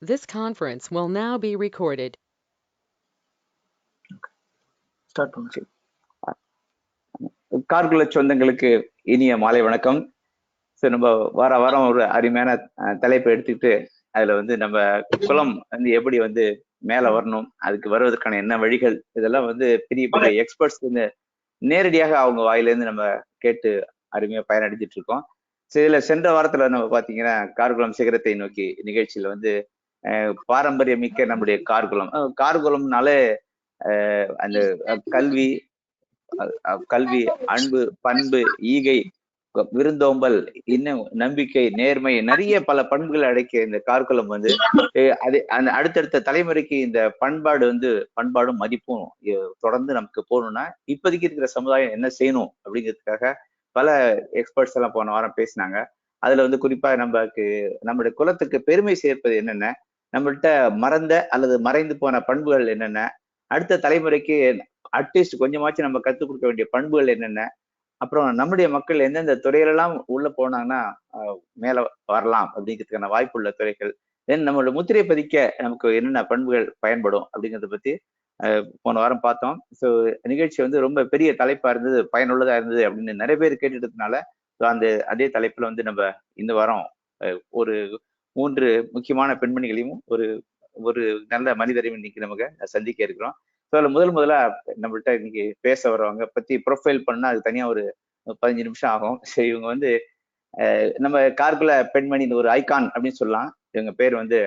This conference will now be recorded. Start பண்ணுச்சு. கார்குல சொந்தங்களுக்கு இனிய மாலை வணக்கம். ஸோ நம்ம வாரம் ஒரு அருமையான தலைப்பை எடுத்துக்கிட்டு அதுல வந்து நம்ம குலம் வந்து எப்படி வந்து மேல வரணும், அதுக்கு வருவதற்கான என்ன வழிகள், இதெல்லாம் வந்து பெரிய பெரிய எக்ஸ்பர்ட்ஸ் வந்து நேரடியாக அவங்க வாயிலேருந்து நம்ம கேட்டு அருமையா பயனடைஞ்சிட்டு இருக்கோம். ஸோ இதுல சென்ற வாரத்துல நம்ம பாத்தீங்கன்னா கார்குலம் சிகரத்தை நோக்கி நிகழ்ச்சியில வந்து பாரம்பரியமிக்க நம்முடைய கார்குலம்னாலே அந்த கல்வி, அன்பு, பண்பு, ஈகை, விருந்தோம்பல், இன்னும் நம்பிக்கை, நேர்மை, நிறைய பல பண்புகளை அடக்கிய இந்த கார்குலம் வந்து அந்த அடுத்தடுத்த தலைமுறைக்கு இந்த பண்பாடும் மதிப்பும் தொடர்ந்து நமக்கு போகணும்னா இப்போதைக்கு இருக்கிற சமுதாயம் என்ன செய்யணும் அப்படிங்கிறதுக்காக பல எக்ஸ்பர்ட்ஸ் எல்லாம் போன வாரம் பேசினாங்க. அதுல வந்து குறிப்பா நம்முடைய குலத்துக்கு பெருமை சேர்ப்பது என்னென்ன, நம்மள்கிட்ட மறந்த அல்லது மறைந்து போன பண்புகள் என்னென்ன, அடுத்த தலைமுறைக்கு அட்லீஸ்ட் கொஞ்சமாச்சும் நம்ம கற்றுக் கொடுக்க வேண்டிய பண்புகள் என்னென்ன, அப்புறம் நம்முடைய மக்கள் எந்தெந்த துறையிலெல்லாம் உள்ள போனாங்கன்னா மேல வரலாம் அப்படிங்கிறதுக்கான வாய்ப்புள்ள துறைகள், தென் நம்மளோட முத்திரை பதிக்க நமக்கு என்னென்ன பண்புகள் பயன்படும் அப்படிங்கிறத பத்தி போன வாரம் பார்த்தோம். ஸோ நிகழ்ச்சி வந்து ரொம்ப பெரிய தலைப்பா இருந்தது, பயனுள்ளதா இருந்தது அப்படின்னு நிறைய பேர் கேட்டுட்டதுனால அதே தலைப்புல வந்து நம்ம இந்த வாரம் ஒரு 3 முக்கியமான பெண்மணிகளையும் ஒரு நல்ல மனிதரையும் இன்னைக்கு நமக்கு சந்திக்க இருக்கிறோம். ஸோ அதில் முதல்ல நம்மள்கிட்ட இன்னைக்கு பேச வரவங்க பத்தி ப்ரொஃபைல் பண்ணா அது தனியா ஒரு 15 நிமிஷம் ஆகும். சரி, இவங்க வந்து நம்ம கார்குல பெண்மணியின் ஒரு ஐகான் அப்படின்னு சொல்லலாம். இவங்க பேர் வந்து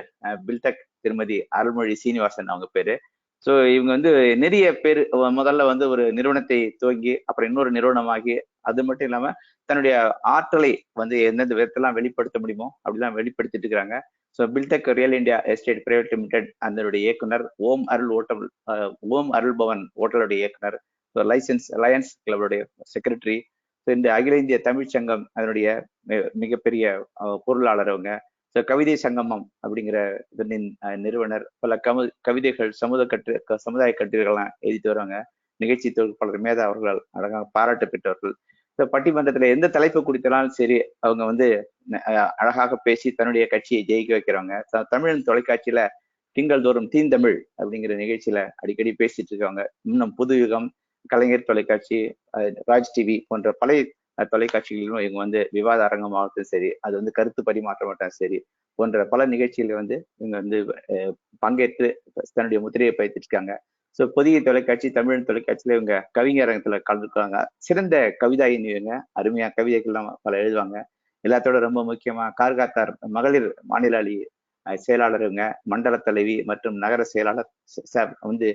பில்டெக் திருமதி அருள்மொழி சீனிவாசன் அவங்க பேரு. ஸோ இவங்க வந்து நிறைய பேர் முதல்ல வந்து ஒரு நிறுவனத்தை துவங்கி அப்புறம் இன்னொரு நிறுவனமாகி, அது மட்டும் இல்லாம தன்னுடைய ஆற்றலை வந்து எந்தெந்த விதத்தெல்லாம் வெளிப்படுத்த முடியுமோ அப்படிலாம் வெளிப்படுத்திட்டு இருக்கிறாங்க. So Biltech real India estate private limited அதனுடைய இயக்குனர், ஓம் அருள் பவன் ஹோட்டலுடைய இயக்குனர், லயன்ஸ் கிளபுடைய செக்ரட்டரி, இந்த அகில இந்திய தமிழ் சங்கம் அதனுடைய மிகப்பெரிய பொருளாளர் அவங்க. ஸோ கவிதை சங்கமம் அப்படிங்கிற இதனின் நிறுவனர், பல கவிதைகள் சமுதாய கட்டுரைகள்லாம் எழுதிட்டு வருவாங்க. நிகழ்ச்சி தொகுப்பாளர் மேதா அவர்கள் அழகாக பாராட்டு பெற்றவர்கள். ஸோ பட்டிமன்றத்துல எந்த தலைப்பு குறித்தாலும் சரி அவங்க வந்து அழகாக பேசி தன்னுடைய கட்சியை ஜெயிக்க வைக்கிறவங்க. தமிழன் தொலைக்காட்சியில திங்கள் தோறும் தீந்தமிழ் அப்படிங்கிற நிகழ்ச்சியில அடிக்கடி பேசிட்டு இருக்காங்க. இன்னும் புது யுகம், கலைஞர் தொலைக்காட்சி, ராஜ் டிவி போன்ற பழைய தொலைக்காட்சிகளிலும் இவங்க வந்து விவாத அரங்கமாகட்டும் சரி, அது வந்து கருத்து பரிமாற்றமாகட்டும் சரி போன்ற பல நிகழ்ச்சிகளை வந்து இவங்க வந்து பங்கேற்று தன்னுடைய முத்திரையை பதித்துட்டு இருக்காங்க. ஸோ புதிய தொலைக்காட்சி, தமிழ் தொலைக்காட்சியில இவங்க கவிஞரங்கத்துல கலந்துருக்காங்க. சிறந்த கவிதாயின் இவங்க அருமையா கவிதைகள்லாம் பல எழுதுவாங்க. எல்லாத்தோட ரொம்ப முக்கியமா கார்காத்தார் மகளிர் மாநில அணி செயலாளர் இவங்க, மண்டல தலைவி மற்றும் நகர செயலாளர் வந்து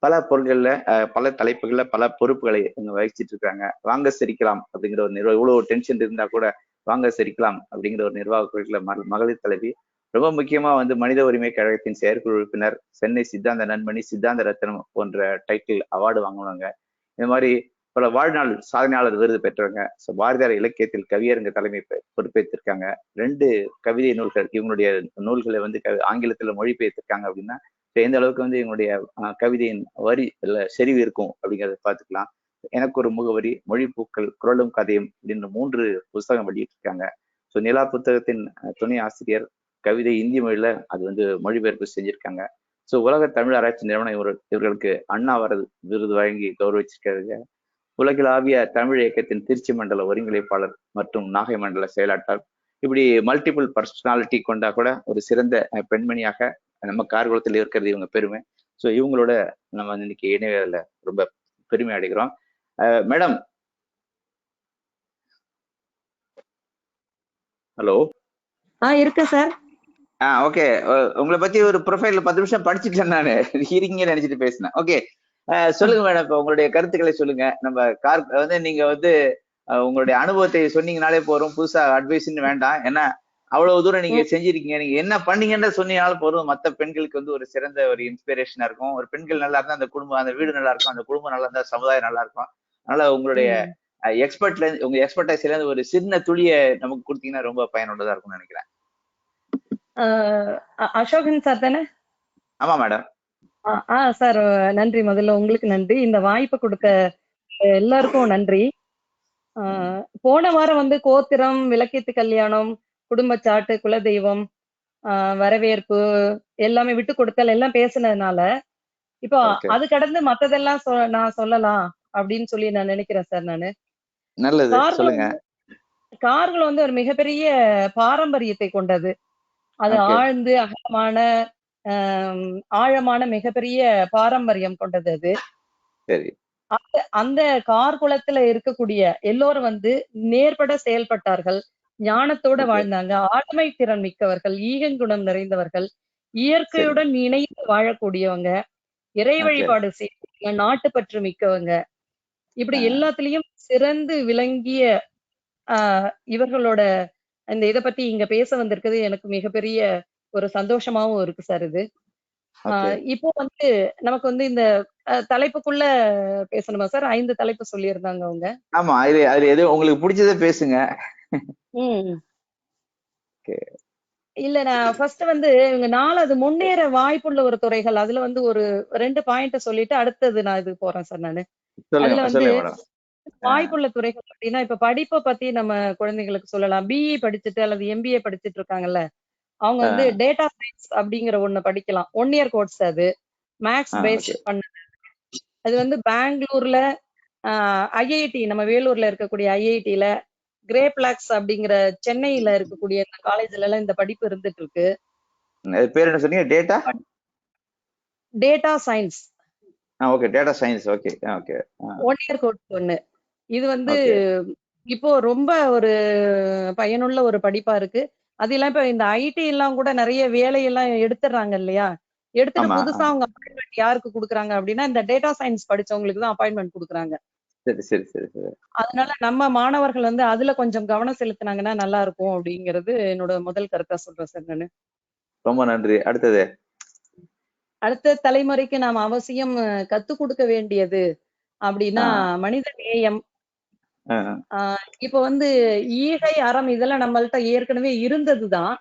பல பொருள்கள்ல பல தலைப்புகள்ல பல பொறுப்புகளை இவங்க வகிச்சிட்டு இருக்காங்க. வாங்க சிரிக்கலாம் அப்படிங்கிற ஒரு நிர்வாகம், இவ்வளவு டென்ஷன் இருந்தா கூட வாங்க சிரிக்கலாம் அப்படிங்கிற ஒரு நிர்வாக குழுக்களை மகளிர் தலைவி. ரொம்ப முக்கியமா வந்து மனித உரிமை கழகத்தின் செயற்குழு உறுப்பினர், சென்னை சித்தாந்த நண்பணி, சித்தாந்த ரத்னம் போன்ற டைட்டில் அவார்டு வாங்கினவங்க. இந்த மாதிரி பல வாழ்நாள் சாதனையாளர் விருது பெற்றவங்க. ஸோ பாரதியார் இலக்கியத்தில் கவியரங்க தலைமை பொறுப்பேற்றிருக்காங்க. 2 கவிதை நூல்கள் இவங்களுடைய நூல்களை வந்து ஆங்கிலத்துல மொழிபெயர்த்திருக்காங்க. அப்படின்னா எந்த அளவுக்கு வந்து இவங்களுடைய கவிதையின் வரி செறிவு இருக்கும் அப்படிங்கிறத பார்த்துக்கலாம். எனக்கு ஒரு முகவரி, மொழிப்பூக்கள், குரலும் கதையும் அப்படின்னு 3 புத்தகம் வெளியிட்டிருக்காங்க. ஸோ நிலா புத்தகத்தின் துணை ஆசிரியர், கவிதை இந்தி மொழியில அது வந்து மொழிபெயர்ப்பு செஞ்சிருக்காங்க. ஸோ உலக தமிழ் ஆராய்ச்சி நிறுவனம் இவர்களுக்கு அண்ணா விருது வழங்கி கௌரவிச்சிருக்காங்க. உலகளாவிய தமிழ் இயக்கத்தின் திருச்சி மண்டல ஒருங்கிணைப்பாளர் மற்றும் நாகை மண்டல செயலாளர். இப்படி மல்டிபிள் பர்சனாலிட்டி கொண்டா கூட ஒரு சிறந்த பெண்மணியாக நம்ம கார்குலத்தில் இருக்கிறது இவங்க பெருமை. ஸோ இவங்களோட நம்ம இன்னைக்கு இணையல ரொம்ப பெருமை அடைகிறோம். Madam, hello. இருக்கு சார். ஓகே. உங்களை பத்தி ஒரு ப்ரொஃபைல் 10 நிமிஷம் படிச்சுட்டேன் நானு, ஹீரிங்க நினைச்சிட்டு பேசினேன். ஓகே, சொல்லுங்க மேடம், இப்ப உங்களுடைய கருத்துக்களை சொல்லுங்க. நம்ம வந்து நீங்க வந்து உங்களுடைய அனுபவத்தை சொன்னீங்கனாலே போறோம், புதுசா அட்வைஸ்ன்னு வேண்டாம். ஏன்னா அவ்வளவு தூரம் நீங்க செஞ்சிருக்கீங்க. நீங்க என்ன பண்ணீங்கன்னு சொன்னீங்கனாலும் போதும், மற்ற பெண்களுக்கு வந்து ஒரு சிறந்த ஒரு இன்ஸ்பிரேஷனா இருக்கும். ஒரு பெண்கள் நல்லா இருந்தா அந்த குடும்பம், அந்த வீடு நல்லா இருக்கும், அந்த குடும்பம் நல்லா இருந்தா சமுதாயம் நல்லா இருக்கும். அதனால உங்களுடைய உங்க எக்ஸ்பர்டைஸ்ல இருந்து ஒரு சின்ன துளிய நமக்கு கொடுத்தீங்கன்னா ரொம்ப பயனுள்ளதா இருக்கும்னு நினைக்கிறேன். அசோகன் சார் தானே? ஆமா மேடம். சார் நன்றி. முதல்ல உங்களுக்கு நன்றி, இந்த வாய்ப்பு கொடுக்க எல்லாருக்கும் நன்றி. போன வாரம் வந்து கோத்திரம், விளக்கேத்து கல்யாணம், குடும்பச்சாட்டு, குலதெய்வம், வரவேற்பு, எல்லாமே விட்டு கொடுத்தல் எல்லாம் பேசுனதுனால, இப்போ ஓகே, அது கடந்து மத்ததெல்லாம் நான் சொல்லலாம் அப்படின்னு சொல்லி நான் நினைக்கிறேன் சார் நானு. நல்லது, கார்கள் சொல்லுங்க. கார்கள் வந்து ஒரு மிகப்பெரிய பாரம்பரியத்தை கொண்டது. அது ஓகே, ஆழ்ந்து அகலமான, ஆம், ஆழமான மிகப்பெரிய பாரம்பரியம் கொண்டது அது. சரி. அந்த கார் குலத்துல இருக்கக்கூடிய எல்லோரும் வந்து நேர்பட செயல்பட்டார்கள். ஞானத்தோட ஓகே, வாழ்ந்தாங்க. ஆளுமை திறன் மிக்கவர்கள், ஈகங்குணம் நிறைந்தவர்கள், சரி. இயற்கையுடன் இணைந்து வாழக்கூடியவங்க, இறை ஓகே, வழிபாடு செய்யறவங்க, நாட்டுப்பற்று மிக்கவங்க. இப்படி ஆ, எல்லாத்துலயும் சிறந்து விளங்கிய ஆ இவர்களோட இந்த இத பத்தி இங்க பேச வந்திருக்கிறது எனக்கு மிகப்பெரிய ஒரு சந்தோஷமாவும் இருக்கு சார் இது. ஆ ஓகே. இப்போ வந்து நமக்கு வந்து இந்த தலைப்புக்குள்ள பேசணுமா சார்? 5 தலைப்பு சொல்லியிருந்தாங்க அவங்க. ஆமா. அதுல அதுல எது உங்களுக்கு புடிச்சத பேசுங்க. ம். ஓகே. இல்ல நான் ஃபர்ஸ்ட் வந்து இவங்க 4வது முன்னேற வாய்ப்புள்ள ஒரு துறைகள். அதுல வந்து ஒரு 2 பாயிண்ட் சொல்லிட்டு அடுத்தது நான் இதுக்கு போறேன் சார் நானு. அதுல சொல்லுங்க, வந்து சொல்லுங்க மேடம். ஆ, வாய்ப்புள்ள துறைகள் அப்டின்னா, இப்ப படிப்ப பத்தி நம்ம குழந்தைகளுக்கு சொல்லலாம். பிஇ படிச்சுட்டு அல்லது எம்பிஏ படிச்சுட்டு இருக்காங்கல்ல. அவங்க ஆ, வந்து டேட்டா சயன்ஸ் அப்படிங்கிற ஒண்ணு படிக்கலாம். 1 இயர் கோர்ஸ் அது. Maths based okay. அது வந்து பெங்களூர்ல அ ஐஐடி நம்ம வேலூர்ல இருக்கக்கூடிய ஐஐடில, கிரேப்லாக்ஸ் அப்படிங்கிற சென்னையில இருக்கக்கூடிய இந்த காலேஜ்லலாம் இந்த படிப்பு இருந்துட்டு இருக்கு. அது பேர் என்ன சொன்னீங்க? Data? Data science okay. Data science. Okay, okay. 1 year course ஒண்ணு. இது வந்து ஓகே. இப்போ ரொம்ப ஒரு பயனுள்ள ஒரு படிப்பா இருக்கு. அது இல்லாம இப்ப இந்த ஐடி எல்லாம் கூட நெறைய வேலையெல்லாம் எடுத்துடுறாங்க இல்லையா? எடுத்துட்டு ஆமா. புதுசா அவங்க அப்பாயின்ட்மென்ட் யாருக்கு குடுக்குறாங்க அப்படின்னா, இந்த டேட்டா சயன்ஸ் படிச்சவங்களுக்கு தான் அப்பாயின்ட்மென்ட் குடுக்குறாங்க. சரி, சரி, சரி, சரி. அதனால நம்ம மாணவர்கள் வந்து அதுல கொஞ்சம் கவனம் செலுத்துனாங்கன்னா நல்லா இருக்கும் அப்படிங்கிறது என்னோட முதல் கருத்தா சொல்றேன் சார் நானு. ரொம்ப நன்றி. அடுத்தது. அடுத்த தலைமுறைக்கு நாம் அவசியம் கத்துக் குடுக்க வேண்டியது ஆ, அப்படின்னா, மனித நேயம். ஆ, ஆ இப்ப வந்து ஈகை, அறம் இதெல்லாம் நம்மள்ட்ட ஏற்கனவே இருந்ததுதான்.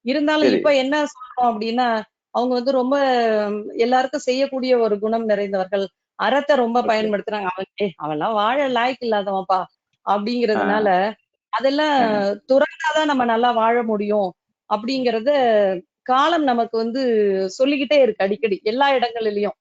இருந்தாலும் சரி. இப்ப என்ன சொல்றோம் அப்படின்னா, அவங்க வந்து ரொம்ப எல்லாருக்கும் செய்யக்கூடிய ஒரு குணம் நிறைந்தவர்கள். அறத்த ரொம்ப ஓகே. பயன்படுத்துறாங்க. அவன்லாம் வாழ லாயக்கு இல்லாதவன்ப்பா ஆ, அப்படிங்கிறதுனால, அதெல்லாம் ஆ, துறந்தாதான் நம்ம நல்லா வாழ முடியும். அப்படிங்கிறத காலம் நமக்கு வந்து சொல்லிக்கிட்டே இருக்கு அடிக்கடி. எல்லா இடங்களிலயும்.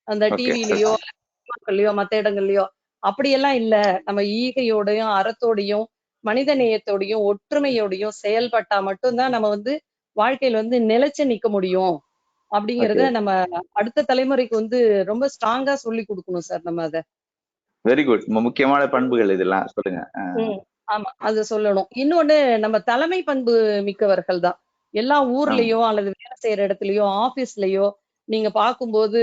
அந்த ஓகே. டிவிலயோ, சினிமாக்கள்லயோ, மத்த இடங்கள்லயோ. அப்படியெல்லாம் இல்ல. நம்ம ஈகையோடையும், அறத்தோடையும், மனித நேயத்தோடையும், ஒற்றுமையோடையும் செயல்பட்டா மட்டும் தான் நம்ம வந்து வாழ்க்கையில வந்து நிலைச்சு நிக்க முடியும். அப்படிங்கிறத ஓகே. நம்ம அடுத்த தலைமுறைக்கு வந்து ரொம்ப ஸ்ட்ராங்கா சொல்லிக் குடுக்கணும் சார் நம்ம அத. Very good. முக்கியமான பண்புகள் இதெல்லாம். சொல்லுங்க. ம். ஆமா. அது சொல்லணும். இன்னொன்னு நம்ம தலைமை பண்பு மிக்கவர்கள் தான். எல்லா ஆமா. ஊர்லயோ அல்லது வேலை செய்யற இடத்துலயோ, ஆபீஸ்லயோ நீங்க பார்க்கும்போது,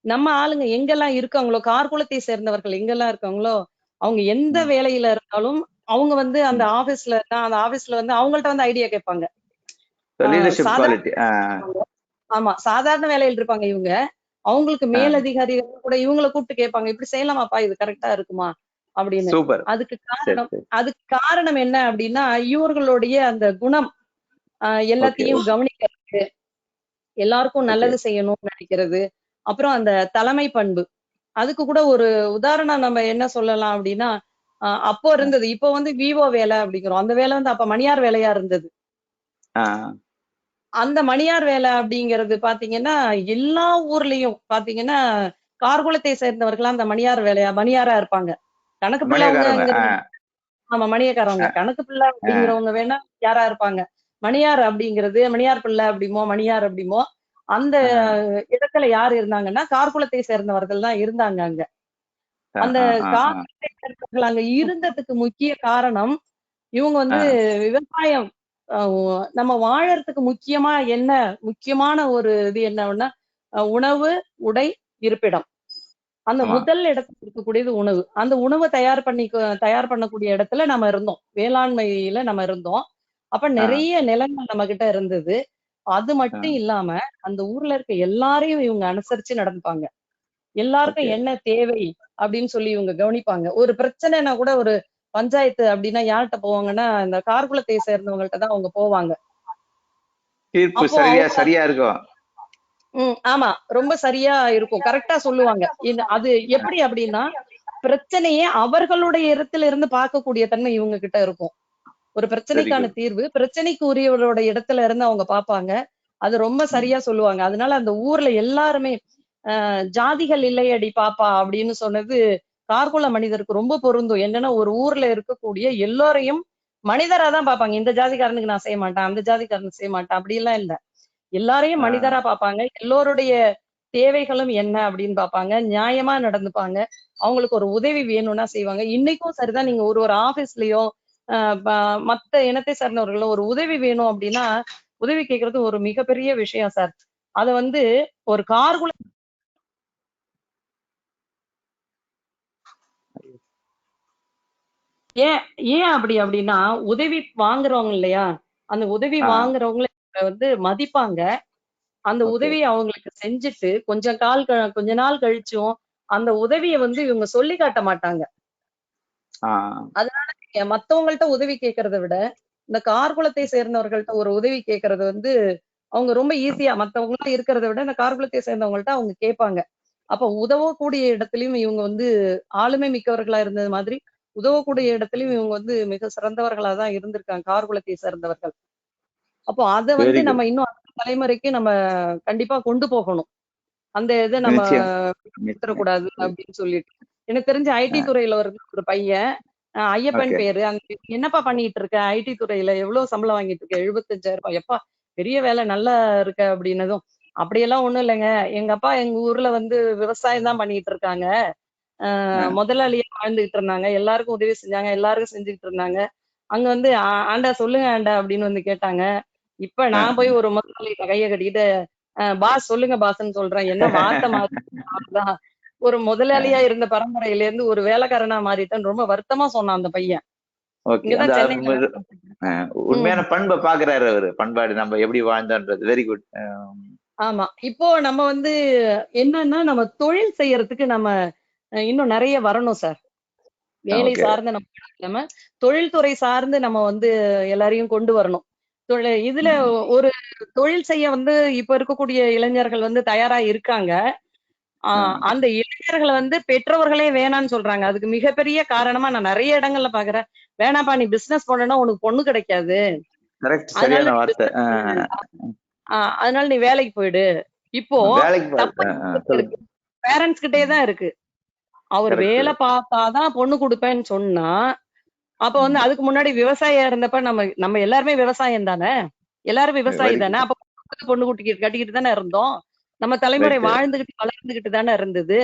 நம்ம ஆளுங்க எங்கெல்லாம் இருக்காங்களோ, கார்குலத்தை சேர்ந்தவர்கள் எங்கெல்லாம் இருக்காங்களோ, அவங்க எந்த ம், வேலையில இருந்தாலும், அவங்க வந்து அந்த ம். ஆபீஸ்ல வந்து அவங்கள்ட்ட வந்து ஐடியா கேட்பாங்க. ஆ லீடர்ஷிப் சாதாரண குவாலிட்டி. ஆமா. சாதாரண வேலையில இருப்பாங்க இவங்க. அவங்களுக்கு ஆ. மேலதிகாரிகள் கூட இவங்கள கூப்பிட்டு கேட்பாங்க. "இப்படி செய்யலாமாப்பா? இது கரெக்ட்டா இருக்குமா?" அப்படின்னு. சூப்பர். அதுக்கு சரி, காரணம் சரி. அதுக்கு காரணம் என்ன அப்படின்னா, இவர்களுடைய அந்த குணம். ஓகே, எல்லாத்தையும் கவனிக்கிறது, எல்லாருக்கும் ஓகே. நல்லது செய்யணும்னு நினைக்கிறது. அப்புறம் அந்த தலைமை பண்பு. அதுக்கு கூட ஒரு உதாரணம் நம்ம என்ன சொல்லலாம் அப்படின்னா, அப்போ அ, இருந்தது. இப்போ வந்து விவோ வேலை அப்படிங்கிறோம். அந்த வேலை வந்து அப்ப மணியார் வேலையா இருந்தது. ஆ. அந்த மணியார் வேலை அப்படிங்கிறது பார்த்தீங்கன்னா, எல்லா ஊர்லயும் பார்த்தீங்கன்னா, கார்குலத்தை சேர்ந்தவர்கள்லாம் அந்த மணியாரா இருப்பாங்க. கணக்கு மணியக்காரங்க. பிள்ளவங்கங்கிறது ஆமா மணியக்காரவங்க. கணக்கு பிள்ளை ஆ, அப்படிங்கிறவங்க வேணா யாரா இருப்பாங்க. மணியார் அப்படிங்கிறது மணியார் பிள்ளை அப்படிமோ, மணியார் அப்படிமோ, அந்த ஆ, இடத்துல யார் இருந்தாங்கன்னா, கார்குலத்தை சேர்ந்தவர்கள் தான் இருந்தாங்க அங்க. ஆ, அந்த ஆ, ஆ, ஆ, கார்குலத்தை சேர்ந்தவர்கள் அங்க இருந்ததுக்கு முக்கிய காரணம், இவங்க ஆ. வந்து விவசாயம் அ ஒ நம்ம வாழறதுக்கு முக்கியமான ஒரு இது என்னன்னா, உணவு, உடை, இருப்பிடம். அந்த ஆமா. முதல் இடத்துல இருக்கக்கூடியது உணவு. அந்த உணவு தயார் பண்ணக்கூடிய இடத்துல நம்ம இருந்தோம். வேளாண்மையில நம்ம இருந்தோம். அப்ப ஆ, நெறைய நிலங்கள் நம்மகிட்ட இருந்தது. அது ஆ. மட்டும் இல்லாம, அந்த ஊர்ல இருக்க எல்லாரையும் இவங்க அனுசரிச்சு நடந்துப்பாங்க. எல்லாருக்கும் ஓகே. என்ன தேவை அப்படின்னு சொல்லி இவங்க கவனிப்பாங்க. ஒரு பிரச்சனைன்னா கூட ஒரு பஞ்சாயத்து அப்படின்னா யார்ட்ட போவாங்கன்னா, இந்த கார்குலத்தை சேர்ந்தவங்கள்ட்ட தான் அவங்க போவாங்க. தீர்ப்பு அப்போ சரியா அவங்க சரியா இருக்கும். ஆமா. ரொம்ப சரியா இருக்கும். கரெக்ட்டா சொல்லுவாங்க. அது எப்படி அப்படின்னா, பிரச்சனையே அவர்களுடைய இடத்துல இருந்து பார்க்கக்கூடிய தன்மை இவங்க கிட்ட இருக்கும். ஒரு வெரி பிரச்சனைக்கான குட். தீர்வு பிரச்சனைக்கு உரியவரோட இடத்துல இருந்து அவங்க பார்ப்பாங்க. அது ரொம்ப சரியா சொல்லுவாங்க. அதனால அந்த ஊர்ல எல்லாருமே ஜாதிகள் இல்லையடி பாப்பா அப்படின்னு சொன்னது கார்குல மனிதருக்கு ரொம்ப பொருந்தும். என்னன்னா ஒரு ஊர்ல இருக்கக்கூடிய எல்லோரையும் மனிதரா தான் பார்ப்பாங்க. இந்த ஜாதிக்காரனுக்கு நான் செய்ய மாட்டேன், அந்த ஜாதிக்காரனுக்கு செய்ய மாட்டேன் அப்படிலாம் இல்ல. எல்லாரையும் மனிதரா பார்ப்பாங்க. எல்லோருடைய தேவைகளும் என்ன அப்படின்னு பார்ப்பாங்க. நியாயமா நடந்துப்பாங்க. அவங்களுக்கு ஒரு உதவி வேணும்னா செய்வாங்க. இன்னைக்கும் சரிதான். நீங்க ஒரு ஒரு ஆபீஸ்லயோ மத்த இனத்தை சார்ந்தவர்களோ ஒரு உதவி வேணும் அப்படின்னா உதவி கேட்கறது ஒரு மிகப்பெரிய விஷயம் சார். அத வந்து ஒரு கார்குல ஏன் ஏன் அப்படி அப்படின்னா உதவி வாங்குறவங்க இல்லையா? அந்த உதவி ஆ, வாங்குறவங்கள வந்து மதிப்பாங்க. அந்த ஓகே. உதவிய அவங்களுக்கு செஞ்சுட்டு கொஞ்ச நாள் கழிச்சும் அந்த உதவிய வந்து இவங்க சொல்லி காட்ட மாட்டாங்க. ஆ, அதனால நீங்க மத்தவங்கள்ட்ட உதவி கேட்கிறத விட, இந்த கார்குலத்தை சேர்ந்தவர்கள்ட்ட ஒரு உதவி கேட்கறது வந்து அவங்க ரொம்ப ஈஸியா மத்தவங்கலாம் இருக்கிறத விட இந்த கார்குலத்தை சேர்ந்தவங்கள்ட்ட அவங்க கேட்பாங்க. அப்ப உதவக்கூடிய இடத்திலயும் இவங்க வந்து ஆளுமை மிக்கவர்களா இருந்தது மாதிரி, உதவக்கூடிய இடத்திலயும் இவங்க வந்து மிக சிறந்தவர்களா தான் இருந்திருக்காங்க, கார்குலத்தை சேர்ந்தவர்கள். அப்போ அத வந்து வெரி குட். நம்ம இன்னும் அடுத்த தலைமுறைக்கு நம்ம கண்டிப்பா கொண்டு போகணும். அந்த இத நம்ம நிச்சயம், நிச்சயம். விட்டுறக்கூடாது அப்படின்னு சொல்லிட்டு. எனக்கு தெரிஞ்சு ஐடி துறையில ஒரு பையன், ஐயப்பன் ஓகே. பேரு. அந்த என்னப்பா பண்ணிட்டு இருக்க? ஐடி துறையில எவ்வளவு சம்பளம் வாங்கிட்டு இருக்க? 75,000 எப்பா பெரிய வேலை நல்லா இருக்க அப்படின்னதும், அப்படியெல்லாம் ஒண்ணும் இல்லைங்க. எங்க அப்பா எங்க ஊர்ல வந்து விவசாயம் தான் பண்ணிட்டு இருக்காங்க. ஆ, முதலாளியா வாழ்ந்துகிட்டு இருந்தாங்க. எல்லாருக்கும் உதவி செஞ்சாங்க. எல்லாருக்கும் செஞ்சுகிட்டு இருந்தாங்க. அங்க வந்து ஆண்டா சொல்லுங்க ஆண்டா அப்படின்னு வந்து கேட்டாங்க. இப்ப ஆ. நான் போய் ஒரு முதலாளிட்ட கைய கட்டிக்கிட்டு, பாஸ் சொல்லுங்க பாஸ்ன்னு சொல்றேன். என்ன வார்த்தை மாறுதா? ஒரு முதலாளியா இருந்த பரம்பரையில இருந்து ஒரு வேலைக்காரனா மாறிட்டேன்னு ரொம்ப வருத்தமா சொன்னான் அந்த பையன். ஓகே. அந்த இங்கதான் சென்னையில வேலை அ ம். உண்மையான பண்ப பாக்குறாரு அவரு. பண்பாடு நம்ம எப்படி வாழ்ந்தோன்றது. Very good. ஆமா. இப்போ நம்ம வந்து என்னன்னா, நம்ம தொழில் செய்யறதுக்கு நம்ம இன்னும் நெறைய வரணும் சார். வேலை ஓகே. சார்ந்த நம்ம இல்லாம, தொழில்துறை சார்ந்து நம்ம வந்து எல்லாரையும் கொண்டு வரணும். இதுல ம், ஒரு தொழில் செய்ய வந்து இப்ப இருக்கக்கூடிய இளைஞர்கள் வந்து தயாரா இருக்காங்க. ஆ ம். அந்த இளைஞர்கள வந்து பெற்றோர்களே வேணான்னு சொல்றாங்க. அதுக்கு மிகப்பெரிய காரணமா நான் நெறைய இடங்கள்ல பார்க்குறேன். "வேணாம்ப்பா நீ பிசினஸ் பண்ணனா உனக்கு பொண்ணு கிடைக்காது. கரெக்ட். அதனால சரியான நீ வார்த்தை. பிசினஸ் பண்ண வேண்டாம். அதனால நீ வேலைக்கு போயிடு." இப்போ வேலைக்கு போறது. தப்பு சொல்லுங்க. இருக்கு. பேரண்ட்ஸ் கிட்டயே தான் இருக்கு. அவர் கரெக்ட். வேலை பார்த்தா தான் பொண்ணு குடுப்பேன்னு சொன்னா, அப்ப வந்து அதுக்கு முன்னாடி விவசாயியா இருந்தப்ப நம்ம நம்ம எல்லாருமே விவசாயம் தானே! எல்லாரும் விவசாயி வெரி தானே! குட். அப்ப பொண்ணு கட்டிக்கிட்டு தானே இருந்தோம். நம்ம தலைமுறை ரைட். வாழ்ந்துகிட்டு, வளர்ந்துகிட்டு தானே இருந்தது.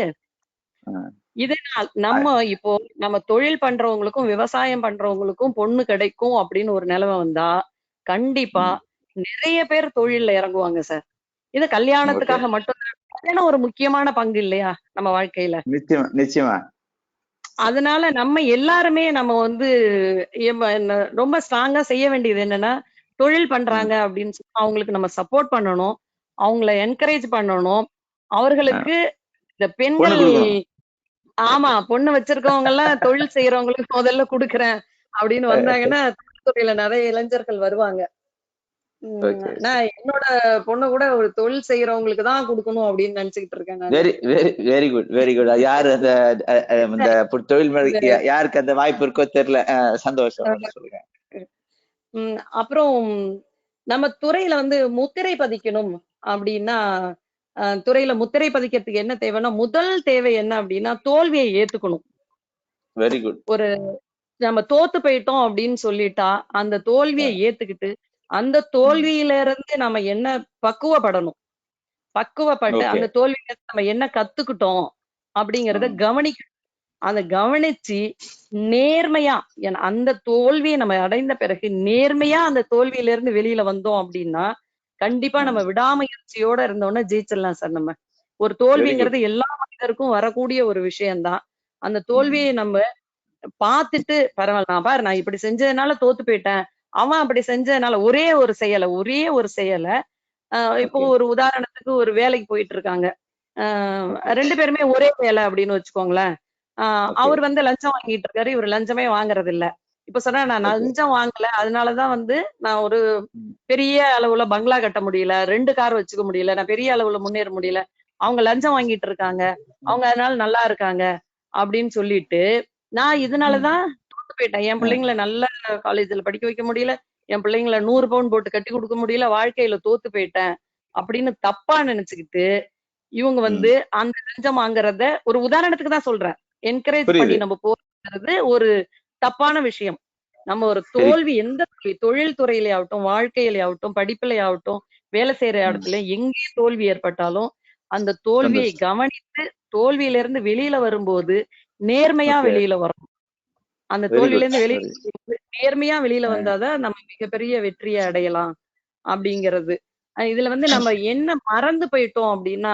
இதனால் நம்ம இப்போ நம்ம தொழில் பண்றவங்களுக்கும், விவசாயம் பண்றவங்களுக்கும் பொண்ணு கிடைக்கும் அப்படின்னு ஒரு நிலைமை வந்தா, கண்டிப்பா நிறைய பேர் தொழில்ல இறங்குவாங்க சார். இது ஓகே. கல்யாணத்துக்காக மட்டும் தான். கல்யாணம் ஒரு முக்கியமான பங்கு இல்லையா? நம்ம வாழ்க்கையில. நிச்சயமா, நிச்சயமா. அதனால நம்ம எல்லாருமே நம்ம வந்து ரொம்ப ஸ்ட்ராங்கா செய்ய வேண்டியது என்னன்னா, தொழில் ம். பண்றாங்க அப்படின்னு சொன்னா அவங்களுக்கு நம்ம சப்போர்ட் பண்ணணும். அவங்கள என்கரேஜ் பண்ணணும். அவர்களுக்கு இந்த பொண்ணு பெண்கள் குடுக்கணும். ஆமா. பொண்ணு வச்சிருக்கவங்கலாம் தொழில் செய்றவங்களுக்கு முதல்ல குடுக்குறேன் அப்படின்னு வந்தாங்கன்னா, தொழில்துறையில நெறைய இளைஞர்கள் வருவாங்க. ஓகே. நான் என்னோட பொண்ண கூட ஒரு தொழில் செய்றவங்களுக்கு தான் குடுக்கணும் அப்படின்னு நெனச்சுக்கிட்டு இருக்கேன் நானு. Very very very good, very good. யாரு அந்த அந்த தொழில் முறை இந்த யாருக்கு அந்த வாய்ப்பு இருக்கோ தெரியல. சந்தோஷம். சொல்லுங்க. அப்புறம் நம்ம துறையில வந்து முத்திரை பதிக்கணும் அப்படின்னா, துறையில முத்திரை பதிக்கிறதுக்கு என்ன தேவைன்னா, முதல் தேவை என்ன அப்படின்னா, தோல்விய ஏத்துக்கணும். Very good. ஒரு நம்ம தோத்து போயிட்டோம் அப்படின்னு சொல்லிட்டா, அந்த தோல்விய ஏத்துக்கிட்டு, அந்த தோல்வியில இருந்து நம்ம என்ன பக்குவப்படணும். பக்குவப்பட்டு ஓகே. அந்த தோல்வியில இருந்து நம்ம என்ன கத்துக்கிட்டோம் அப்படிங்கிறத கவனிக்கணும். அத கவனிச்சு நேர்மையா அந்த தோல்விய நம்ம அடைந்த பிறகு நேர்மையா அந்த தோல்வியில இருந்து வெளியில வந்தோம் அப்படின்னா, கண்டிப்பா நம்ம விடாமுயற்சியோட இருந்தோம்னா ஜெயிச்சிடலாம் சார் நம்ம. ஒரு வெரி குட். தோல்விங்கிறது எல்லா மனிதருக்கும் வரக்கூடிய ஒரு விஷயம் தான். அந்த தோல்விய நம்ம பார்த்துட்டு பரவால்ல. நான் பாரு நான் இப்படி செஞ்சதுனால தோத்து போயிட்டேன். அவன் அப்படி செஞ்சதுனால ஒரே ஒரு செயல இப்போ ஓகே. ஒரு உதாரணத்துக்கு ஒரு வேலைக்கு போயிட்டு இருக்காங்க. அ ஓகே. 2 பேருமே ஒரே வேலை அப்படின்னு வச்சுக்கோங்களேன். அ ஓகே. அவர் வந்து லஞ்சம் வாங்கிட்டு இருக்காரு. இவரு லஞ்சமே வாங்குறது இல்ல. இப்ப சொன்னா நான் ஓகே. லஞ்சம் வாங்கல. அதனால தான் வந்து நான் ஒரு பெரிய அளவுல பங்களா கட்ட முடியல. 2 கார் வச்சுக்க முடியல. நான் பெரிய அளவுல முன்னேற முடியல. அவங்க லஞ்சம் வாங்கிட்டு இருக்காங்க. அவங்க அதனால நல்லா இருக்காங்க. அப்படின்னு சொல்லிட்டு, நான் இதனால தான் தோத்து போயிட்டேன். என் பிள்ளைங்கள நல்ல காலேஜ்ல படிக்க வைக்க முடியல. என் பிள்ளைங்கள 100 பவுன் போட்டு கட்டி கொடுக்க முடியல. வாழ்க்கையில தோத்து போயிட்டேன் அப்படின்னு தப்பா நினைச்சுக்கிட்டு இவங்க வந்து அந்த லஞ்சம் வாங்குறத ஒரு உதாரணத்துக்கு தான் சொல்றேன். என்கரேஜ் பண்ணி நம்ம போறது ஒரு தப்பான விஷயம். நம்ம ஒரு தோல்வி எந்த தொழில் துறையிலே ஆகட்டும், வாழ்க்கையிலே ஆகட்டும், படிப்பிலே ஆகட்டும், வேலை செய்யற இடத்துல எங்கே தோல்வி ஏற்பட்டாலும் அந்த தோல்வியை கவனித்து தோல்வியிலிருந்து வெளியில வரும்போது நேர்மையா வெளியில வரணும். அந்த தோல்வியில இருந்து வெளியில நேர்மையா வெளியில வந்தாதான் நம்ம மிகப்பெரிய வெற்றியை அடையலாம் அப்படிங்கிறது. இதுல வந்து நம்ம என்ன மறந்து போயிட்டோம் அப்படின்னா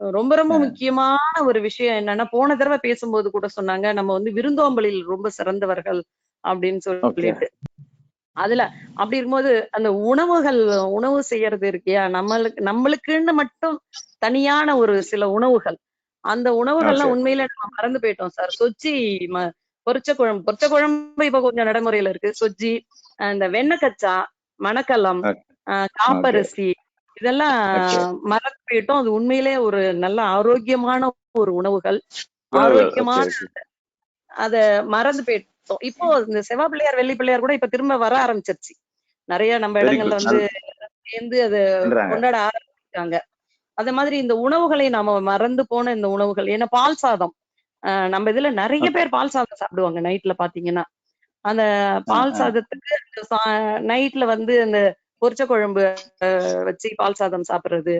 ரொம்ப ரொம்ப முக்கியமான ஒரு விஷயம் என்னன்னா போன தடவை பேசும்போது கூட சொன்னாங்க நம்ம வந்து விருந்தோம்பலில் ரொம்ப சிறந்தவர்கள் அப்படின்னு சொல்லிட்டு. அதுல அப்படி இருக்கும்போது அந்த உணவு செய்யறது இருக்கியா நம்மளுக்குன்னு மட்டும் தனியான ஒரு சில உணவுகள் அந்த உணவுகள்லாம் உண்மையில நம்ம மறந்து போயிட்டோம் சார். சொஜ்ஜி பொரிச்ச குழம்பு இப்ப கொஞ்சம் நடைமுறையில இருக்கு. சொஜ்ஜி, இந்த வெண்ணக்கச்சா, மணக்கலம், காப்பரிசி இதெல்லாம் மறந்து போயிட்டோம். அது உண்மையிலே ஒரு நல்ல ஆரோக்கியமான ஒரு உணவுகள். ஆரோக்கியமான அத மறந்து போயிட்டோம். இப்போ இந்த செவ்வாய் பிள்ளையார் வெள்ளி பிள்ளையார் கூட இப்ப திரும்ப வர ஆரம்பிச்சிருச்சு. நிறைய நம்ம இடங்கள்ல வந்து சேர்ந்து அது கொண்டாட ஆரம்பிச்சிருக்காங்க. அதே மாதிரி இந்த உணவுகளை நாம மறந்து போன இந்த உணவுகள் ஏன்னா பால் சாதம் நம்ம இதுல நிறைய பேர் பால் சாதம் சாப்பிடுவாங்க நைட்ல பாத்தீங்கன்னா. அந்த பால் சாதத்துக்கு நைட்ல வந்து அந்த பொரிச்ச குழம்பு வச்சு பால் சாதம் சாப்பிடுறது.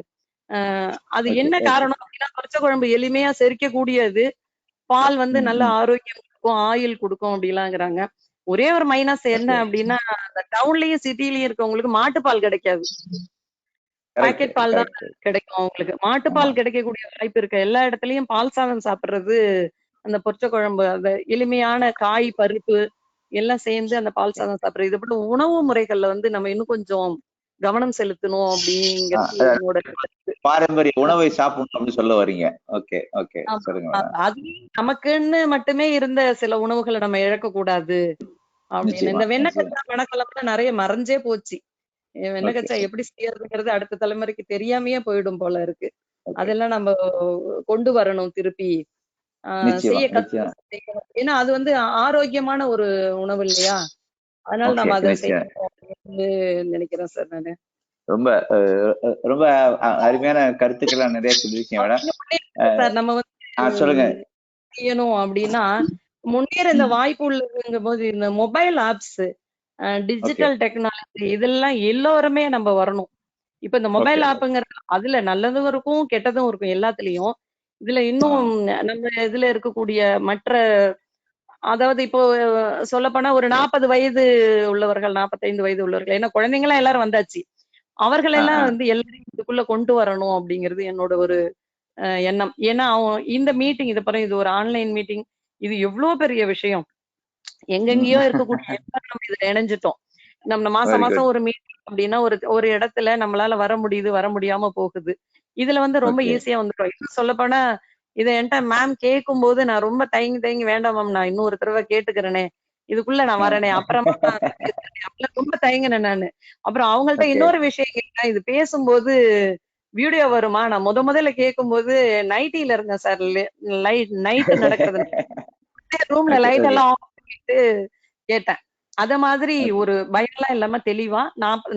அது என்ன காரணம் அப்படின்னா பொரிச்ச குழம்பு எளிமையா செரிக்கக்கூடியது. பால் வந்து நல்ல ஆரோக்கியம் கொடுக்கும், ஆயில் கொடுக்கும் அப்படிலாங்கிறாங்க. ஒரே ஒரு மைனஸ் என்ன அப்படின்னா அந்த டவுன்லயும் சிட்டிலயும் இருக்கவங்களுக்கு மாட்டுப்பால் கிடைக்காது. பாக்கெட் பால் தான் கிடைக்கும் அவங்களுக்கு. மாட்டுப்பால் கிடைக்கக்கூடிய வாய்ப்பு இருக்கு. எல்லா இடத்துலயும் பால் சாதம் சாப்பிடுறது அந்த பொரிச்ச குழம்பு அந்த எளிமையான காய் பருப்பு எல்லாம் சேர்ந்து அந்த பால் சாதம் சாப்பிடுறது. இது போல உணவு முறைகள்ல வந்து நம்ம இன்னும் கொஞ்சம் கவனம் செலுத்தணும் அப்படிங்கிறது என்னோட பாரம்பரிய உணவை சாப்பிடணும் அப்படின்னு சொல்ல வரீங்க. ஓகே ஓகே சொல்லுங்க. அது நமக்குன்னு மட்டுமே இருந்த சில உணவுகளை நம்ம இழக்க கூடாது அப்படின்னு. இந்த வெண்ணக்கச்சா மணக்கலம்லாம் நிறைய மறைஞ்சே போச்சு. வெண்ணக்கச்சா எப்படி செய்யறதுங்கிறது அடுத்த தலைமுறைக்கு தெரியாமையே போயிடும் போல இருக்கு. அதெல்லாம் நம்ம கொண்டு வரணும் திருப்பி செய்ய கத்துக்கணும். ஏன்னா அது வந்து ஆரோக்கியமான ஒரு உணவு இல்லையா? அதனால நம்ம அதை செய்யணும் நினைக்கிறேன் சார் நானு. ரொம்ப ரொம்ப அருமையான கருத்துக்களை நிறைய சொல்லிருக்கீங்க மேடம். நம்ம வந்து சொல்லுங்க. செய்யணும் அப்படின்னா முன்னேற இந்த வாய்ப்பு உள்ளதுங்கும் போது இந்த மொபைல் ஆப்ஸ் டிஜிட்டல் டெக்னாலஜி இதெல்லாம் எல்லோருமே நம்ம வரணும். இப்ப இந்த மொபைல் ஆப்புங்கிறது அதுல நல்லதும் இருக்கும் கெட்டதும் இருக்கும் எல்லாத்துலயும். இதுல இன்னும் நம்ம இதுல இருக்கக்கூடிய மற்ற அதாவது இப்போ சொல்லப்போனா ஒரு 40 வயது உள்ளவர்கள் 45 வயது உள்ளவர்கள் ஏன்னா குழந்தைங்களாம் எல்லாரும் வந்தாச்சு. அவர்கள் எல்லாம் வந்து எல்லாரையும் இதுக்குள்ள கொண்டு வரணும் அப்படிங்கிறது என்னோட ஒரு எண்ணம். ஏன்னா இந்த மீட்டிங் இது பாருங்க இது ஒரு ஆன்லைன் மீட்டிங். இது எவ்வளவு பெரிய விஷயம். எங்கெங்கயோ இருக்கக்கூடிய எல்லாரும் நம்ம இதுல இணைஞ்சிட்டோம். நம்ம மாசம் மாசம் ஒரு மீட்டிங் அப்படின்னா ஒரு இடத்துல நம்மளால வர முடியுது வர முடியாம போகுது. இதுல வந்து ரொம்ப ஈஸியா வந்துட்டோம். இன்னும் சொல்லப்போனா இதை என்கிட்ட மேம் கேட்கும் போது நான் ரொம்ப தயங்கி வேண்டாம் மேம் நான் இன்னொரு தடவை கேட்டுக்கிறேனே இதுக்குள்ள நான் வரேனே அப்புறமா ரொம்ப தயங்கினேன் நானு. அப்புறம் அவங்கள்ட்ட இன்னொரு விஷயம் கேட்டேன். இது பேசும்போது வீடியோ வருமா? நான் முதல்ல கேட்கும்போது நைட்டில இருந்தேன் சார். நைட் நடக்கிறது ரூம்ல லைட் எல்லாம் ஆஃப் பண்ணிட்டு கேட்டேன். அத மாதிரி ஒரு பயம்லாம் இல்லாம தெளிவா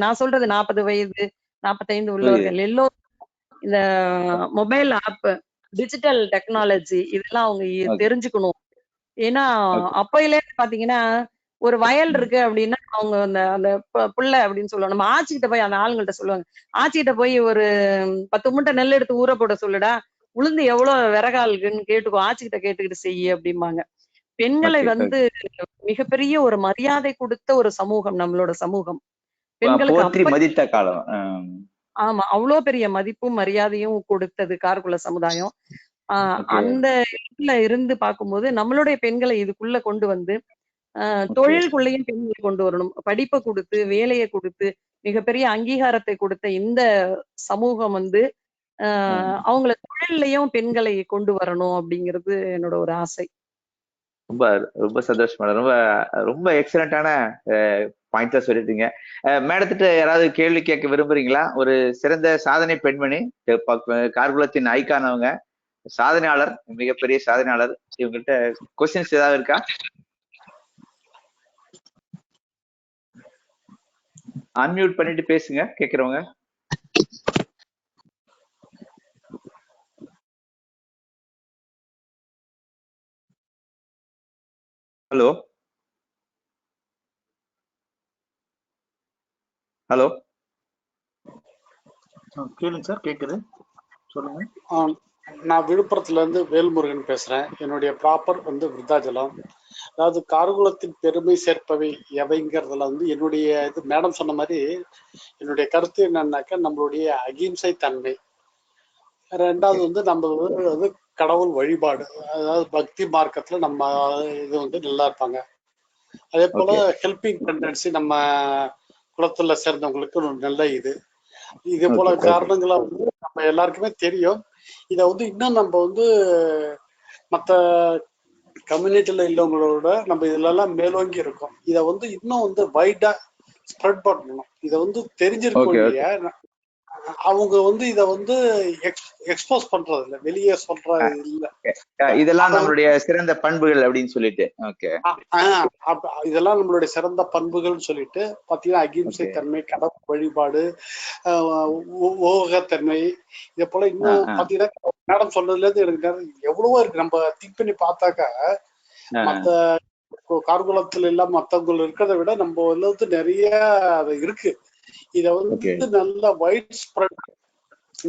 நான் சொல்றது 40 வயது 45 உள்ளவர்கள் எல்லோரும் இந்த மொபைல் ஆப் டிஜிட்டல் டெக்னாலஜி இதெல்லாம் அவங்க தெரிஞ்சுக்கணும். ஏன்னா அப்பையிலே பாத்தீங்கன்னா ஒரு வயல் இருக்கு அப்படின்னா அவங்க அந்த புள்ள அப்படின்னு சொல்லுவாங்க. நம்ம ஆச்சிக்கிட்ட போய் அந்த ஆளுங்கள்ட்ட சொல்லுவாங்க. ஆச்சிக்கிட்ட போய் ஒரு 10 மூட்டை நெல் எடுத்து ஊற போட சொல்லுடா. உளுந்து எவ்வளவு விறகாலுக்குன்னு கேட்டுக்கோ. ஆச்சிக்கிட்ட கேட்டுக்கிட்டு செய்ய அப்படிம்பாங்க. பெண்களை வந்து மிகப்பெரிய ஒரு மரியாதை கொடுத்த ஒரு சமூகம் நம்மளோட சமூகம். பெண்களுக்கு மதித்த காலம். ஆமா அவ்வளவு பெரிய மதிப்பும் மரியாதையும் கொடுத்தது கார்குல சமுதாயம். அந்த இடத்துல இருந்து பார்க்கும்போது நம்மளுடைய பெண்களை இதுக்குள்ள கொண்டு வந்து தொழிலுக்குள்ளேயும் பெண்களை கொண்டு வரணும். படிப்பை கொடுத்து வேலையை கொடுத்து மிகப்பெரிய அங்கீகாரத்தை கொடுத்த இந்த சமூகம் வந்து அவங்கள தொழிலையும் பெண்களை கொண்டு வரணும் அப்படிங்கிறது என்னோட ஒரு ஆசை. ரொம்ப ரொம்ப சந்தோஷம் மேடம். ரொம்ப ரொம்ப எக்ஸலண்டான பாயிண்டா சொல்லிட்டீங்க. மேடத்திட்ட யாராவது கேள்வி கேட்க விரும்புறீங்களா? ஒரு சிறந்த சாதனை பெண்மணி, கார்குலத்தின் ஐக்கானவங்க, சாதனையாளர், மிகப்பெரிய சாதனையாளர். இவங்ககிட்ட கொஸ்டின்ஸ் ஏதாவது இருக்கா? அன்மியூட் பண்ணிட்டு பேசுங்க கேக்குறவங்க. ஹலோ ஹலோ கேளுங்க சார், கேக்குது, சொல்லுங்க. நான் விழுப்புரத்துல இருந்து வேல்முருகன் பேசுறேன். என்னுடைய ப்ராப்பர் வந்து விருத்தாச்சலம். அதாவது கார்குலத்தின் பெருமை சேர்ப்பவை எவைங்கிறதுல வந்து என்னுடைய இது மேடம் சொன்ன மாதிரி என்னுடைய கருத்து என்னன்னாக்கா நம்மளுடைய அகிம்சை தன்மை. ரெண்டாவது வந்து நம்ம வந்து கடவுள் வழிபாடு, அதாவது பக்தி மார்க்கத்துல நம்ம இது வந்து நல்லா இருப்பாங்க. அதே போல ஹெல்பிங் டெண்டன்சி நம்ம குலத்துல சேர்ந்தவங்களுக்கு ஒரு நல்ல இது போல காரணங்களா வந்து நம்ம எல்லாருக்குமே தெரியும். இத வந்து இன்னும் நம்ம வந்து மற்ற கம்யூனிட்டியில இல்லவங்களோட நம்ம இதுல எல்லாம் மேலோங்கி இருக்கோம். இத வந்து இன்னும் வந்து வைடா ஸ்ப்ரெட் பண்ணணும். இத வந்து தெரிஞ்சிருக்கோம் இல்லையா, அவங்க வந்து இத வந்து எக்ஸ்போஸ் பண்றது இல்ல, வெளியே சொல்றது இல்ல. இதெல்லாம் நம்மளுடைய சிறந்த பண்புகள் அப்படின்னு சொல்லிட்டு இதெல்லாம் நம்மளுடைய சிறந்த பண்புகள் சொல்லிட்டு பாத்தீங்கன்னா அகிம்சை தன்மை, கடவுள் வழிபாடு, ஓகத்தன்மை, இதை போல இன்னும் பாத்தீங்கன்னா மேடம் சொன்னதுல இருந்து எனக்கு எவ்வளவோ இருக்கு. நம்ம திங்க் பண்ணி பார்த்தாக்கா மத்த கார்குலத்துல எல்லாம் மத்தவங்க இருக்கிறத விட நம்ம வந்து நிறைய இருக்கு. இத வந்து நல்ல வைட் ஸ்ப்ரெட்,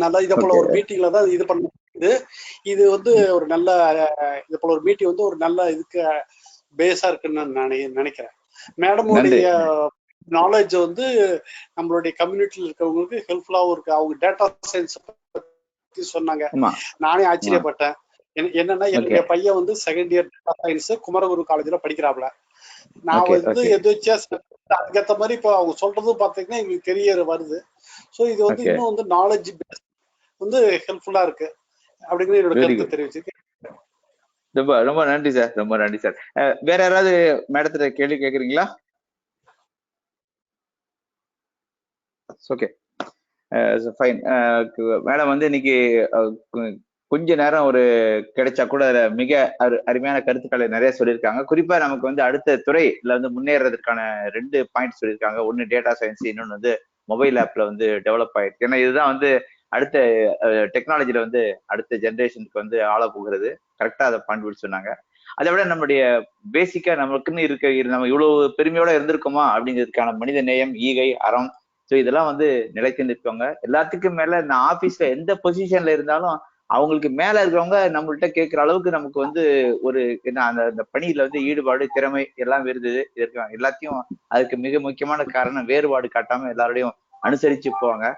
நல்லா இதை போல ஒரு மீட்டிங்ல தான் இது பண்ண, இது வந்து ஒரு நல்ல இது போல ஒரு மீட்டிங் வந்து ஒரு நல்ல இதுக்கு பேஸா இருக்குன்னு நான் நினைக்கிறேன். மேடமுடைய நாலேஜ் வந்து நம்மளுடைய கம்யூனிட்டியில இருக்கிறவங்களுக்கு ஹெல்ப்ஃபுல்லாவும் இருக்கு. அவங்க டேட்டா சயின்ஸ் பத்தி சொன்னாங்க, நானே ஆச்சரியப்பட்டேன். என்னன்னா என்னுடைய பையன் வந்து second year data science Kumaraguru காலேஜ்ல படிக்கிறாப்ல. நான் வந்து எதாச்சியா அதுக்கேற்ற மாதிரி இப்போ அவங்க சொல்றதும் பாத்தீங்கன்னா எங்களுக்கு தெரிய வருது. ஸோ இது வந்து இன்னும் வந்து நாலேஜ் பேஸ் வந்து ஹெல்ப்ஃபுல்லா இருக்கு அப்படிங்கிற என்னோட கருத்து தெரிவிச்சிருக்கேன். ரொம்ப ரொம்ப நன்றி சார், ரொம்ப நன்றி சார். வேற யாராவது மேடத்துல கேள்வி கேக்குறீங்களா? Okay fine. மேடம் வந்து இன்னைக்கு கொஞ்ச நேரம் ஒரு கிடைச்சா கூட மிக அருமையான கருத்துக்களை நிறைய சொல்லியிருக்காங்க. குறிப்பா நமக்கு வந்து அடுத்த துறையில வந்து முன்னேறதுக்கான 2 பாயிண்ட் சொல்லியிருக்காங்க. ஒன்னு டேட்டா சயின்ஸ், இன்னொன்னு வந்து மொபைல் ஆப்ல வந்து டெவலப் ஆயிருக்கு. ஏன்னா இதுதான் வந்து அடுத்த டெக்னாலஜில வந்து அடுத்த ஜென்ரேஷனுக்கு வந்து ஆள போகிறது. கரெக்டா அதை பாயிண்ட் சொன்னாங்க. அதை விட நம்மளுடைய பேசிக்கா நமக்குன்னு நம்ம இவ்வளவு பெருமையோட இருந்திருக்கோமா அப்படிங்கிறதுக்கான மனித நேயம், ஈகை, அறம், ஸோ இதெல்லாம் வந்து நிலைத்து நிற்பாங்க. எல்லாத்துக்கும் மேல நான் ஆபீஸ்ல எந்த பொசிஷன்ல இருந்தாலும் அவங்களுக்கு மேல இருக்கிறவங்க நம்மள்கிட்ட கேட்கிற அளவுக்கு நமக்கு வந்து ஒரு என்ன அந்த பணியில வந்து ஈடுபாடு, திறமை எல்லாம் இருந்தது இருக்காங்க. எல்லாத்தையும் அதுக்கு மிக முக்கியமான காரணம் வேறுபாடு காட்டாம எல்லாரோடையும் அனுசரிச்சு போவாங்க.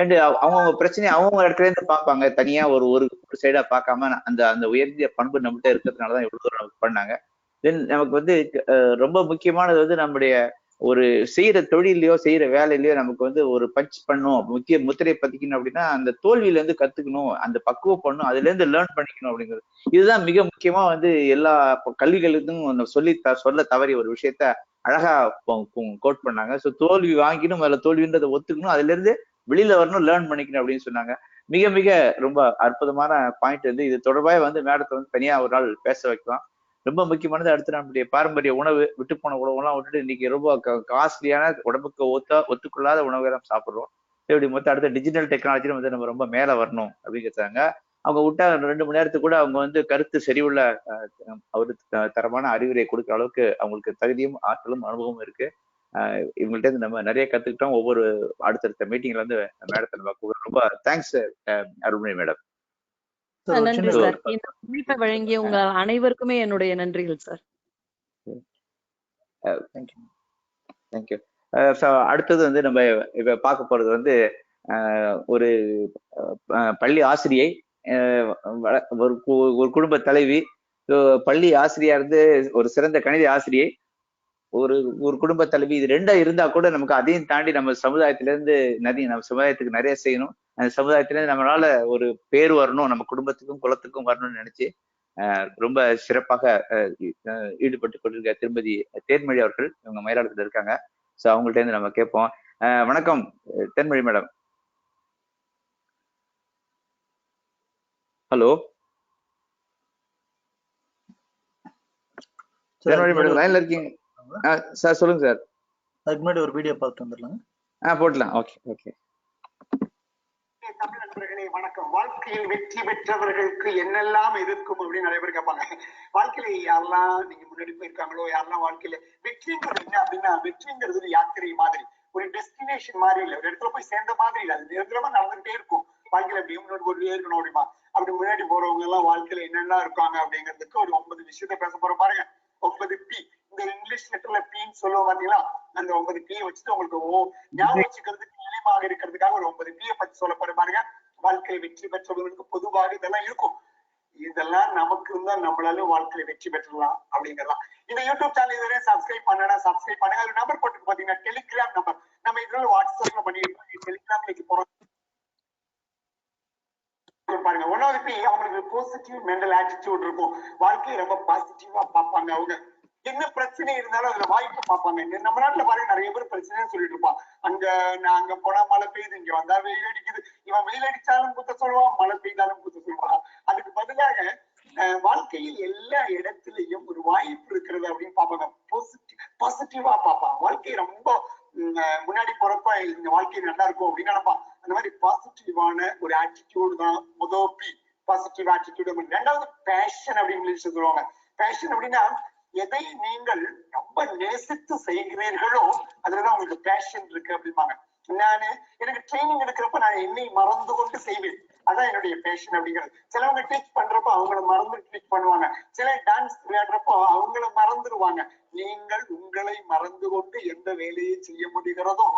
ரெண்டு அவங்கவுங்க பிரச்சனையை அவங்கவுங்க இடத்துல இருந்து பார்ப்பாங்க. தனியா ஒரு ஒரு சைடா பார்க்காம அந்த அந்த உயர்ந்திய பண்பு நம்மகிட்ட இருக்கிறதுனாலதான் இவ்வளவு தூரம் நமக்கு பண்ணாங்க. தென் நமக்கு வந்து ரொம்ப முக்கியமானது வந்து நம்முடைய ஒரு செய்யற தொழிலையோ செய்யற வேலையிலயோ நமக்கு வந்து ஒரு பஞ்ச் பண்ணும், முக்கிய முத்திரை பதிக்கணும் அப்படின்னா அந்த தோல்வியில இருந்து கத்துக்கணும், அந்த பக்குவம் பண்ணணும், அதுல இருந்து லேர்ன் பண்ணிக்கணும் அப்படிங்கிறது. இதுதான் மிக முக்கியமா வந்து எல்லா கல்விகளுக்கும் சொல்ல தவறிய ஒரு விஷயத்த அழகா கோட் பண்ணாங்க. ஸோ தோல்வி வாங்கினும் அதுல தோல்வின்றதை ஒத்துக்கணும், அதுல இருந்து வெளியில வரணும், லேர்ன் பண்ணிக்கணும் அப்படின்னு சொன்னாங்க. மிக மிக ரொம்ப அற்புதமான பாயிண்ட் வந்து இது தொடர்பாக வந்து மேடத்தை வந்து தனியா ஒரு நாள் பேச வைக்கலாம். ரொம்ப முக்கியமானது அடுத்து நம்முடைய பாரம்பரிய உணவு, விட்டு போன உணவுலாம் விட்டுட்டு இன்னைக்கு ரொம்ப காஸ்ட்லியான உடம்புக்கு ஒத்துக்கொள்ளாத உணவுகளை நம்ம சாப்பிடுறோம். இப்படி மொத்தம் அடுத்த டிஜிட்டல் டெக்னாலஜில வந்து நம்ம ரொம்ப மேல வரணும் அப்படிங்கிறாங்க. அவங்க விட்டா 2 மணி நேரத்துக்கு கூட அவங்க வந்து கருத்து செறிவுள்ள ஒரு தரமான அறிவுரை கொடுக்குற அளவுக்கு அவங்களுக்கு தகுதியும் ஆற்றலும் அனுபவமும் இருக்கு. இவங்கள்ட்ட இருந்து நம்ம நிறைய கத்துக்கிட்டோம். ஒவ்வொரு அடுத்தடுத்த மீட்டிங்ல வந்து மேடத்தை நம்ம ரொம்ப தேங்க்ஸ் அருள்மொழி மேடம். நன்றி சார். இந்த வாய்ப்பை வழங்கிய உங்க அனைவருக்குமே என்னுடைய நன்றிகள் சார். தேங்க்யூ. அடுத்தது வந்து நம்ம இப்ப பார்க்க போறது வந்து ஒரு பள்ளி ஆசிரியை, ஒரு குடும்ப தலைவி, பள்ளி ஆசிரியா இருந்து ஒரு சிறந்த கணித ஆசிரியை, ஒரு குடும்ப தலைவி. இது ரெண்டா இருந்தா கூட நமக்கு அதையும் தாண்டி நம்ம சமுதாயத்துல இருந்து நம்ம சமுதாயத்துக்கு நிறைய செய்யணும், அந்த சமுதாயத்துல இருந்து நம்மளால ஒரு பேர் வரணும், நம்ம குடும்பத்துக்கும் குலத்துக்கும் வரணும்னு நினைச்சு ரொம்ப சிறப்பாக ஈடுபட்டு கொண்டிருக்க திருமதி தேன்மொழி அவர்கள் இவங்க மயிலாடுதுறையில இருக்காங்க. ஸோ அவங்கள்ட்ட இருந்து நம்ம கேட்போம். வணக்கம் Thenmozhi madam. Hello Thenmozhi madam லைன்ல இருக்கீங்க? சார் சொல்லுங்க சார். அதுக்கு முன்னாடி ஒரு வீடியோ பார்த்து வந்துடலாம். போடலாம். Okay okay. தமிழ் நண்பர்களே வணக்கம். வாழ்க்கையில் வெற்றி பெற்றவர்களுக்கு என்னெல்லாம் இருக்கும் அப்படின்னு நிறைய பேர் கேட்பாங்க. வாழ்க்கையில யாரெல்லாம் நீங்க முன்னாடி போயிருக்காங்களோ, யாரெல்லாம் வாழ்க்கையில வெற்றிங்கிறது என்ன அப்படின்னா, வெற்றிங்கிறது ஒரு யாத்திரை மாதிரி, ஒரு டெஸ்டினேஷன் மாதிரி இல்லை, ஒரு இடத்துல போய் சேர்ந்த மாதிரி இல்லை, அது நிரந்தரமா நடந்துகிட்டே இருக்கும். வாழ்க்கையில அப்படி முன்னாடி போட்டுட்டே இருக்கணும் அப்படிமா. அப்படி முன்னாடி போறவங்க எல்லாம் வாழ்க்கையில என்னெல்லாம் இருக்காங்க அப்படிங்கிறதுக்கு ஒரு 9 விஷயத்த பேச போறோம் பாருங்க. 9 P. இந்த இங்கிலீஷ் லெட்டர்ல Pன்னு சொல்லுவோம் பாத்தீங்களா, அந்த 9 P வச்சுட்டு உங்களுக்கு ஞாபகம் வச்சுக்கிறதுக்கு எளிமாக இருக்கிறதுக்காக ஒரு 9 P பத்தி சொல்ல போற பாருங்க. வாழ்க்கையை வெற்றி பெற்றவர்களுக்கு பொதுவாக இதெல்லாம் இருக்கும். இதெல்லாம் நமக்கு இருந்தா நம்மளால வாழ்க்கையை வெற்றி பெற்றலாம் அப்படிங்கலாம். இந்த யூடியூப் சேனல் இதுவரை சப்ஸ்கிரைப் பண்ணனா சப்ஸ்கிரைப் பண்ணுங்க. அது நம்பர் போட்டு பாத்தீங்கன்னா டெலிகிராம் நம்பர். நம்ம இதுல வாட்ஸ்அப்ல பண்ணிருக்கோம், டெலிகிராம்ல போறோம் பாருங்க. 1வது P அவங்களுக்கு பாசிட்டிவ் மென்டல் ஆட்டிடியூட் இருக்கும். வாழ்க்கையை ரொம்ப பாசிட்டிவா பார்ப்பாங்க. அவங்க என்ன பிரச்சனை இருந்தாலும் அதுல வாய்ப்பு பார்ப்பாங்க. நம்ம நாட்டுல பாருங்க நிறைய பேர் பிரச்சனைன்னு சொல்லிட்டு இருப்பான். அங்க போனா மழை பெய்யுது, இங்க வந்தா வெயில் அடிக்குது. இவன் வெயில் அடிச்சாலும் குத்த சொல்லுவான், மழை பெய்தாலும் குத்த சொல்லுவான். அதுக்கு பதிலாக வாழ்க்கையில் எல்லா இடத்துலயும் ஒரு வாய்ப்பு இருக்கிறது அப்படின்னு பார்ப்பாங்க. பாசிட்டிவா பார்ப்பான். வாழ்க்கை ரொம்ப முன்னாடி போறப்ப இந்த வாழ்க்கை நல்லா இருக்கும் அப்படின்னு நினைப்பான். அந்த மாதிரி பாசிட்டிவான ஒரு ஆட்டிடியூட் தான் முதல் P, பாசிட்டிவ் ஆட்டிடியூட். 2வது பேஷன் அப்படின்னு இங்கிலீஷ்ல சொல்லுவாங்க. பேஷன் அப்படின்னா எதை நீங்கள் ரொம்ப நேசித்து செய்கிறீர்களோ அதுலதான் உங்களுக்கு பேஷன் இருக்கு அப்படிம்பாங்க. எனக்கு ட்ரைனிங் எடுக்கிறப்ப நான் என்னை மறந்து கொண்டு செய்வேன், அதான் என்னுடைய பேஷன் அப்படிங்கிறது. சிலவங்க டீச் பண்றப்போ அவங்கள மறந்து டீச் பண்ணுவாங்க. சில டான்ஸ் விளையாடுறப்போ அவங்கள மறந்துடுவாங்க. நீங்கள் உங்களை மறந்து கொண்டு எந்த வேலையை செய்ய முடிகிறதோ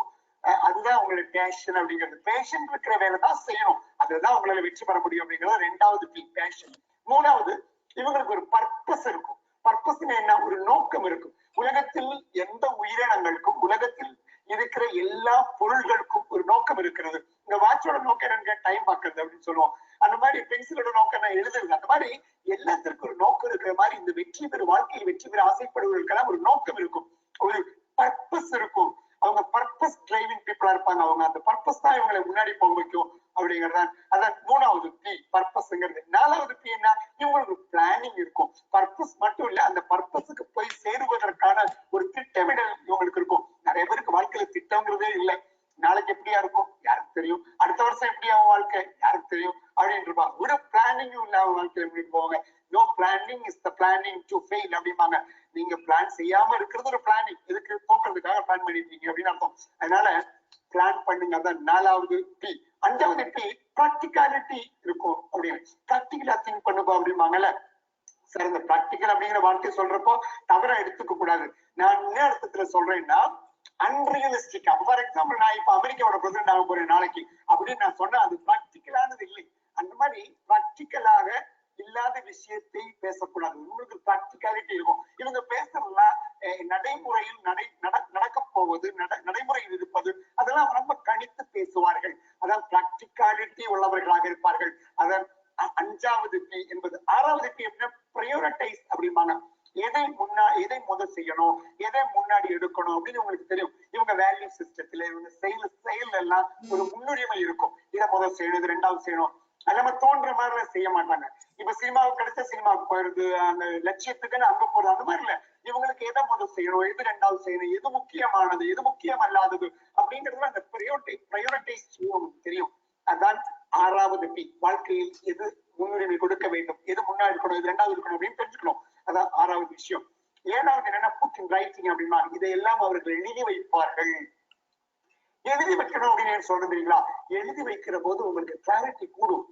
அதுதான் உங்களுடைய பேஷன் அப்படிங்கிறது. பேஷன் இருக்கிற வேலை தான் செய்யணும், அதுதான் உங்களால வெற்றி பெற முடியும் அப்படிங்கிறது 2வது P, பேஷன். 3வது இவங்களுக்கு ஒரு பர்பஸ் இருக்கும். பர்பஸ் என்ன, ஒரு நோக்கம் இருக்கும். உலகத்தில் எந்த உயிரினங்களுக்கும் உலகத்தில் இருக்கிற எல்லா பொருள்களுக்கும் ஒரு நோக்கம் இருக்கிறது. இந்த வாட்சோட நோக்கம் என்னன்னு டைம் பார்க்கறது அப்படின்னு சொல்லுவோம். அந்த மாதிரி பென்சிலோட நோக்கம் நான் எழுதுறது. அந்த மாதிரி எல்லாத்திற்கும் ஒரு நோக்கம் இருக்கிற மாதிரி இந்த வெற்றி பெற வாழ்க்கையில் வெற்றி பெற ஆசைப்படுவதற்கெல்லாம் ஒரு நோக்கம் இருக்கும், ஒரு பர்பஸ் இருக்கும். அவங்க பர்பஸ் டிரைவிங் பீப்புளா இருப்பாங்க. அவங்க அந்த பர்பஸ் தான் இவங்களை முன்னாடி போக வைக்கும் அப்படிங்கிறதா. அதான் 3வது P, பர்பஸ்ங்கிறது. 4வது P என்ன, இவங்களுக்கு பிளானிங் இருக்கும். பர்பஸ் மட்டும் இல்ல, அந்த பர்பஸுக்கு போய் சேருவதற்கான ஒரு திட்டமிடல் இவங்களுக்கு இருக்கும். நிறைய பேருக்கு வாழ்க்கையில திட்டங்கிறதே இல்லை. நாளைக்கு எப்படியா இருக்கும் யாருக்கு தெரியும், அடுத்த வருஷம் எப்படி அவன் வாழ்க்கை யாருக்கு தெரியும் அப்படின்னு இருப்பாங்க. ஒரு பிளானிங்கும் இல்ல அவன் வாழ்க்கை எப்படி போவாங்க. No planning is the planning to fail அப்படிம்பாங்க. நீங்க பிளான் செய்யாம இருக்கிறது ஒரு பிளானிங், இதுக்கு தோக்கிறதுக்காக பிளான் பண்ணிருக்கீங்க அப்படின்னு அர்த்தம். அதனால பிளான் பண்ணுங்க. அதான் 4வது P. 5வது P, ப்ராக்டிகாலிட்டி இருக்கும் அப்படின்னு. ப்ராக்டிகலா திங்க் பண்ணுப்பா அப்படிம்பாங்கல்ல. சார் இந்த ப்ராக்டிகல் அப்படிங்கிற வார்த்தை சொல்றப்போ தவறா எடுத்துக்க கூடாது. நான் என்ன அர்த்தத்துல சொல்றேன்னா அன்ரியலிஸ்டிக்கா. ஃபார் எக்ஸாம்பிள் நான் இப்ப அமெரிக்காவோட பிரசிடென்ட் ஆக போறேன் நாளைக்கு அப்படின்னு நான் சொன்னா அது ப்ராக்டிகலானது இல்லை. அந்த மாதிரி ப்ராக்டிக்கலாக இல்லாத விஷயத்தை பேசக்கூடாது. உங்களுக்கு ப்ராக்டிகாலிட்டி இருக்கும். இவங்க பேசுறதுலாம் நடைமுறையில் நடக்க போவது, நடைமுறையில் இருப்பது அதெல்லாம் ரொம்ப கணித்து பேசுவார்கள். அதான் ப்ராக்டிகாலிட்டி உள்ளவர்களாக இருப்பார்கள். அதான் 5வது P என்பது. 6வது P அப்படின்னா ப்ரையோரிட்டைஸ் அப்படிம்பாங்க. எதை முதல் செய்யணும், எதை முன்னாடி எடுக்கணும் அப்படின்னு உங்களுக்கு தெரியும். இவங்க வேல்யூ சிஸ்டத்துல இவங்க செயல் எல்லாம் ஒரு முன்னுரிமை இருக்கும். இதை முதல் செய்யணும், இது 2வது செய்யணும். அது நம்ம தோன்ற மாதிரி செய்ய மாட்டாங்க. இப்ப சினிமாவுக்கு கிடைச்ச சினிமாவுக்கு போயிருது, அந்த லட்சியத்துக்குன்னு அங்க போறது, அந்த மாதிரி இல்ல. இவங்களுக்கு எதை முதல் செய்யணும், எது 2வது செய்யணும், எது முக்கியமானது, எது முக்கியம் அல்லாதது அப்படிங்கிறதுல அந்த ப்ரையோரிட்டைஸ் உங்களுக்கு தெரியும். அதான் 6வது P. வாழ்க்கையில் எது முன்னுரிமை கொடுக்க வேண்டும், எது முன்னாடி இருக்கணும், எது 2வது இருக்கணும் அப்படின்னு தெரிஞ்சுக்கணும். அதான் 6வது விஷயம். 7வது என்னன்னா புட் இன் ரைட்டிங் அப்படின்னா இதையெல்லாம் அவர்கள் எழுதி வைப்பார்கள். எழுதி வைக்கணும் அப்படின்னு சொல்றீங்களா, எழுதி வைக்கிற போது உங்களுக்கு கிளாரிட்டி கூடும்.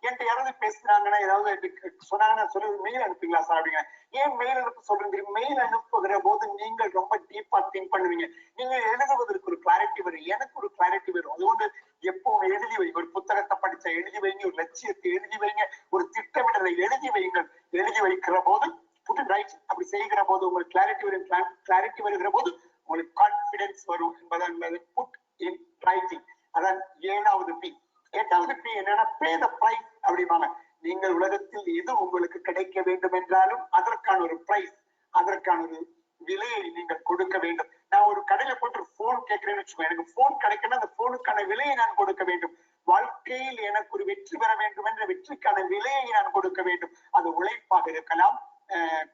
என்கிட்ட யாராவது பேசுறாங்கன்னா ஏதாவது சொன்னாங்கன்னா சொல்லி மெயில் அனுப்புங்களா சார் அப்படிங்க. ஏன் மெயில் அனுப்ப சொல்றீங்க, மெயில் அனுப்புகிற போது நீங்கள் ரொம்ப டீப்பா திங்க் பண்ணுவீங்க. நீங்க எழுதுவதற்கு ஒரு கிளாரிட்டி வரும், எனக்கு ஒரு கிளாரிட்டி வரும். அதுകൊണ്ട് எப்போ எழுதி வை, ஒரு புத்தகத்தை படிச்ச எழுதி வைங்க, ஒரு லட்சியத்தை எழுதி வைங்க, ஒரு திட்டமிடலை எழுதி வைங்க. எழுதி வைக்கிற போது புட் இன் ரைட்டிங் அப்படி செய்கிற போது உங்களுக்கு கிளாரிட்டி வரும். கிளாரிட்டி வருகிற போது உங்களுக்கு கான்பிடன்ஸ் வரும் என்பதை புட் இன் ரைட்டிங். அதான் 7வது P. 8வது P என்னன்னா பே த பிரைஸ் அப்படிம்பாங்க. நீங்கள் உலகத்தில் எது உங்களுக்கு கிடைக்க வேண்டும் என்றாலும் அதற்கான ஒரு பிரைஸ், அதற்கான ஒரு விலையை நீங்கள் கொடுக்க வேண்டும். நான் ஒரு கடையில போட்டு போன் கேட்கிறேன்னு வச்சுக்கோ, எனக்கு போன் கிடைக்கணும், அந்த போனுக்கான விலையை நான் கொடுக்க வேண்டும். வாழ்க்கையில் எனக்கு ஒரு வெற்றி பெற வேண்டும் என்ற வெற்றிக்கான விலையை நான் கொடுக்க வேண்டும். அது உழைப்பாக இருக்கலாம்,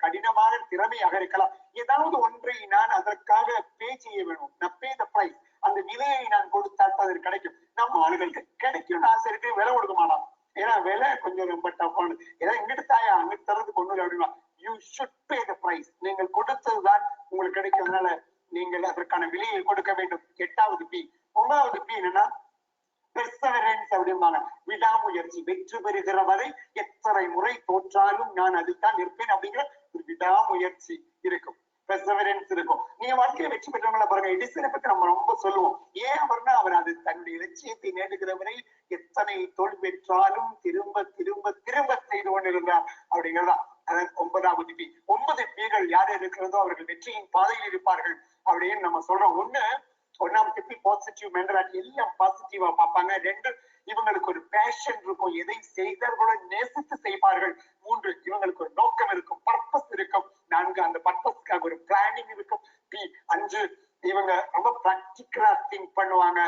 கடினமான திறமையாக இருக்கலாம். ஏதாவது ஒன்றை நான் அதற்காக பே செய்ய வேண்டும். நான் பே த பிரைஸ். அந்த விலையை நான் கொடுத்தால் அது கிடைக்கும். நம்ம ஆளுகளுக்கு கிடைக்கும் ஆசை இருக்கு, விலை கொடுக்க மாட்டான். ஏன்னா விலை கொஞ்சம் ரொம்ப டஃப்பானு. ஏன்னா இங்கிட்டு தாயா அங்கிட்டு தரது கொண்டு அப்படின்னா you should pay the price. நீங்கள் கொடுத்ததுதான் உங்களுக்கு கிடைக்கும். அதனால நீங்கள் அதற்கான விலையை கொடுக்க வேண்டும். 8வது பி. 9வது பி என்னன்னா பெர்சவரன்ஸ் அப்படிம்பாங்க. விடாமுயற்சி. வெற்றி பெறுகிற வரை எத்தனை முறை தோற்றாலும் நான் அதுதான் நிற்பேன் அப்படிங்கிற ஒரு விடாமுயற்சி இருக்கும், பெர்சவரன்ஸ் இருக்கும். நீங்க வாழ்க்கையை வெற்றி பெற்றவங்களை பாருங்க. எடிசனை பத்தி நம்ம ரொம்ப சொல்லுவோம். ஏன் அவர்னா அவர் அது தன்னுடைய லட்சியத்தை நேடுகிற வரை எத்தனை தோல்வி பெற்றாலும் திரும்ப திரும்ப திரும்ப செய்து கொண்டிருந்தார் அப்படிங்கிறதா. அதான் 9வது பி. 9 பீகள் யார் இருக்கிறதோ அவர்கள் வெற்றியின் பாதையில் இருப்பார்கள் அப்படின்னு நம்ம சொல்றோம். ஒன்னாவது பி பாசிட்டிவ் மென்டாலிட்டி. எல்லாம் பாசிட்டிவா பார்ப்பாங்க. 2 இவங்களுக்கு ஒரு பேஷன் இருக்கும், எதை செய்தார்களோ நேசித்து செய்வார்கள். 3 இவங்களுக்கு ஒரு நோக்கம் இருக்கும், பர்பஸ் இருக்கும். 4 அந்த பர்பஸ்க்காக ஒரு பிளானிங் இருக்கும். 5 இவங்க ரொம்ப பிராக்டிகலா திங்க் பண்ணுவாங்க.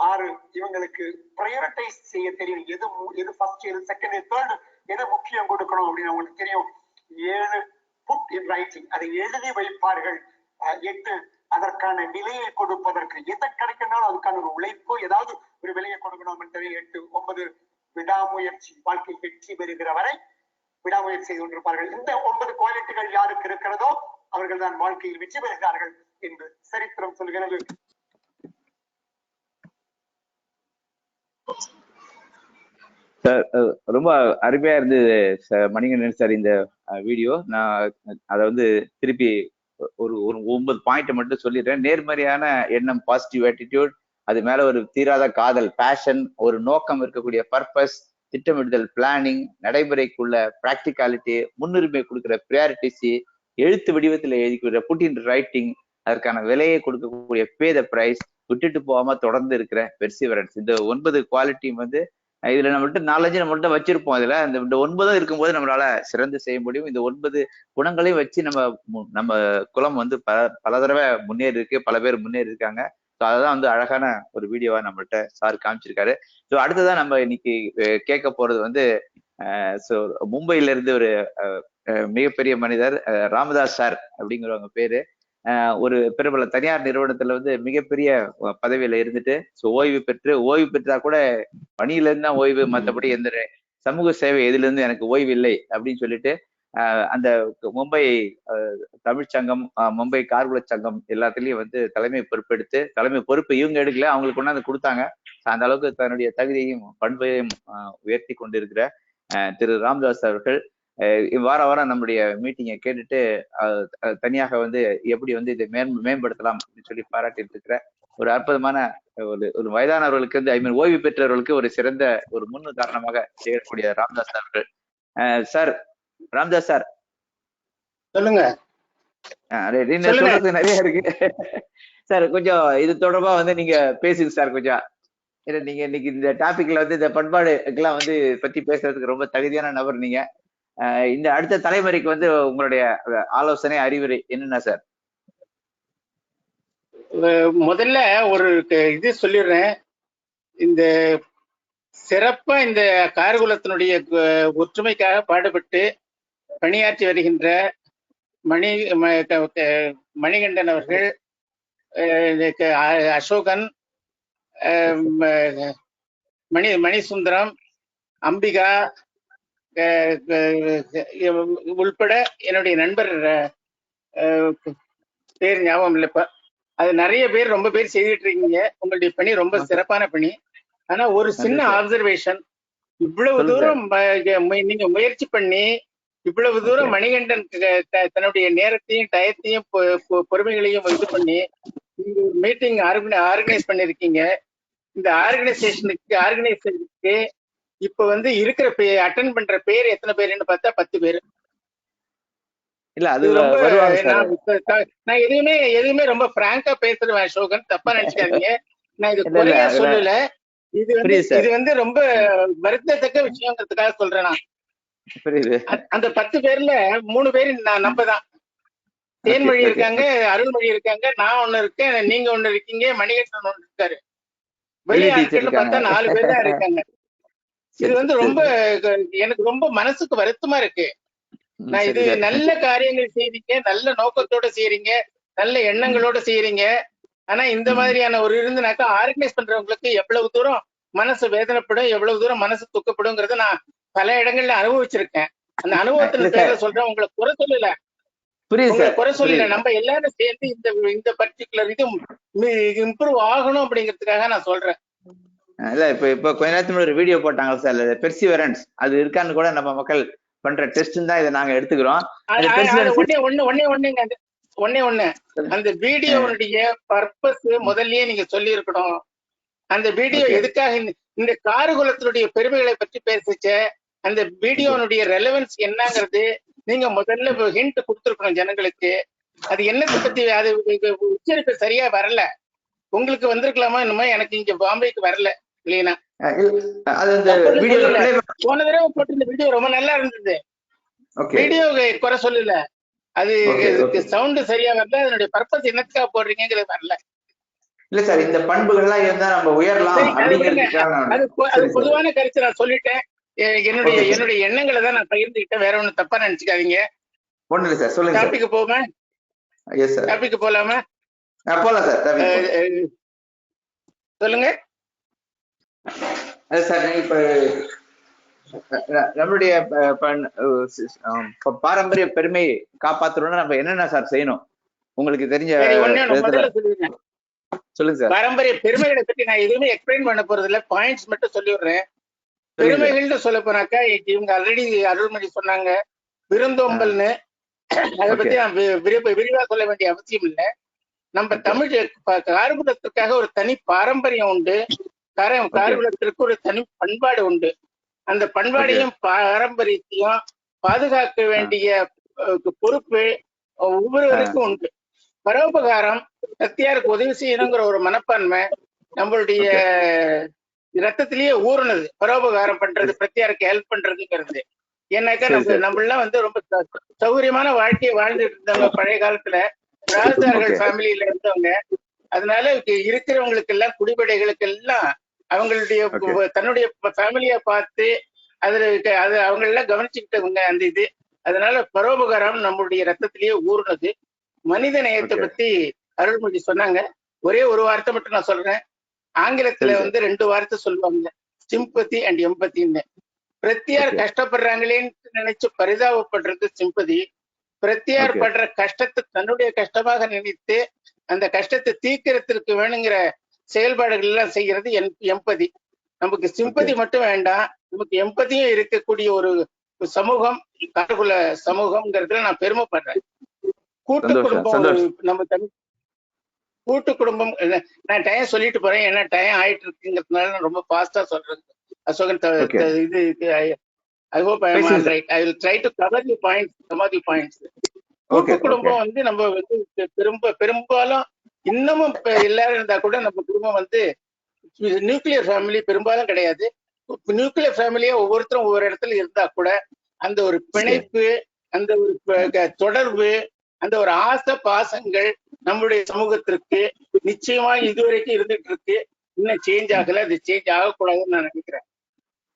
6 இவங்களுக்கு ப்ரையாரிட்டைஸ் செய்ய தெரியும். எது ஃபர்ஸ்ட், எது செகண்ட், தேர்ட், எது முக்கியம் கொடுக்கணும் அப்படின்னு அவங்களுக்கு தெரியும். 7 புட் இன் ரைட்டிங், அதை எழுதி வைப்பார்கள். 8 அதற்கான விலையை கொடுப்பதற்கு எதை கிடைக்கணும் அதுக்கான ஒரு உழைப்போ ஏதாவது ஒரு விலையை கொடுக்கணும். 8 9 விடாமுயற்சி. வாழ்க்கை வெற்றி பெறுகிற வரை விடாமுயற்சி செய்து கொண்டிருப்பார்கள். இந்த 9 குவாலிட்டிகள் யாருக்கு இருக்கிறதோ அவர்கள் தான் வாழ்க்கையில் வெற்றி பெறுகிறார்கள் என்று சரித்திரம் சொல்கிறது. ரொம்ப அருமையா இருந்தது மணிகண்டன் சார் இந்த வீடியோ. நான் அதை திருப்பி ஒரு 9 பாயிண்ட் மட்டும் சொல்லிடுறேன். நேர்மறையான எண்ணம், பாசிட்டிவ் ஆட்டிடியூட், அது மேல ஒரு தீராத காதல், பேஷன், ஒரு நோக்கம் இருக்கக்கூடிய பர்பஸ், திட்டமிடுதல், பிளானிங், நடைமுறைக்குள்ள பிராக்டிகாலிட்டி, முன்னுரிமை கொடுக்குற ப்ரியாரிட்டிஸ், எழுத்து வடிவத்தில் எழுதிக்கிற புட் இன் ரைட்டிங், அதற்கான விலையை கொடுக்கக்கூடிய பே த பிரைஸ், விட்டுட்டு போகாம தொடர்ந்து இருக்கிற பெர்சிவரன்ஸ். இந்த 9 குவாலிட்டியும் இதுல நம்மள்ட்ட 4-5 நம்மள்ட்ட வச்சிருப்போம். அதுல இந்த 9 இருக்கும்போது நம்மளால சிறந்து செய்ய முடியும். இந்த 9 குணங்களையும் வச்சு நம்ம குலம் பல தடவை முன்னேறி இருக்கு, பல பேர் முன்னேறி இருக்காங்க. ஸோ அதான் அழகான ஒரு வீடியோவா நம்மள்ட்ட சார் காமிச்சிருக்காரு. ஸோ அடுத்ததான் நம்ம இன்னைக்கு கேட்க போறது மும்பையில இருந்து ஒரு மிகப்பெரிய மனிதர் ராமதாஸ் சார் அப்படிங்கிறவங்க பேரு. ஒரு பிரபல தனியார் நிறுவனத்துல மிகப்பெரிய பதவியில இருந்துட்டு ஓய்வு பெற்றா கூட பணியில இருந்தா ஓய்வு, மற்றபடி எந்த சமூக சேவை எதுல இருந்து எனக்கு ஓய்வு இல்லை அப்படின்னு சொல்லிட்டு அந்த மும்பை தமிழ்ச்சங்கம், மும்பை கார்குல சங்கம் எல்லாத்துலயும் தலைமை பொறுப்பு இவங்க எடுக்கல, அவங்களுக்கு கொண்டாந்து கொடுத்தாங்க. அந்த அளவுக்கு தன்னுடைய தகுதியையும் பண்பையும் உயர்த்தி கொண்டிருக்கிற திரு ராமதாஸ் அவர்கள் வாரம் நம்முடைய மீட்டிங்கை கேட்டுட்டு தனியாக எப்படி இதை மேம்படுத்தலாம் அப்படின்னு சொல்லி பாராட்டிட்டு இருக்கிற ஒரு அற்புதமான ஒரு வயதானவர்களுக்கு ஓய்வு பெற்றவர்களுக்கு ஒரு சிறந்த ஒரு முன்னுதாரணமாக செய்யக்கூடிய ராமதாஸ் அவர்கள். சார் ராமதாஸ் சார் சொல்லுங்க. சொல்றது நிறைய இருக்கு சார். கொஞ்சம் இது தொடர்பா நீங்க பேசுங்க சார். கொஞ்சம் நீங்க இன்னைக்கு இந்த டாபிக்ல இந்த பண்பாடுக்கெல்லாம் பத்தி பேசுறதுக்கு ரொம்ப தகுதியான நபர் நீங்க. இந்த அடுத்த தலைமுறைக்கு உங்களுடைய ஆலோசனை, அறிவுரை என்னன்னா சார்? முதல்ல ஒரு இது சொல்லிடுறேன். இந்த சிறப்பா இந்த கார்குலத்தினுடைய ஒற்றுமைக்காக பாடுபட்டு பணியாற்றி வருகின்ற மணிகண்டன் அவர்கள், அசோகன், மணிசுந்தரம், அம்பிகா உள்பட என்னுடைய நண்பர் பேர் ஞாபகம் இல்லைப்பா, அது நிறைய பேர் ரொம்ப பேர் செய்துட்டு இருக்கீங்க. உங்களுடைய பணி ரொம்ப சிறப்பான பணி. ஆனா ஒரு சின்ன ஆப்சர்வேஷன், இவ்வளவு தூரம் நீங்க முயற்சி பண்ணி இவ்வளவு தூரம் மணிகண்டன் தன்னுடைய நேரத்தையும் டயத்தையும் பொறுமைகளையும் இது பண்ணி மீட்டிங் ஆர்கனைஸ் பண்ணிருக்கீங்க. இந்த ஆர்கனைசேஷனுக்கு இப்ப இருக்கிற அட்டென்ட் பண்ற பேர் எத்தனை பேருன்னு பார்த்தா 10 பேரு. இல்ல அது நான் எதுவுமே ரொம்ப பிராங்கா பேசுறேன் அசோகன், தப்பா நினைச்சுக்காதீங்க. நான் இது குறையா சொல்லல. இது ரொம்ப வருத்தத்தக்க விஷயங்கிறதுக்காக சொல்றேன். நான் அந்த 10 பேர்ல 3 பேரு நம்பதான். தேன்மொழி இருக்காங்க, அருள்மொழி இருக்காங்க, நான் ஒண்ணு இருக்கேன், நீங்க ஒண்ணு இருக்கீங்க, மணிகண்டன் ஒண்ணு இருக்காரு. வெளியாட்கள் பார்த்தா 4 பேர் தான் இருக்காங்க. இது ரொம்ப எனக்கு ரொம்ப மனசுக்கு வருத்தமா இருக்கு. நான் இது நல்ல காரியங்கள் செய்றீங்க, நல்ல நோக்கத்தோட செய்யறீங்க, நல்ல எண்ணங்களோட செய்யறீங்க. ஆனா இந்த மாதிரியான ஒரு இருந்துனாக்கா ஆர்கனைஸ் பண்றவங்களுக்கு எவ்வளவு தூரம் மனசு வேதனைப்படும், எவ்வளவு தூரம் மனசு துக்கப்படுங்கிறத நான் பல இடங்கள்ல அனுபவிச்சிருக்கேன். அந்த அனுபவத்தின் பேர்ல சொல்றேன், உங்களை குறை சொல்லல, உங்களை குறை சொல்லல. நம்ம எல்லாரும் சேர்ந்து இந்த பர்டிகுலர் இது இம்ப்ரூவ் ஆகணும் அப்படிங்கிறதுக்காக நான் சொல்றேன். இல்ல இப்ப கொஞ்ச நேரத்துக்கு ஒரு வீடியோ போட்டாங்க சார், பெர்சிவரன்ஸ் அது இருக்கான்னு கூட நம்ம மக்கள் பண்ற டெஸ்ட் தான் இதை நாங்க எடுத்துக்கிறோம். ஒண்ணே அந்த வீடியோனுடைய பர்பஸ் முதல்லயே நீங்க சொல்லி இருக்கணும். அந்த வீடியோ எதுக்காக இந்த கார்குலத்தினுடைய பெருமைகளை பற்றி பேசிச்ச அந்த வீடியோனுடைய ரெலவன்ஸ் என்னங்கிறது நீங்க முதல்ல ஹிண்ட் கொடுத்துருக்கணும் ஜனங்களுக்கு. அது என்னத்தை பத்தி அது உச்சரிப்பு சரியா வரல, உங்களுக்கு வந்திருக்கலாமா என்னமோ, எனக்கு இங்க பாம்பேக்கு வரல இல்லையா. போன தடவை போட்டு இந்த வீடியோ ரொம்ப நல்லா இருந்தது, வீடியோ குறை சொல்லல, அது சவுண்ட் சரியா வரல, அதனுடைய பர்பஸ் என்னத்துக்காக போடுறீங்கிறது வரல. இல்ல சார், இந்த பண்புகள்லாம் இருந்தா நம்ம உயரலாம். அது பொதுவான கருத்து நான் சொல்லிட்டேன். என்னுடைய எண்ணங்களை தான் நான் பகிர்ந்துக்கிட்டேன், வேற ஒண்ணு தப்பா நினைச்சுக்காதீங்க. ஒண்ணு இல்ல சார், சொல்லுங்க. டாபிக் போமா? எஸ் சார், டாபிக் போலாமா? போலாம் சார். சொல்லுங்க சார். இப்ப நம்மளுடைய பாரம்பரிய பெருமையை காப்பாற்றணும்னா நம்ம என்னென்ன சார் செய்யணும், உங்களுக்கு தெரிஞ்ச? சொல்லுங்க சார். பாரம்பரிய பெருமைகளை பத்தி நான் எதுவுமே எக்ஸ்பிளைன் பண்ண போறது இல்ல, பாயிண்ட்ஸ் மட்டும் சொல்லி விடுறேன். பெருமைகள்னு சொல்ல போனாக்கா இவங்க ஆல்ரெடி அருள்மொழி சொன்னாங்க விருந்தோம்பல்னு, அதை பத்தி நான் விரிவா சொல்ல வேண்டிய அவசியம் இல்லை. நம்ம தமிழ் கார்குலத்திற்காக ஒரு தனி பாரம்பரியம் உண்டு, கார்குலத்திற்கு ஒரு தனி பண்பாடு உண்டு. அந்த பண்பாடையும் பாரம்பரியத்தையும் பாதுகாக்க வேண்டிய பொறுப்பு ஒவ்வொருவருக்கும் உண்டு. பரோபகாரம், சத்தியாருக்கு உதவி செய்யணுங்கிற ஒரு மனப்பான்மை நம்மளுடைய ரத்தத்திலேயே ஊறுனது. பரோபகாரம் பண்றது, பிரத்தியாருக்கு ஹெல்ப் பண்றதுங்கிறது. ஏன்னாக்கா நம்ம எல்லாம் ரொம்ப சௌகரியமான வாழ்க்கையை வாழ்ந்துட்டு இருந்தவங்க பழைய காலத்துல, ராஜார்கள் ஃபேமிலியில இருந்தவங்க. அதனால இருக்கிறவங்களுக்கு எல்லாம், குடிபடைகளுக்கு எல்லாம் அவங்களுடைய தன்னுடைய ஃபேமிலிய பார்த்து அது அவங்க எல்லாம் கவனிச்சுக்கிட்டவங்க அந்த இது. அதனால பரோபகாரம் நம்மளுடைய ரத்தத்திலேயே ஊறுனது. மனித நேயத்தை பத்தி அருள்மொழி சொன்னாங்க. ஒரே ஒரு வார்த்தை மட்டும் நான் சொல்றேன். ஆங்கிலத்துல 2 வார்த்தை சொல்லுவாங்க, சிம்பத்தி அண்ட் எம்பத்தின்னு. பிரத்தியார் கஷ்டப்படுறாங்களேன்னு நினைச்சு பரிதாபப்படுறது சிம்பதி. பிரத்தியார் படுற கஷ்டத்தை தன்னுடைய கஷ்டமாக நினைத்து அந்த கஷ்டத்தை தீர்க்கிறதுக்கு வேணுங்கிற செயல்பாடுகள் எல்லாம் செய்யறது எம்பதி. நமக்கு சிம்பதி மட்டும் வேண்டாம், நமக்கு எம்பதியும் இருக்கக்கூடிய ஒரு சமூகம் கார்குல சமூகம்ங்கிறதுல நான் பெருமைப்படுறேன். கூட்டு குடும்பம், நம்ம கூட்டு குடும்பம். நான் டைம் சொல்லிட்டு போறேன், ஏன்னா டைம் ஆயிட்டு இருக்குங்கிறதுனால நான் ரொம்ப ஃபாஸ்டா சொல்றேன். Asokan I hope I am right. I will try to cover the points, some of the points. கூட்டு குடும்பம் நம்ம பெரும்பாலும் இன்னமும் எல்லாரும் இருந்தா கூட நம்ம குடும்பம் நியூக்ளியர் ஃபேமிலி பெரும்பாலும் கிடையாது. நியூக்ளியர் ஃபேமிலியா ஒவ்வொருத்தரும் ஒவ்வொரு இடத்துல இருந்தா கூட அந்த ஒரு பிணைப்பு, அந்த ஒரு தொடர்பு, அந்த ஒரு ஆசை பாசங்கள் நம்முடைய சமூகத்திற்கு நிச்சயமா இதுவரைக்கும் இருந்துட்டு இருக்கு. இன்னும் சேஞ்ச் ஆகல, அது சேஞ்ச் ஆகக்கூடாதுன்னு நான் நினைக்கிறேன்.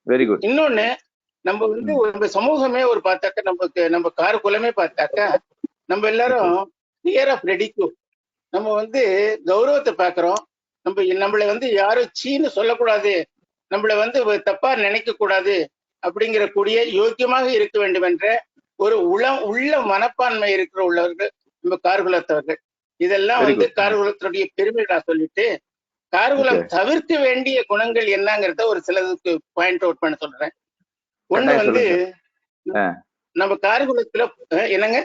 Very good. இன்னொன்னு, நம்ம நம்ம சமூகமே ஒரு பார்த்தாக்கா, நம்ம கார்குலமே பார்த்தாக்கா, நம்ம எல்லாரும் நியர் ஆஃப் ரெடிக்கு. நம்ம கௌரவத்தை பாக்குறோம். நம்மள யாரும் சீன்னு சொல்லக்கூடாது, நம்மள தப்பா நினைக்க கூடாது அப்படிங்கிற கூடிய யோக்கியமாக இருக்க வேண்டும் என்ற ஒரு உள்ள மனப்பான்மை உள்ளவர்கள் நம்ம கார்குலத்தவர்கள். இதெல்லாம் கார்குலத்தினுடைய பெருமைகளா சொல்லிட்டு, கார்குலம் தவிர்க்க வேண்டிய குணங்கள் என்னங்கிறத ஒரு சிலதுக்கு பாயிண்ட் அவுட் பண்ண சொல்றேன். ஒண்ணு நம்ம கார்குலத்துல என்னங்க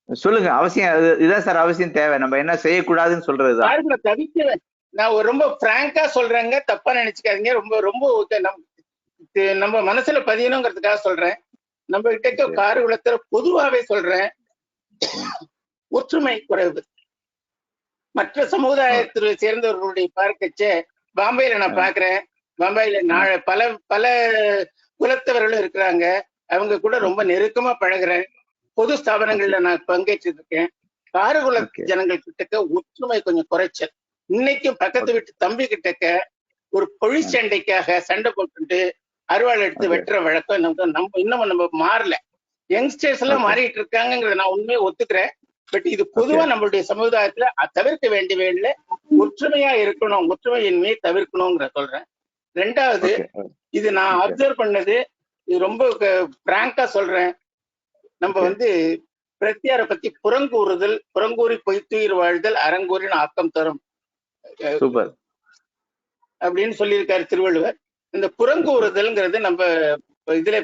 சொல்லுங்க, அவசியம் இதான் சார், அவசியம் தேவை. நம்ம என்ன செய்யக்கூடாதுன்னு சொல்றது கார்குல தவிர்க்க. நான் ரொம்ப பிராங்கா சொல்றேங்க, தப்பா நினைச்சுக்காதீங்க. ரொம்ப நம்ம மனசுல பதியணுங்கிறதுக்காக சொல்றேன். நம்ம கிட்ட கார்குலத்துல பொதுவாவே சொல்றேன், ஒற்றுமை குறைவு. மற்ற சமுதாயத்தை சேர்ந்தவர்களுடைய பார்க்கச்சே பாம்பேல நான் பாக்குறேன். பாம்பேல பல குலத்தவர்களும் இருக்கிறாங்க. அவங்க கூட ரொம்ப நெருக்கமா பழகுறேன். பொது ஸ்தாபனங்கள்ல நான் பங்கேற்று இருக்கேன். கார்குல ஜனங்கள் கிட்டக்க ஒற்றுமை கொஞ்சம் குறைச்சல். இன்னைக்கும் பக்கத்து வீட்டு தம்பி கிட்டக்க ஒரு பொழிச்சண்டைக்காக சண்டை போட்டுட்டு அருவாள் எடுத்து வெட்டுற வழக்கம் நம்ம இன்னமும் மாறல. யங்ஸ்டர்ஸ் எல்லாம் மாறிட்டு இருக்காங்கிறத நான் உண்மையை ஒத்துக்கிறேன். பட் இது பொதுவா நம்மளுடைய சமுதாயத்துல தவிர்க்க வேண்டியவைகள்ல ஒற்றுமையா இருக்கணும், ஒற்றுமையின்மையை தவிர்க்கணுங்கிற சொல்றேன். ரெண்டாவது, இது நான் அப்சர்வ் பண்ணது, இது ரொம்ப பிராங்கா சொல்றேன், நம்ம வந்து பிரத்தியாரை பத்தி புறங்கூறுதல், புறங்கூறி பொய்த்துயிர் வாழ்தல் அறங்கூறின் ஆக்கம் தரும் அப்படின்னு சொல்லியிருக்காரு திருவள்ளுவர். இந்த புறங்கூறுதல்ங்கிறது நம்ம இதுல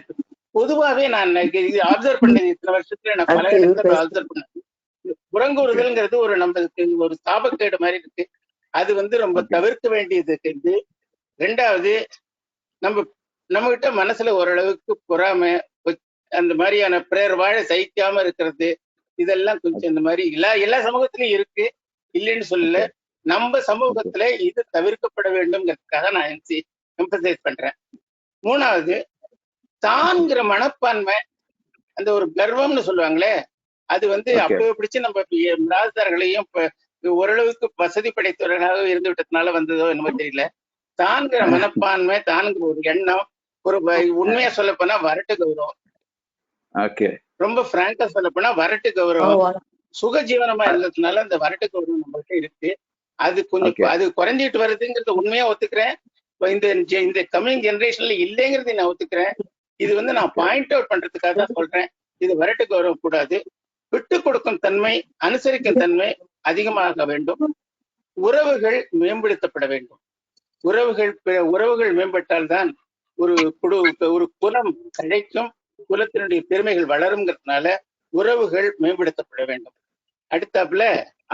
பொதுவாவே நான் இது அப்சர்வ் பண்ணது, இத்தனை வருஷத்துல நான் பல இடத்துல அப்சர்வ் பண்ணேன். புறங்கூறுதல்ங்கிறது ஒரு நம்மளுக்கு ஒரு சாபக்கேடு மாதிரி இருக்கு. அது வந்து ரொம்ப தவிர்க்க வேண்டியது இருக்கு. ரெண்டாவது, நம்ம கிட்ட மனசுல ஓரளவுக்கு பொறாமை, அந்த மாதிரியான பிறர் வாழ சகிக்காம இருக்கிறது, இதெல்லாம் கொஞ்சம் இந்த மாதிரி எல்லா சமூகத்திலயும் இருக்கு, இல்லைன்னு சொல்லல. நம்ம சமூகத்துல இது தவிர்க்கப்பட வேண்டும்ங்கிறதுக்காக நான் எம்பசைஸ் பண்றேன். மூணாவது, தான்கிற மனப்பான்மை, அந்த ஒரு கர்வம்னு சொல்லுவாங்களே, அது வந்து அப்போ பிடிச்சு நம்ம ராஜதார்களையும் ஓரளவுக்கு வசதி படைத்தவர்களாக இருந்து விட்டதுனால வந்ததோ என்னமோ தெரியல. தான்கிற மனப்பான்மை, தான்கிற ஒரு எண்ணம், ஒரு உண்மையா சொல்ல போனா வரட்டு கௌரவம், ரொம்ப பிராங்கா சொல்ல போனா வரட்டு கௌரவம், சுக ஜீவனமா இருந்ததுனால அந்த வரட்டு கௌரவம் நம்மகிட்ட இருக்கு. அது கொஞ்சம் அது குறைஞ்சிட்டு வருதுங்கிறத உண்மையா ஒத்துக்கிறேன். இந்த கம்மிங் ஜெனரேஷன்ல இல்லைங்கிறத நான் ஒத்துக்கிறேன். இது வந்து நான் பாயிண்ட் அவுட் பண்றதுக்காக தான் சொல்றேன். இது வரட்டு கௌரவம் கூடாது. விட்டு கொடுக்கும் தன்மை, அனுசரிக்கும் தன்மை அதிகமாக வேண்டும். உறவுகள் மேம்படுத்தப்பட வேண்டும். உறவுகள் மேம்பட்டால்தான் ஒரு குலம் கிடைக்கும், குலத்தினுடைய பெருமைகள் வளருங்கிறதுனால உறவுகள் மேம்படுத்தப்பட வேண்டும். அடுத்தாப்புல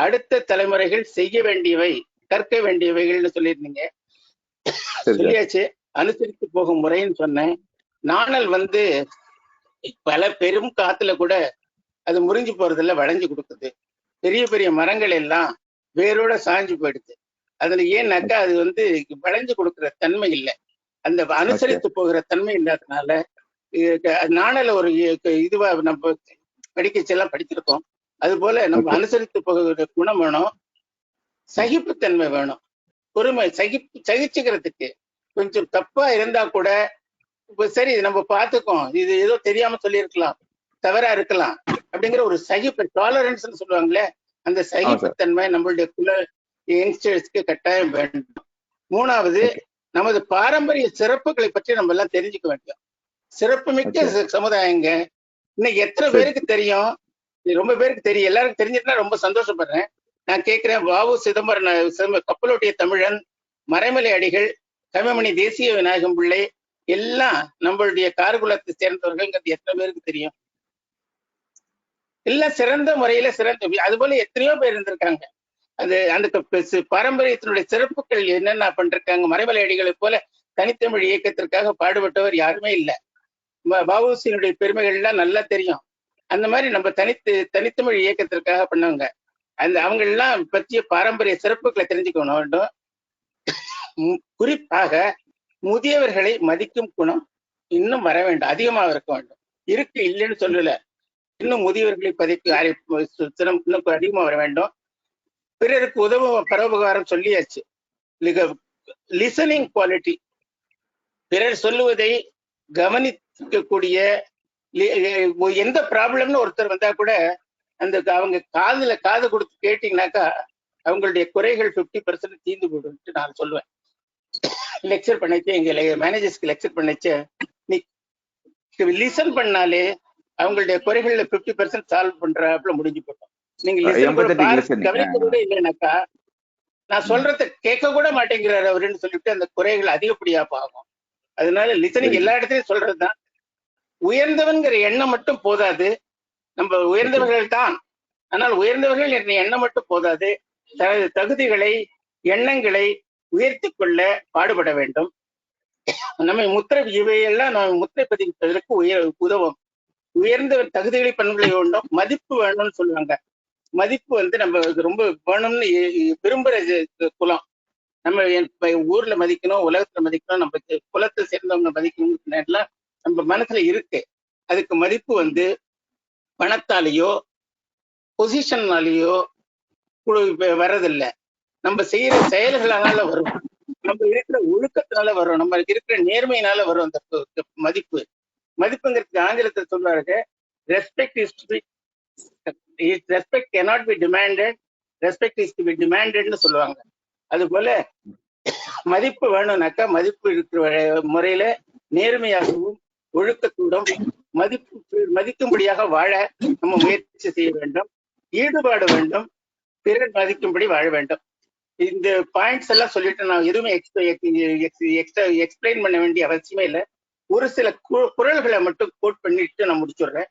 அடுத்த தலைமுறைகள் செய்ய வேண்டியவை, கற்க வேண்டியவைகள்னு சொல்லியிருந்தீங்க, சொல்லியாச்சு. அனுசரித்து போகும் முறைன்னு சொன்னேன். நாணல் வந்து பல பெரும் காத்துல கூட அது முறிஞ்சு போறதில்ல, வளைஞ்சு கொடுக்குது. பெரிய பெரிய மரங்கள் எல்லாம் வேரோட சாஞ்சு போயிடுது. அதுல ஏன்னாக்கா அது வந்து வளைஞ்சு கொடுக்குற தன்மை இல்லை, அந்த அனுசரித்து போகிற தன்மை இல்லாதனால. நாணல ஒரு இதுவா நம்ம படிக்கச்செல்லாம் படிச்சிருக்கோம். அது போல நம்ம அனுசரித்து போகிற குணம் வேணும், சகிப்புத்தன்மை வேணும், பொறுமை, சகிச்சுக்கிறதுக்கு. கொஞ்சம் தப்பா இருந்தா கூட சரி நம்ம பார்த்துக்கோம், இது ஏதோ தெரியாம சொல்லியிருக்கலாம், தவறா இருக்கலாம் அப்படிங்கிற ஒரு சகிப்பு, டாலரன்ஸ் சொல்லுவாங்களே, அந்த சகிப்புத்தன்மை நம்மளுடைய யங்ஸ்டர்ஸ்க்கு கட்டாயம் வேண்டும். மூணாவது, நமது பாரம்பரிய சிறப்புகளை பற்றி நம்ம எல்லாம் தெரிஞ்சுக்க வேண்டும். சிறப்புமிக்க சமுதாயங்க இன்னைக்கு எத்தனை பேருக்கு தெரியும்? ரொம்ப பேருக்கு தெரியும். எல்லாருக்கும் தெரிஞ்சிருந்தா ரொம்ப சந்தோஷப்படுறேன். நான் கேட்கிறேன், வாவு சிதம்பரம், கப்பலோட்டிய தமிழன், மறைமலை அடிகள், கவிமணி தேசிய விநாயகம் பிள்ளை எல்லாம் நம்மளுடைய கார்குலத்தை சேர்ந்தவர்கள் எத்தனை பேருக்கு தெரியும்? எல்லாம் சிறந்த முறையில அது போல எத்தனையோ பேர் இருந்திருக்காங்க. அந்த பாரம்பரியத்தினுடைய சிறப்புகள் என்னென்ன பண்ணிருக்காங்க. மறைமலை அடிகளை போல தனித்தமிழ் இயக்கத்திற்காக பாடுபட்டவர் யாருமே இல்லை. வஉசியினுடைய பெருமைகள் எல்லாம் நல்லா தெரியும். அந்த மாதிரி நம்ம தனித்தமிழ் இயக்கத்திற்காக பண்ணவங்க. அவங்க எல்லாம் பற்றிய பாரம்பரிய சிறப்புகளை தெரிஞ்சுக்கணும் வேண்டும். குறிப்பாக முதியவர்களை மதிக்கும் குணம் இன்னும் வர வேண்டும், அதிகமாக இருக்க வேண்டும். இருக்கு, இல்லைன்னு சொல்லல, இன்னும் முதியவர்களை இன்னும் அதிகமா வர வேண்டும். பிறருக்கு உதவும் பரோபகாரம் சொல்லியாச்சு. லிசனிங் குவாலிட்டி, பிறர் சொல்லுவதை கவனிக்கக்கூடிய, எந்த ப்ராப்ளம்னு ஒருத்தர் வந்தா கூட அவங்க காது கொடுத்து கேட்டீங்கன்னாக்கா அவங்களுடைய குறைகள் 50% தீர்ந்து போயிடும் நான் சொல்லுவேன். லெக்சர் பண்ணிச்சு, எங்க மேனேஜர்ஸ்க்கு லெக்சர் பண்ணிச்சு, நீ லிசன் பண்ணாலே அவங்களுடைய குறைகள்ல 50% சால்வ் பண்றாப்புல முடிஞ்சு போட்டோம். நீங்க கவனிக்க கூட இல்லைனாக்கா நான் சொல்றத கேட்க கூட மாட்டேங்கிறாரு அவருன்னு சொல்லிட்டு அந்த குறைகள் அதிகப்படியா ஆகும். அதனால லிசனிங் எல்லா இடத்துலயும் சொல்றதுதான். உயர்ந்தவன்கிற எண்ணம் மட்டும் போதாது, நம்ம உயர்ந்தவர்கள் தான், ஆனால் உயர்ந்தவர்கள் என்ற எண்ணம் மட்டும் போதாது, தனது தகுதிகளை, எண்ணங்களை உயர்த்தி கொள்ள பாடுபட வேண்டும். இவையெல்லாம் நம்ம முத்திரை பதிப்பதற்கு உதவும். உயர்ந்த தகுதிகளை, பண்புகளை வேண்டும், மதிப்பு வேணும்னு சொல்லுவாங்க. மதிப்பு நம்ம ரொம்ப வேணும்னு விரும்புற குலம். நம்ம ஊர்ல மதிக்கணும், உலகத்துல மதிக்கணும், நம்ம குலத்தை சேர்ந்தவங்க மதிக்கணும் நம்ம மனசுல இருக்கு. அதுக்கு மதிப்பு பணத்தாலேயோ பொசிஷன்னாலேயோ வர்றதில்லை, நம்ம செய்யற செயல்களால வரும், நம்ம இருக்கிற ஒழுக்கத்தினால வரும், நம்ம இருக்கிற நேர்மையினால வரும் அந்த மதிப்பு. மதிப்புங்கிறதுக்கு ஆங்கிலத்தில் சொல்றாரு, respect is respect cannot be demanded, respect is to be டிமாண்டட்னு சொல்லுவாங்க. அது போல மதிப்பு வேணும்னாக்கா மதிப்பு இருக்கிற முறையில நேர்மையாகவும் ஒழுக்கத்துடன் மதிக்கும்படியாக வாழ நம்ம முயற்சி செய்ய வேண்டும், ஈடுபாடு வேண்டும், பிறர் மதிக்கும்படி வாழ வேண்டும். இந்த பாயிண்ட்ஸ் எல்லாம் சொல்லிட்டு நான் எதுவுமே எக்ஸ்பிளைன் பண்ண வேண்டிய அவசியமே இல்லை. ஒரு சில குறள்களை மட்டும் கோட் பண்ணிட்டு நான் முடிச்சுடுறேன்.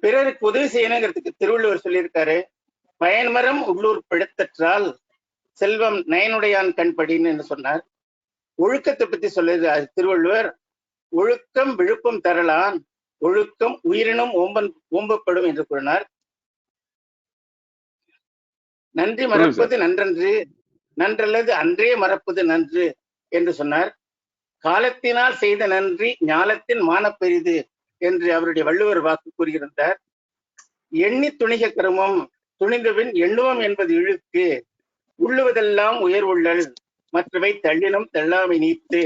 பிறருக்கு உதவி செய்யணுங்கிறதுக்கு திருவள்ளுவர் சொல்லியிருக்காரு, பயன்மரம் உள்ளூர் பிழைத்தற்றால் செல்வம் நயனுடையான் கண்படின்னு சொன்னார். ஒழுக்கத்தை பத்தி சொல்லுது திருவள்ளுவர், ஒழுக்கம் விழுப்பம் தரலான், ஒழுக்கம் உயிரினும் ஓம்பப்படும் என்று கூறினார். நன்றி மறப்பது நன்றன்று, நன்றல்லது அன்றே மறப்பது நன்று என்று சொன்னார். காலத்தினால் செய்த நன்றி ஞாலத்தின் மானப்பெரிது என்று அவருடைய வள்ளுவர் வாக்கு கூறுகிறார். எண்ணி துணிக கருமம் துணிந்தபின் எண்ணுவம் என்பது இழுக்கு, உள்ளுவதெல்லாம் உயர்வுள்ளல் மற்றவை தள்ளினும் தள்ளாமை நீத்து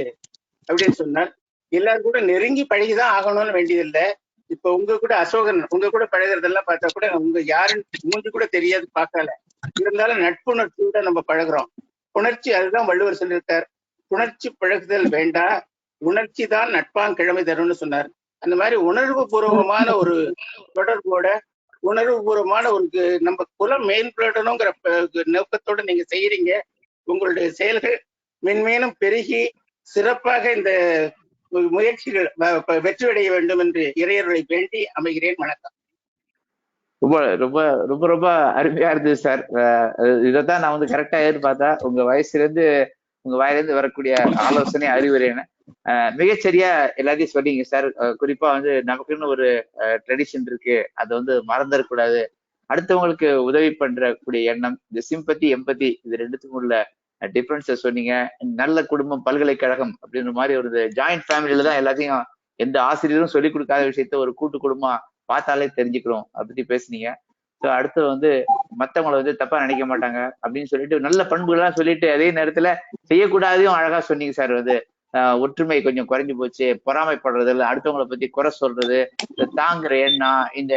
அப்படின்னு சொன்னார். எல்லாரும் கூட நெருங்கி பழகிதான் ஆகணும்னு வேண்டியதில்லை. இப்ப உங்க கூட அசோகன் உங்க கூட பழகிறதெல்லாம் பார்த்தா கூட உங்க யாருன்னு மூஞ்சி கூட தெரியாது பார்க்கல, இருந்தாலும் நட்புணர்ச்சியோட நம்ம பழகுறோம். உணர்ச்சி, அதுதான் வள்ளுவர் சொல்லியிருக்கார், உணர்ச்சி பழகுதல் வேண்டா உணர்ச்சி தான் நட்பாங்கிழமை தரும்னு சொன்னார். அந்த மாதிரி உணர்வு பூர்வமான ஒரு தொடர்போட உணர்வு பூர்வமான ஒரு நம்ம குலம் மேம்படணுங்கிற நோக்கத்தோட நீங்க செய்யறீங்க. உங்களுடைய செயல்கள் மென்மேலும் பெருகி சிறப்பாக இந்த முயற்சிகள் வெற்றியடைய வேண்டும் என்று இறையர்களை வேண்டி அமைகிறேன். வணக்கம். ரொம்ப ரொம்ப ரொம்ப ரொம்ப அருமையா இருந்தது சார். இதைத்தான் நான் வந்து கரெக்டா எதிர்பார்த்தா, உங்க உங்க வாயிலிருந்து வரக்கூடிய ஆலோசனை அறிவுரைன்னு மிகச்சரியா எல்லாத்தையும் சொன்னீங்க சார். குறிப்பா வந்து நமக்குன்னு ஒரு ட்ரெடிஷன் இருக்கு, அதை வந்து மறந்துடக்கூடாது. அடுத்தவங்களுக்கு உதவி பண்றக்கூடிய எண்ணம், இந்த சிம்பத்தி எம்பத்தி, இது ரெண்டுத்துக்கும் உள்ள டிஃபரன்ஸை சொன்னீங்க. நல்ல குடும்பம் பல்கலைக்கழகம் அப்படின்ற மாதிரி ஒரு ஜாயிண்ட் ஃபேமிலியில தான் எல்லாத்தையும், எந்த ஆசிரியரும் சொல்லிக் கொடுக்காத விஷயத்த ஒரு கூட்டு குடும்பம் பார்த்தாலே தெரிஞ்சுக்கிறோம் அப்படி பேசுனீங்க. ஸோ அடுத்து வந்து மற்றவங்களை வந்து தப்பா நினைக்க மாட்டாங்க அப்படின்னு சொல்லிட்டு நல்ல பண்புகள்லாம் சொல்லிட்டு, அதே நேரத்துல செய்யக்கூடாதையும் அழகா சொன்னீங்க சார். வந்து ஒற்றுமை கொஞ்சம் குறைஞ்சு போச்சு, பொறாமைப்படுறது இல்லை, அடுத்தவங்களை பத்தி குறை சொல்றது, தாங்குற எண்ணம், இந்த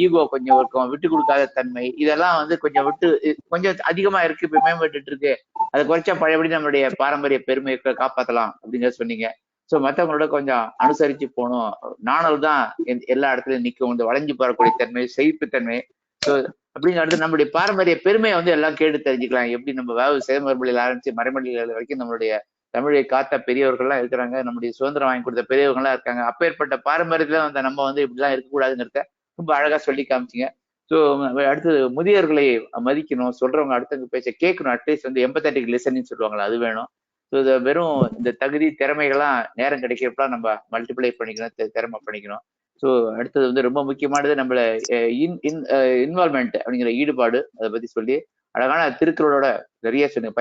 ஈகோ கொஞ்சம் இருக்கும், விட்டு கொடுக்காத தன்மை, இதெல்லாம் வந்து கொஞ்சம் அதிகமா இருக்கு, இப்ப மேம்பட்டு இருக்கு. அதை குறைச்சா பழையபடி நம்மளுடைய பாரம்பரிய பெருமையை காப்பாற்றலாம் அப்படிங்கிறத சொன்னீங்க. ஸோ மற்றவங்களோட கொஞ்சம் அனுசரிச்சு போகணும், நாணல் தான் எல்லா இடத்துலயும் நிற்கும், இந்த வளைஞ்சு போறக்கூடிய தன்மை, செழிப்புத்தன்மை. ஸோ அப்படிங்கிறது நம்மளுடைய பாரம்பரிய பெருமையை வந்து எல்லாம் கேட்டு தெரிஞ்சுக்கலாம். எப்படி நம்ம சேமர்மொழியில் ஆரம்பிச்சு மறைமொழிகள் வரைக்கும் நம்மளுடைய தமிழை காத்த பெரியவர்கள்லாம் இருக்கிறாங்க, நம்முடைய சுதந்திரம் வாங்கி கொடுத்த பெரியவர்கள்லாம் இருக்காங்க. அப்பேற்பட்ட பாரம்பரியத்துல வந்து நம்ம வந்து இப்படிலாம் இருக்கக்கூடாதுங்கிறத ரொம்ப அழகா சொல்லி காமிச்சிங்க. ஸோ அடுத்தது முதியோர்களை மதிக்கணும், சொல்றவங்க அடுத்தவங்க பேச்ச கேட்கணும், அட்லீஸ்ட் வந்து எம்பத்தட்டிக் லிசனிங் சொல்லுவாங்களா, அது வேணும். ஸோ இதை வெறும் இந்த தகுதி திறமைகள்லாம் நேரம் கிடைக்கிறப்பெல்லாம் நம்ம மல்டிப்ளை பண்ணிக்கணும், திறமை பண்ணிக்கணும். ஸோ அடுத்தது வந்து ரொம்ப முக்கியமானது நம்மள இன்வால்மெண்ட் அப்படிங்கிற ஈடுபாடு, அதை பத்தி சொல்லி அழகான திருக்குறளோட நிறைய சொன்னீங்க.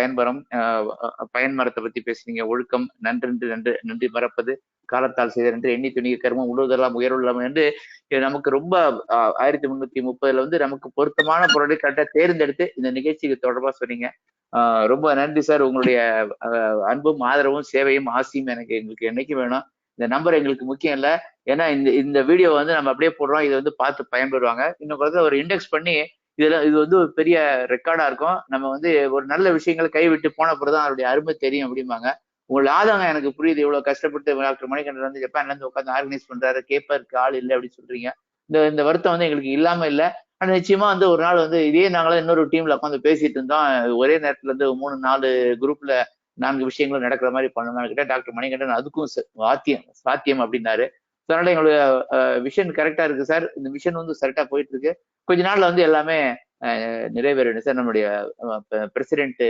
பயன்மரத்தை பத்தி பேசுனீங்க, ஒழுக்கம், நன்றி மறப்பது, காலத்தால் செய்த நன்று, எண்ணி துணிக கருமம், உழுவதெல்லாம் உயர்வுள்ளம் என்று நமக்கு ரொம்ப 1330 வந்து நமக்கு பொருத்தமான பொருளை கரெக்டாக தேர்ந்தெடுத்து இந்த நிகழ்ச்சிக்கு தொடர்பா சொன்னீங்க. ரொம்ப நன்றி சார். உங்களுடைய அன்பும் ஆதரவும் சேவையும் ஆசையும் எங்களுக்கு என்னைக்கு வேணும். இந்த நம்பர் எங்களுக்கு முக்கியம் இல்லை, ஏன்னா இந்த வீடியோ வந்து நம்ம அப்படியே போடுறோம், இதை வந்து பார்த்து பயன்பெறுவாங்க. இன்னும் கொஞ்சம் ஒரு இண்டெக்ஸ் பண்ணி இது வந்து ஒரு பெரிய ரெக்கார்டா இருக்கும். நம்ம வந்து ஒரு நல்ல விஷயங்கள் கைவிட்டு போன பிறகுதான் அவருடைய அருமை தெரியும் அப்படிம்பாங்க. உங்களோட ஆதங்கம் எனக்கு புரியுது. இவ்வளவு கஷ்டப்பட்டு டாக்டர் மணிகண்டன் வந்து ஜப்பான்ல இருந்து உட்காந்து ஆர்கனைஸ் பண்றாரு, கேப்பருக்கு ஆள் இல்லை அப்படின்னு சொல்றீங்க. இந்த வருத்தம் வந்து எங்களுக்கு இல்லாம இல்லை. ஆனா நிச்சயமா வந்து ஒரு நாள் வந்து இதே நாங்களும் இன்னொரு டீம்ல உட்காந்து பேசிட்டு இருந்தோம், ஒரே நேரத்துல இருந்து 3-4 குரூப்ல 4 விஷயங்களும் நடக்கிற மாதிரி பண்ணணும்னு கிட்ட டாக்டர் மணிகண்டன் அதுக்கும் சாத்தியம் அப்படின்னாரு. அதனால எங்களுடைய விஷன் கரெக்டா இருக்கு சார். இந்த விஷன் வந்து கரெக்டா போயிட்டு இருக்கு. கொஞ்ச நாள்ல வந்து எல்லாமே நிறைவேறிடும் சார். நம்மளுடைய பிரசிடென்ட்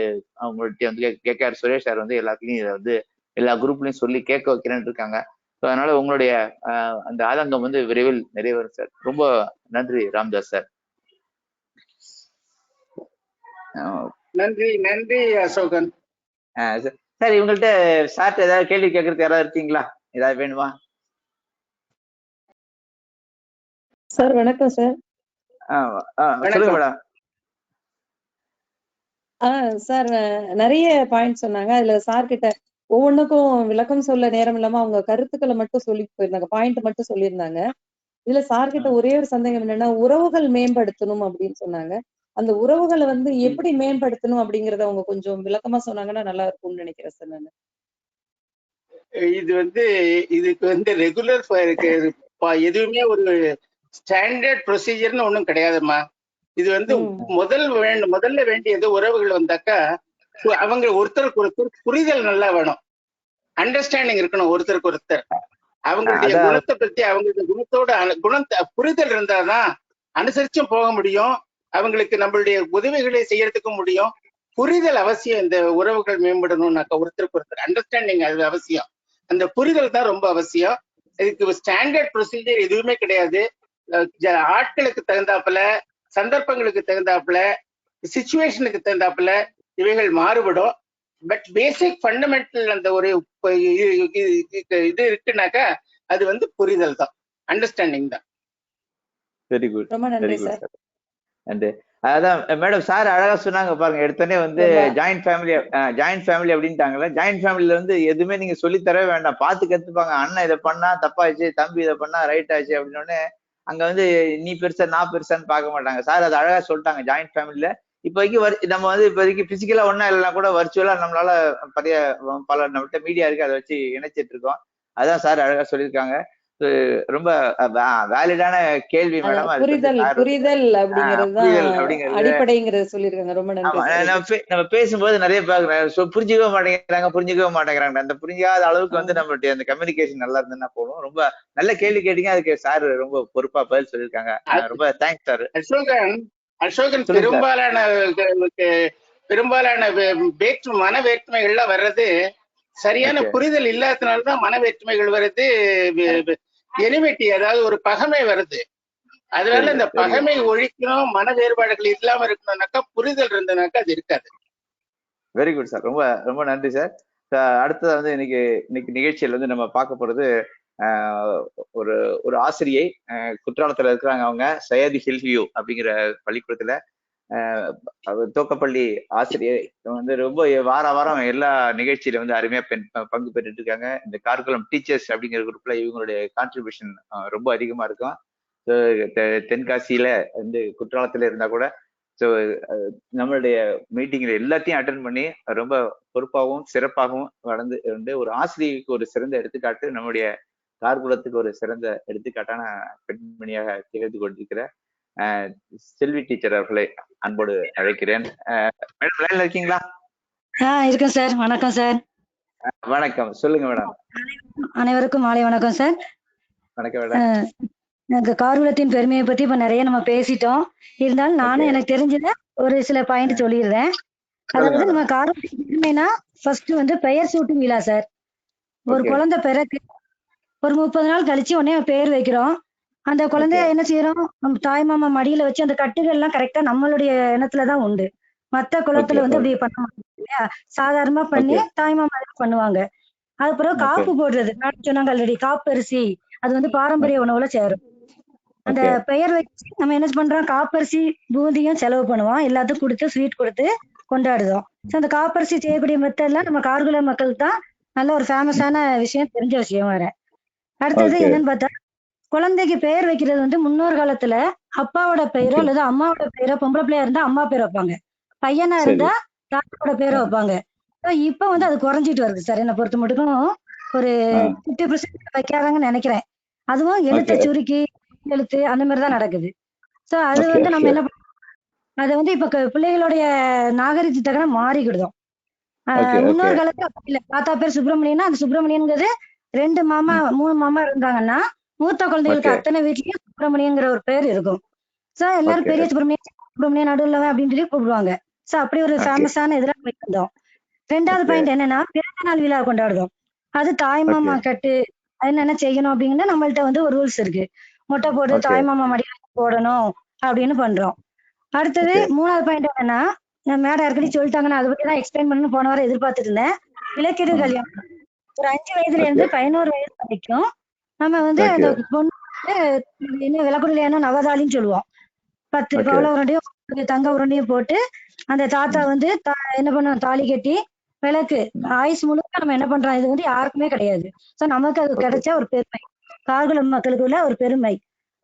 அவங்கள்ட்ட வந்து கேஆர் சுரேஷ் சார் வந்து எல்லாத்துலையும் இதை வந்து எல்லா குரூப்லயும் சொல்லி கேட்க வைக்கிறேன்னு இருக்காங்க. ஸோ அதனால உங்களுடைய அந்த ஆதங்கம் வந்து விரைவில் நிறைவேறும் சார். ரொம்ப நன்றி ராம்தாஸ் சார். நன்றி அசோகன் சார். இவங்கள்ட்ட சார் ஏதாவது கேள்வி கேட்கறதுக்கு யாராவது இருக்கீங்களா? ஏதாவது வேணுமா சார்? வணக்கம் சார். சொல்லுங்க மேடம். சார் நிறைய பாயிண்ட் சொன்னாங்க. அதுல சார் கிட்ட ஒவ்வொன்றுக்கும் விளக்கம் சொல்ல நேரம் இல்லாம அவங்க கருத்துக்களை மட்டும் சொல்லி போயிருந்தாங்க, பாயிண்ட் மட்டும் சொல்லியிருந்தாங்க. இதுல சார்கிட்ட ஒரே ஒரு சந்தேகம் என்னன்னா, உறவுகள் மேம்படுத்தணும் அப்படின்னு சொன்னாங்க. அந்த உறவுகளை வந்து எப்படி மேம்படுத்தணும் அப்படிங்கறத அவங்க கொஞ்சம் விளக்கமா சொன்னாங்கன்னா நல்லா இருக்கும்னு நினைக்கிறேன் சார் நானு. இது வந்து இதுக்கு வந்து ரெகுலர் எதுவுமே ஒரு ஸ்டாண்டர்ட் ப்ரொசீஜர்னு ஒண்ணும் கிடையாதும்மா. இது வந்து முதல்ல வேண்டியது உறவுகள் வந்தாக்கா அவங்க ஒருத்தருக்கு ஒருத்தர் புரிதல் நல்லா வேணும், அண்டர்ஸ்டாண்டிங் இருக்கணும் ஒருத்தருக்கு ஒருத்தர். அவங்களுடைய குணத்தை பத்தி அவங்களுடைய குணத்தை புரிதல் இருந்தாதான் அனுசரிச்சும் போக முடியும், அவங்களுக்கு நம்மளுடைய உதவிகளை செய்யறதுக்கும் முடியும். புரிதல் அவசியம். இந்த உறவுகள் மேம்படணும்னாக்கா ஒருத்தருக்கு ஒருத்தர் அண்டர்ஸ்டாண்டிங் அது அவசியம். அந்த புரிதல் தான் ரொம்ப அவசியம். இதுக்கு ஸ்டாண்டர்ட் ப்ரொசீஜர் எதுவுமே கிடையாது. ஆட்களுக்கு தகுந்தாப்புல, சந்தர்ப்பங்களுக்கு தகுந்தாப்புல, சிச்சுவேஷனுக்கு தகுந்தாப்புல இவைகள் மாறுபடும். பட் பேசிக் ஃபண்டமெண்டல் அந்த ஒரு இது இருக்குனாக்கா அது வந்து புரிதல் தான், அண்டர்ஸ்டாண்டிங் தான். வெரி குட், ரொம்ப நன்றி சார். நன்றி. அதான் மேடம் சார் அழகா சொன்னாங்க பாருங்க. எடுத்தோடனே வந்து ஜாயிண்ட் ஃபேமிலி அப்படின்ட்டாங்கல்ல. ஜாயிண்ட் ஃபேமிலில வந்து எதுவுமே நீங்க சொல்லி தரவே வேண்டாம், பார்த்து கத்துப்பாங்க. அண்ணன் இதை பண்ணா தப்பாச்சு, தம்பி இதை பண்ணா ரைட் ஆச்சு அப்படின்னு அங்க வந்து நீ பெருசா நான் பெருசான்னு பார்க்க மாட்டாங்க. சார் அது அழகா சொல்லிட்டாங்க. ஜாயிண்ட் ஃபேமிலில இப்போதைக்கு நம்ம வந்து இப்போதைக்கு பிசிக்கலா ஒன்னா இல்லைன்னா கூட வர்ச்சுவலா நம்மளால பல நம்மகிட்ட மீடியா இருக்கு, அதை வச்சு இணைச்சிட்டு இருக்கோம். அதான் சார் அழகா சொல்லியிருக்காங்க. ரொம்ப வேலிடான கேள்வி மேடம். புரிதல் அப்படிங்கிறது அடிப்படைங்கிறது சொல்லிருக்காங்க. ரொம்ப நன்றி. நம்ம பேசும்போது நிறைய பேர் புரிஞ்சுக்கவே மாட்டேங்கிறாங்க. அந்த புரிஞ்சாத அளவுக்கு வந்து நம்மளுடைய அந்த கம்யூனிகேஷன் நல்லா இருந்ததுன்னா போதும். ரொம்ப நல்ல கேள்வி கேட்டீங்க, அதுக்கு சார் ரொம்ப பொறுப்பா பதில் சொல்லியிருக்காங்க. ரொம்ப தேங்க்ஸ் சார். அசோகன் பெரும்பாலான மன வேற்றுமைகள்லாம் வர்றது சரியான புரிதல் இல்லாதனால்தான் மன வேற்றுமைகள் வருது, எனிமிட்டி அதாவது ஒரு பகைமை வருது. அதனால இந்த பகைமை ஒழிக்கணும், மன வேறுபாடுகள் இல்லாம இருக்கணும்னாக்கா புரிதல் இருந்தனாக்கா அது இருக்காது. வெரி குட் சார், ரொம்ப ரொம்ப நன்றி சார். அடுத்தது வந்து இன்னைக்கு நிகழ்ச்சியில வந்து நம்ம பார்க்க போறது ஒரு ஒரு ஆசிரியை குற்றாலத்துல இருக்கிறாங்க. அவங்க சையது ஹில்வியூ அப்படிங்கிற பள்ளிக்கூடத்துல துவக்கப்பள்ளி ஆசிரியர் வந்து ரொம்ப வாரம் எல்லா நிகழ்ச்சியில வந்து அருமையா பங்கு பெற்றுட்டு இருக்காங்க. இந்த கார்குலம் டீச்சர்ஸ் அப்படிங்கிற குரூப்ல இவங்களுடைய கான்ட்ரிபியூஷன் ரொம்ப அதிகமா இருக்கும். தென்காசியில வந்து குற்றாலத்துல இருந்தா கூட ஸோ நம்மளுடைய மீட்டிங்ல எல்லாத்தையும் அட்டன் பண்ணி ரொம்ப பொறுப்பாகவும் சிறப்பாகவும் வளர்ந்து வந்து ஒரு ஆசிரியருக்கு ஒரு சிறந்த எடுத்துக்காட்டு, நம்முடைய கார்குலத்துக்கு ஒரு சிறந்த எடுத்துக்காட்டான பெண்மணியாக திகழ்ந்து கொண்டிருக்கிற செல்வி டீச்சர் அவர்களை அன்போடு அழைக்கிறேன். மேடம் லைன்ல இருக்கீங்களா? இருக்கேன் சார். வணக்கம் சார். வணக்கம், சொல்லுங்க மேடம். அனைவருக்கும் மாலை வணக்கம் சார். வணக்கம் மேடம். எனக்கு கார்குலத்தின் பெருமையை பத்தி இப்ப நிறைய நம்ம பேசிட்டோம். இருந்தாலும் நானும் எனக்கு தெரிஞ்சத ஒரு சில பாயிண்ட் சொல்லிடுறேன். அதாவது நம்ம கார்குலத்தின் பெருமைனா ஃபர்ஸ்ட் வந்து பெயர் சூட்டும் விழா சார். ஒரு குழந்தை பிறகு ஒரு 30 நாள் கழிச்சு உடனே பெயர் வைக்கிறோம். அந்த குழந்தைய என்ன செய்யறோம், நம்ம தாய் மாமா மடியில வச்சு அந்த கட்டுகள் எல்லாம் கரெக்டா நம்மளுடைய எண்ணத்துலதான் உண்டு. மத்த குலத்துல வந்து அப்படி பண்ண மாட்டாங்க இல்லையா, சாதாரணமா பண்ணி தாய் மாமா பண்ணுவாங்க. அதுக்கப்புறம் காப்பு போடுறது, சொன்னாங்க ஆல்ரெடி, காப்பரிசி அது வந்து பாரம்பரிய உணவுல சேரும். அந்த பெயர் வச்சு நம்ம என்ன பண்றோம், காப்பரிசி பூந்தியும் செலவு பண்ணுவோம், எல்லாத்துக்கும் கொடுத்து ஸ்வீட் கொடுத்து கொண்டாடுதோம். அந்த காப்பரிசி செய்யக்கூடிய மெத்தட்லாம் நம்ம கார்குல மக்களுக்கு தான் நல்ல ஒரு ஃபேமஸான விஷயம், தெரிஞ்ச விஷயம் வேற. அடுத்தது என்னன்னு பார்த்தா, குழந்தைக்கு பெயர் வைக்கிறது வந்து முன்னோர் காலத்துல அப்பாவோட பெயரோ அல்லது அம்மாவோட பெயரோ, பொம்பளை பிள்ளையா இருந்தா அம்மா பேர் வைப்பாங்க, பையனா இருந்தா தாத்தாவோட பேரை வைப்பாங்க. இப்ப வந்து அது குறைஞ்சிட்டு வருது சார். என்னை பொறுத்த மட்டும் ஒரு 50% வைக்காதாங்கன்னு நினைக்கிறேன். அதுவும் எழுத்தை சுருக்கி எழுத்து அந்த மாதிரிதான் நடக்குது. சோ அது வந்து நம்ம என்ன பண்ணோம், அதை வந்து இப்ப பிள்ளைகளுடைய நாகரிகத்துக்காக மாறிக்கிடுதோம். முன்னோர் காலத்துல அப்படி இல்லை. தாத்தா பேர் சுப்பிரமணியன்னா அந்த சுப்பிரமணியன்கிறது 2 மாமா 3 மாமா இருந்தாங்கன்னா மூத்த குழந்தைகளுக்கு அத்தனை வீட்லயும் சுப்பிரமணியங்கிற ஒரு பேர் இருக்கும். சோ எல்லாரும் பெரிய சுப்பிரமணியன் நடுவுலவன் அப்படின்னு சொல்லி கூப்பிடுவாங்க. சோ அப்படி ஒரு ஃபேமஸான இதெல்லாம் போயிருந்தோம். 2வது பாயிண்ட் என்னன்னா, பிறந்த நாள் விழா கொண்டாடுறோம். அது தாய் மாமா கட்டு என்ன செய்யணும் அப்படிங்கன்னா நம்மள்ட்ட வந்து ஒரு ரூல்ஸ் இருக்கு. மொட்டை போட்டு தாய் மாமா மடியில போடணும் அப்படின்னு பண்றோம். அடுத்தது 3வது பாயிண்ட் என்னன்னா, மேடம் ஏற்கனவே சொல்லிட்டாங்கன்னா அதை பத்தி தான் எக்ஸ்பிளைன் பண்ணணும் போன வாரம் எதிர்பார்த்துட்டு இருந்தேன். இலக்கிய கல்யாணம் ஒரு 5 வயதுல இருந்து 11 வயது வரைக்கும் நம்ம வந்து அந்த பொண்ணு என்ன விளக்குலையான நவதாலின்னு சொல்லுவோம். 10 பவள உருண்டையும் தங்க உருண்டையும் போட்டு அந்த தாத்தா வந்து என்ன பண்ணுவோம், தாலி கட்டி விளக்கு ஆயுசு முழுக்க நம்ம என்ன பண்றோம், இது வந்து யாருக்குமே கிடையாது. சோ நமக்கு அது கிடைச்சா ஒரு பெருமை, கார்குலம் மக்களுக்குள்ள ஒரு பெருமை.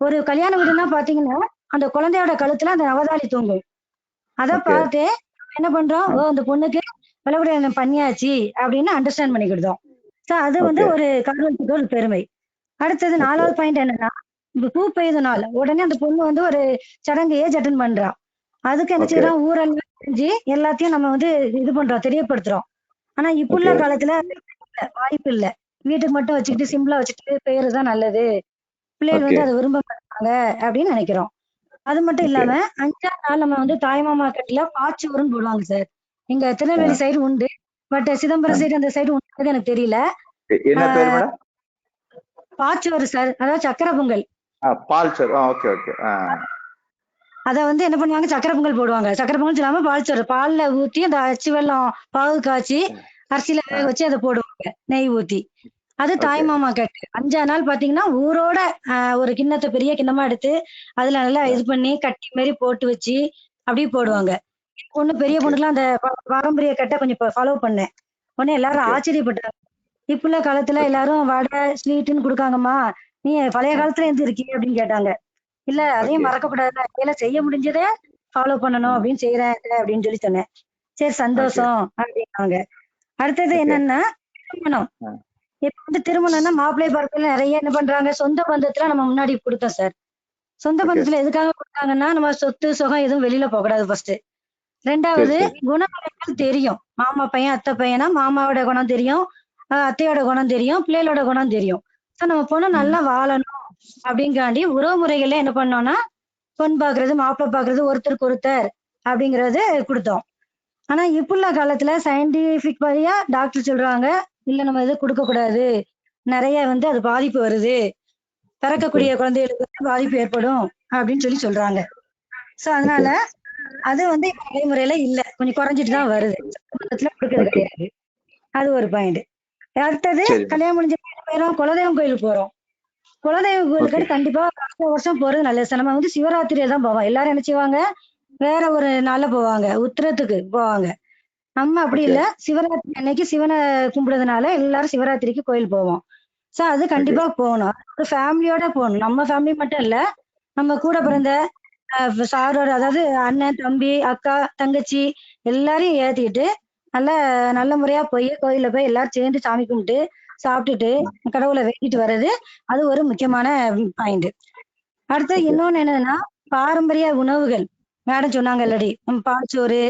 ஒரு கல்யாண வீடுன்னா பாத்தீங்கன்னா அந்த குழந்தையோட கழுத்துல அந்த நவதாலி தொங்கும். அதை ஓகே பார்த்து என்ன பண்றோம், ஓ அந்த பொண்ணுக்கு விளம்பரம் பண்ணியாச்சு அப்படின்னு அண்டர்ஸ்டாண்ட் பண்ணிக்கிட்டோம். ஸோ அது வந்து ஓகே ஒரு காரணத்துக்கு ஒரு பெருமை. அடுத்தது ஓகே 4வது பாயிண்ட் என்னன்னா, இப்ப பூ பெய்த நாள் உடனே அந்த பொண்ணு வந்து ஒரு சடங்கு ஏஜ் அட்டன் பண்றா. அதுக்கு என்ன ஓகே செய்யறோம், ஊரெல்லாம் செஞ்சு எல்லாத்தையும் நம்ம வந்து இது பண்றோம், தெரியப்படுத்துறோம். ஆனா இப்ப உள்ள ஓகே காலத்துல வாய்ப்பு இல்ல. வீட்டுக்கு மட்டும் வச்சுக்கிட்டு ஓகே சிம்பிளா வச்சுட்டு பெயரு தான் நல்லது, பிள்ளைகள் ஓகே வந்து அதை விரும்ப மாட்டாங்க அப்படின்னு நினைக்கிறோம். அது மட்டும் ஓகே இல்லாம 5ஆம் நாள் நம்ம வந்து தாய்மாமா கட்டில பாச்சோறுன்னு போடுவாங்க சார். எங்க திருநெல்வேலி சைடு உண்டு, பட் சிதம்பரம் சைடு அந்த சைடு உண்டு எனக்கு தெரியல. என்ன பேர் மேடம்? பாச்சோறு சார், அதாவது சக்கரை பொங்கல். பால் சோறு. Okay okay. அத வந்து என்ன பண்ணுவாங்க, சக்கரை பொங்கல் போடுவாங்க. சக்கரை பொங்கல் சொல்லாம பால் சோறு, பால்ல ஊத்தி அந்த அச்சு வெல்லம் பாகு காய்ச்சி அரிசியில வேக வச்சு அதை போடுவாங்க நெய் ஊத்தி. அது ஓகே தாய்மாமா கட்டு. 5ஆம் நாள் பாத்தீங்கன்னா ஊரோட ஒரு கிண்ணத்தை பெரிய கிண்ணமா எடுத்து அதுல நல்லா இது பண்ணி கட்டி மாதிரி போட்டு வச்சு அப்படியே போடுவாங்க. பொண்ணு பெரிய ஓகே பொண்ணுக்குலாம் அந்த பாரம்பரிய கட்டை கொஞ்சம் ஃபாலோ பண்ணேன். உடனே எல்லாரும் ஓகே ஆச்சரியப்பட்டாங்க. இப்ப உள்ள காலத்துல எல்லாரும் வடை ஸ்வீட்டுன்னு கொடுக்காங்கம்மா, நீ பழைய காலத்துல இருந்து இருக்கீங்க அப்படின்னு கேட்டாங்க. இல்ல அதையும் ஓகே மறக்கக்கூடாது, அதெல்லாம் செய்ய முடிஞ்சதே ஃபாலோ பண்ணணும் அப்படின்னு செய்யறேன் அப்படின்னு சொல்லி சொன்னேன். சரி ஓகே சந்தோஷம் அப்படின்னாங்க. அடுத்தது ஓகே. என்னன்னா திருமணம். இப்ப வந்து திருமணம்னா மாப்பிள்ளை பார்க்கல நிறைய என்ன பண்றாங்க, சொந்த பந்தத்துல நம்ம முன்னாடி கொடுத்தோம் சார். சொந்த ஓகே பந்தத்துல எதுக்காக கொடுத்தாங்கன்னா, நம்ம சொத்து சுகம் எதுவும் வெளியில போக கூடாது ஃபர்ஸ்ட். சரி 2வது சரி குணநலங்கள் தெரியும். மாமா பையன் அத்தை பையனா மாமாவோட குணம் தெரியும், அத்தையோட குணம் தெரியும், பிள்ளைகளோட குணம் தெரியும். ஸோ நம்ம பொண்ணு நல்லா வாழணும் அப்படிங்காண்டி உறவு முறைகள்ல என்ன பண்ணோம்னா, பொண்ணு பாக்குறது மாப்பிள்ளை பாக்குறது ஒருத்தருக்கு ஒருத்தர் அப்படிங்கறது கொடுத்தோம். ஆனா இப்ப உள்ள காலத்துல சயின்டிபிக் வழியா டாக்டர் சொல்றாங்க, இல்ல நம்ம எதுவும் கொடுக்க கூடாது, நிறைய வந்து அது பாதிப்பு வருது, ஓகே பிறக்கக்கூடிய குழந்தைகளுக்கு வந்து பாதிப்பு ஏற்படும் அப்படின்னு சொல்லி சொல்றாங்க. சோ ஓகே அதனால அது வந்து இப்ப நடைமுறையில இல்ல, கொஞ்சம் குறைஞ்சிட்டு தான் வருது. சட்டமன்றத்துல கொடுக்கறது ஓகே. கிடையாது. அது ஒரு பாயிண்ட். அடுத்தது சரி கல்யாணம் முடிஞ்ச போயிரும் குலதெய்வம் கோயிலுக்கு போறோம். குலதெய்வ ஓகே கோயிலுக்கு கண்டிப்பா வருஷம் வருஷம் போறது நல்லது சார். நம்ம வந்து சிவராத்திரியில தான் போவோம். எல்லாரும் என்ன செய்வாங்க, வேற ஒரு நாள்ல போவாங்க, உத்திரத்துக்கு போவாங்க. நம்ம அப்படி ஓகே இல்ல, சிவராத்திரி அன்னைக்கு சிவனை கும்பிடுறதுனால எல்லாரும் சிவராத்திரிக்கு கோயில் போவோம். சோ அது ஓகே கண்டிப்பா போகணும். ஒரு ஃபேமிலியோட போகணும். நம்ம ஃபேமிலி மட்டும் இல்ல, நம்ம கூட பிறந்த சாரோட, அதாவது அண்ணன் தம்பி அக்கா தங்கச்சி எல்லாரையும் ஏத்திக்கிட்டு நல்ல நல்ல முறையா போய் கோயில்ல போய் எல்லாரும் சேர்ந்து சாமி கும்பிட்டு சாப்பிட்டுட்டு கடவுளை வேண்டிட்டு வர்றது, அது ஒரு முக்கியமான பாயிண்ட். அடுத்து ஓகே. இன்னொன்னு என்னன்னா, பாரம்பரிய உணவுகள். மேடம் சொன்னாங்க இல்லடி, பால்சோறு